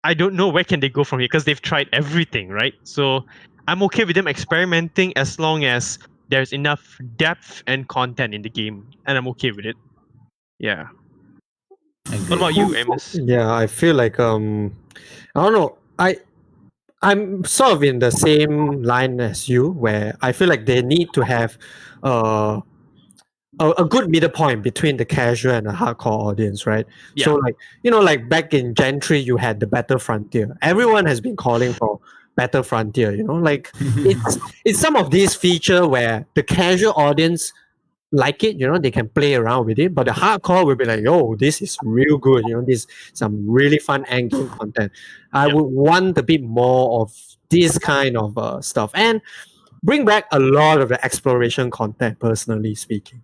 I don't know where can they go from here because they've tried everything, right? So I'm okay with them experimenting as long as there's enough depth and content in the game, and I'm okay with it. Yeah. What about you, Amos? Yeah, I feel like I don't know. I'm sort of in the same line as you, where I feel like they need to have a good middle point between the casual and the hardcore audience, right? Yeah. So like like back in Gen 3 you had the Battle Frontier. Everyone has been calling for Battle Frontier, like it's some of these feature where the casual audience like it, they can play around with it, but the hardcore will be like, yo, this is real good, this some really fun end game content. I would want a bit more of this kind of stuff and bring back a lot of the exploration content, personally speaking.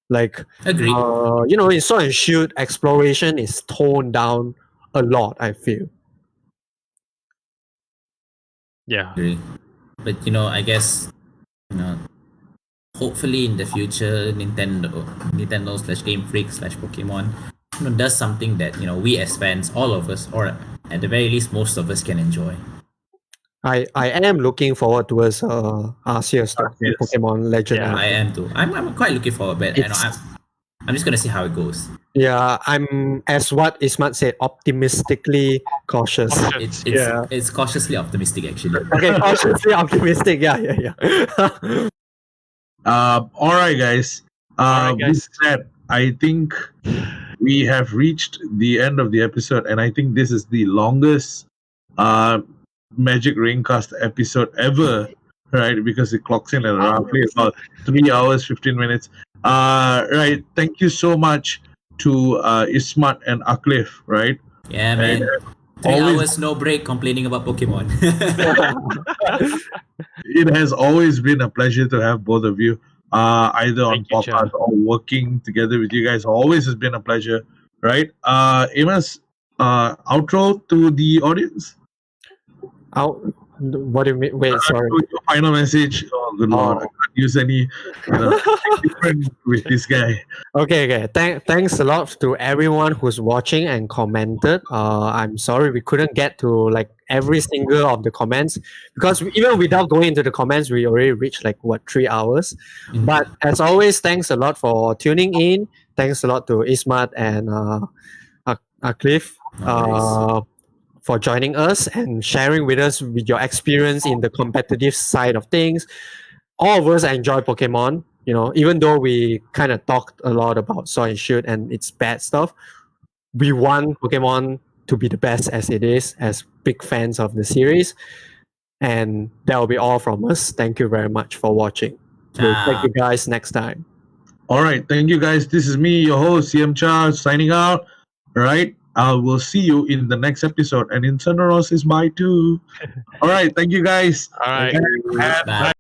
Like, Agree. In Sword and Shield, exploration is toned down a lot, I feel. Yeah. Agree. But I guess hopefully in the future Nintendo / Game Freak / Pokemon does something that we as fans, all of us, or at the very least most of us, can enjoy. I am looking forward towards Arceus, Yes. Pokemon Legend. Yeah, I am too. I'm quite looking forward, but I'm just gonna see how it goes. Yeah, I'm, as what Ismat said, optimistically cautious. It's cautiously optimistic, actually. Okay, cautiously optimistic. Yeah. All right, guys. With that, I think we have reached the end of the episode, and I think this is the longest Magic Ringcast episode ever, right? Because it clocks in at roughly about 3 hours 15 minutes. Right. Thank you so much to Ismat and Aqlif, right? Yeah, man. And, 3 always- hours no break complaining about Pokemon. It has always been a pleasure to have both of you, either on Thank you, Chan. podcast or working together with you guys. Always has been a pleasure, right? Amos, outro to the audience. What do you mean? Wait, sorry. Your final message. Oh, good lord! I can't use any different with this guy. Okay. Thanks a lot to everyone who's watching and commented. I'm sorry we couldn't get to like every single of the comments because even without going into the comments, we already reached 3 hours. But as always, thanks a lot for tuning in. Thanks a lot to Ismat and Aqlif for joining us and sharing with us with your experience in the competitive side of things. All of us enjoy Pokemon, even though we kind of talked a lot about Sword and Shield and its bad stuff. We want Pokemon to be the best as it is, as big fans of the series. And that will be all from us. Thank you very much for watching. We'll take you guys next time. All right, thank you guys. This is me, your host, CM Charles, signing out. All right, I will see you in the next episode. And in Sonoros is bye too. All right, thank you guys. All right. And Bye.